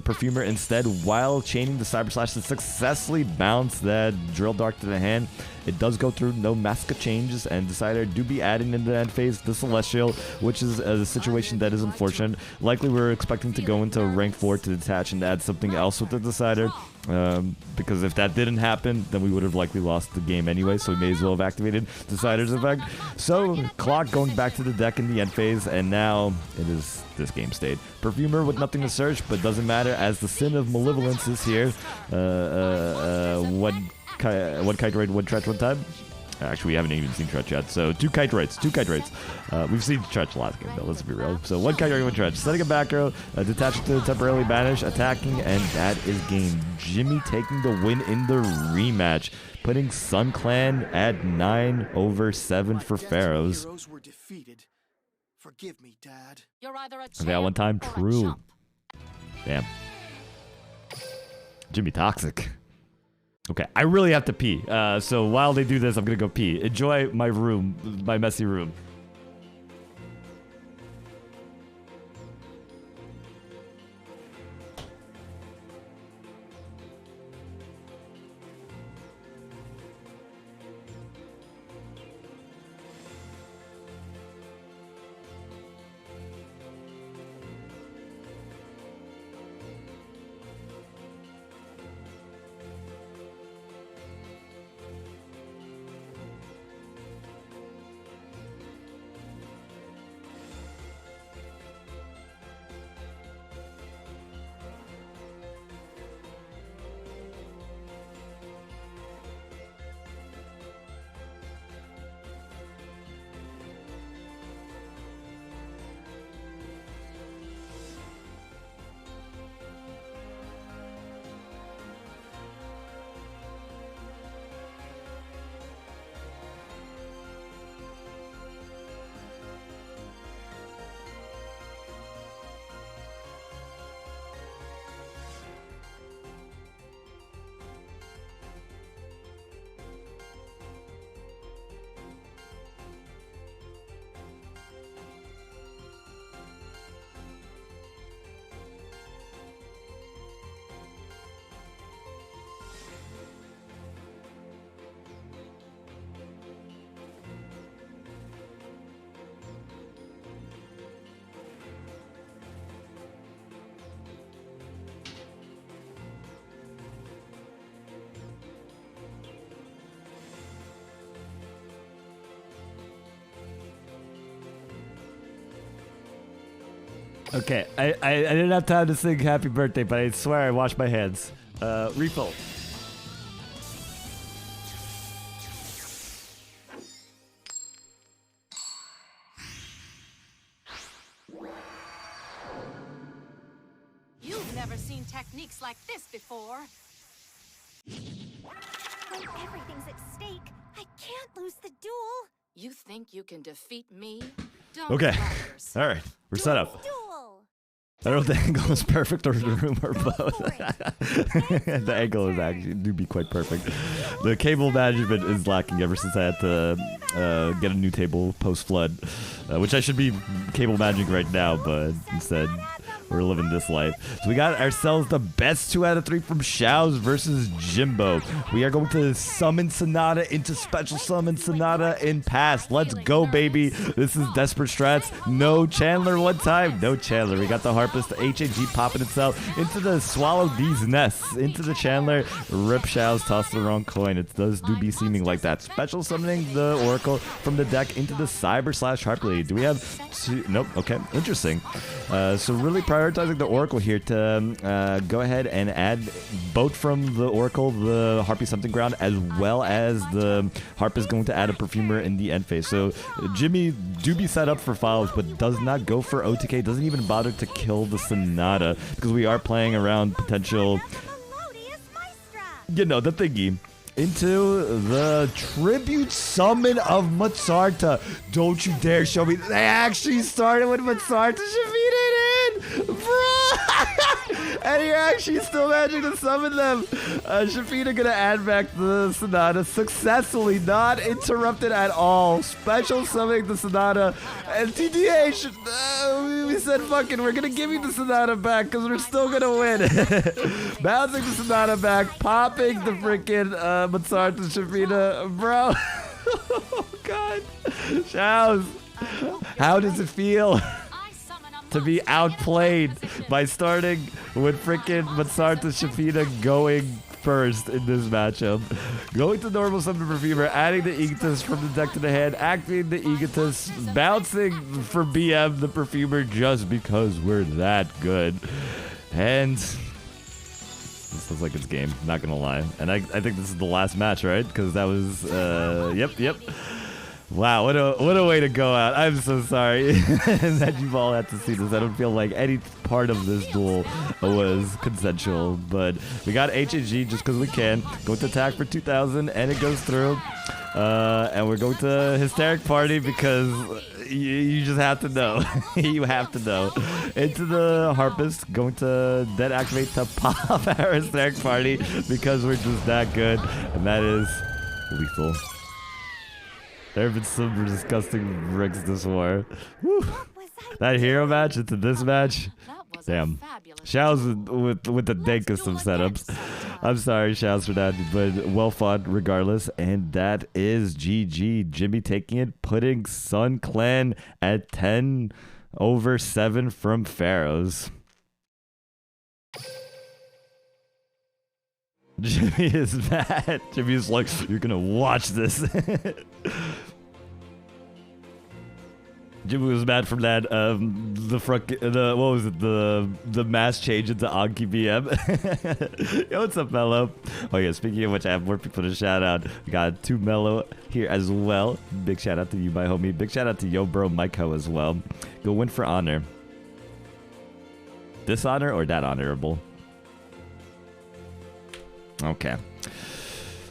Perfumer instead while chaining the Cyber/, to successfully bounce that Drill Dark to the hand. It does go through no Maska changes, and Decider do be adding in the end phase the Celestial, which is a situation that is unfortunate. Likely we're expecting to go into rank 4 to detach and add something else with the Decider. Because if that didn't happen, then we would have likely lost the game anyway, so we may as well have activated Decider's Effect. So, Clock going back to the deck in the end phase, and now it is this game state. Perfumer with nothing to search, but doesn't matter as the Sin of Malevolence is here. One Kite Raid, one Tretch, one time. Actually, we haven't even seen Tretch yet, so two Kite Raids. We've seen Tretch last game, though, let's be real. So one Kite Raid, one Tretch. Setting a back row, detaching to temporarily banish, attacking, and that is game. Jimmy taking the win in the rematch, putting Sun Clan at 9/7 for Pharaohs. Heroes were defeated. Forgive me, Dad. You're either a Okay, that one time, champ or a true. chump. Damn. Jimmy toxic. Okay, I really have to pee. So while they do this, I'm gonna go pee. Enjoy my room, my messy room. Okay, I didn't have time to sing happy birthday, but I swear I washed my hands. Refill. You've never seen techniques like this before. When everything's at stake, I can't lose the duel. You think you can defeat me? Don't Okay, flatter yourself. all right, we're set up. Duel. I don't know if the angle is perfect or the room or both. for it. The angle is actually do be quite perfect. The cable management is lacking ever since I had to get a new table post flood, which I should be cable managing right now, but instead we're living this life. So we got ourselves the best 2 out of 3 from Xiao's versus Jimbo. We are going to summon Sonata into special summon Sonata in pass. Let's go, baby. This is desperate strats. No Chandler one time. No Chandler. We got the Harpist, the HAG popping itself into the Swallow D's nests. Into the Chandler. Rip Xiao's tossed the wrong coin. It does do be seeming like that. Special summoning the Oracle from the deck into the Cyber/Harpley. Do we have two? Nope. Okay. Interesting. So really prioritizing the Oracle here to go ahead and add both from the Oracle, the Harpy Something Ground, as well as the Harp is going to add a Perfumer in the end phase. So Jimmy do be set up for fouls, but does not go for OTK, doesn't even bother to kill the Sonata, because we are playing around potential, Melodious Maestra. you know, the thingy. Into the Tribute Summon of Matsarta. Don't you dare show me. They actually started with Matsarta Shafina in! Bro! And you're actually still managing to summon them. Shafina gonna add back the Sonata successfully, not interrupted at all. Special summoning the Sonata. And TDH, we said fucking, we're gonna give you the Sonata back because we're still gonna win. Bouncing the Sonata back, popping the freaking Matsarta Shafina. Bro. Oh, God. Shows. How does it feel? I summon a to be outplayed by starting with freaking Matsar to Shafina going first in this matchup. Going to normal summon Perfumer, adding the Egotus from the deck to the hand, activating the Egotus, bouncing for BM the Perfumer just because we're that good. And this looks like it's game, not gonna lie. And I think this is the last match, right? Because that was, yep. Wow, what a way to go out. I'm so sorry that you've all had to see this. I don't feel like any part of this duel was consensual, but we got HAG just because we can. Go to attack for 2,000 and it goes through. And we're going to Hysteric Party because you just have to know. You have to know. Into the Harpist, going to then activate to pop our Hysteric Party because we're just that good. And that is lethal. There have been some disgusting rigs this war. Woo. That hero match into this match. Damn. Shouts with the dankest of setups. I'm sorry, shouts for that, but well fought regardless. And that is GG. Jimmy taking it, putting Sun Clan at 10/7 from Pharaohs. Jimmy is mad. Jimmy's like, you're gonna watch this. Jimmy was mad from that. What was it? The mass change into Anki BM. Yo, what's up, Mello? Oh yeah, speaking of which, I have more people to shout out. We got 2 Mello here as well. Big shout out to you, my homie. Big shout out to Yo Bro Maiko as well. Go win for honor. Dishonor or that honorable? Okay.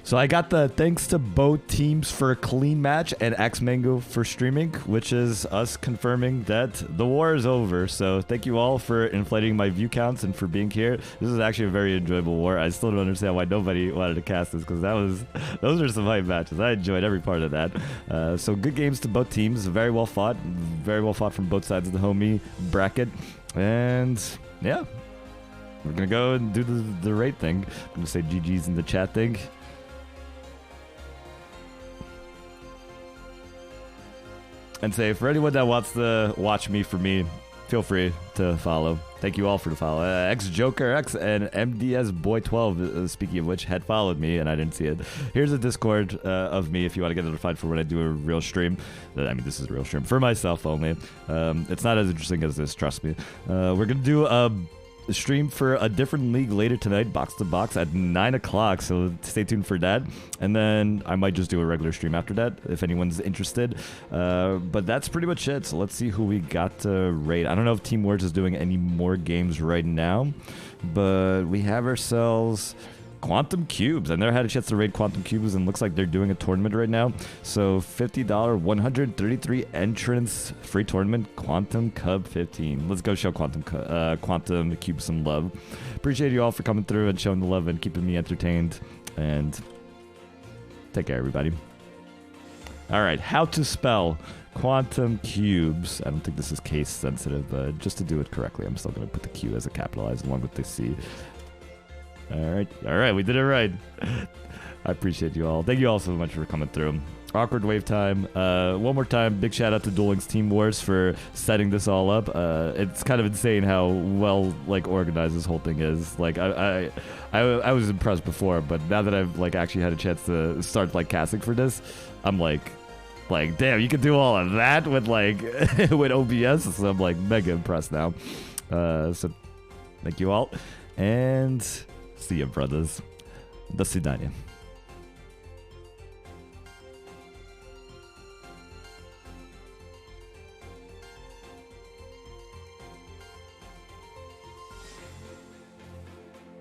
So I got the thanks to both teams for a clean match and axmang0 for streaming, which is us confirming that the war is over. So thank you all for inflating my view counts and for being here. This is actually a very enjoyable war. I still don't understand why nobody wanted to cast this because those are some hype matches. I enjoyed every part of that. So good games to both teams. Very well fought from both sides of the homie bracket. And yeah, we're gonna go and do the raid thing. I'm gonna say GG's in the chat thing. And say, for anyone that wants to watch me for me, feel free to follow. Thank you all for the follow. X-Joker-X and MDS-Boy12, speaking of which, had followed me and I didn't see it. Here's a Discord of me if you want to get notified for when I do a real stream. I mean, this is a real stream. For myself only. It's not as interesting as this, trust me. We're going to do a stream for a different league later tonight, box to box at 9 o'clock, so stay tuned for that. And then I might just do a regular stream after that if anyone's interested. But that's pretty much it. So let's see who we got to raid. I don't know if Team Words is doing any more games right now, but we have ourselves Quantum Cubes, and they had a chance to raid Quantum Cubes, and looks like they're doing a tournament right now. So $50, 133 entrance free tournament, Quantum Cub 15. Let's go show Quantum Cubes some love. Appreciate you all for coming through and showing the love and keeping me entertained. And take care, everybody. All right, how to spell Quantum Cubes. I don't think this is case sensitive, but just to do it correctly, I'm still going to put the Q as a capitalized along with the C. All right, we did it right. I appreciate you all. Thank you all so much for coming through. Awkward wave time. One more time, big shout out to Duel Links Team Wars for setting this all up. It's kind of insane how well organized this whole thing is. I was impressed before, but now that I've actually had a chance to start casting for this, I'm like damn, you can do all of that with with OBS. So I'm mega impressed now. So thank you all, and see ya, brothers. До свидания.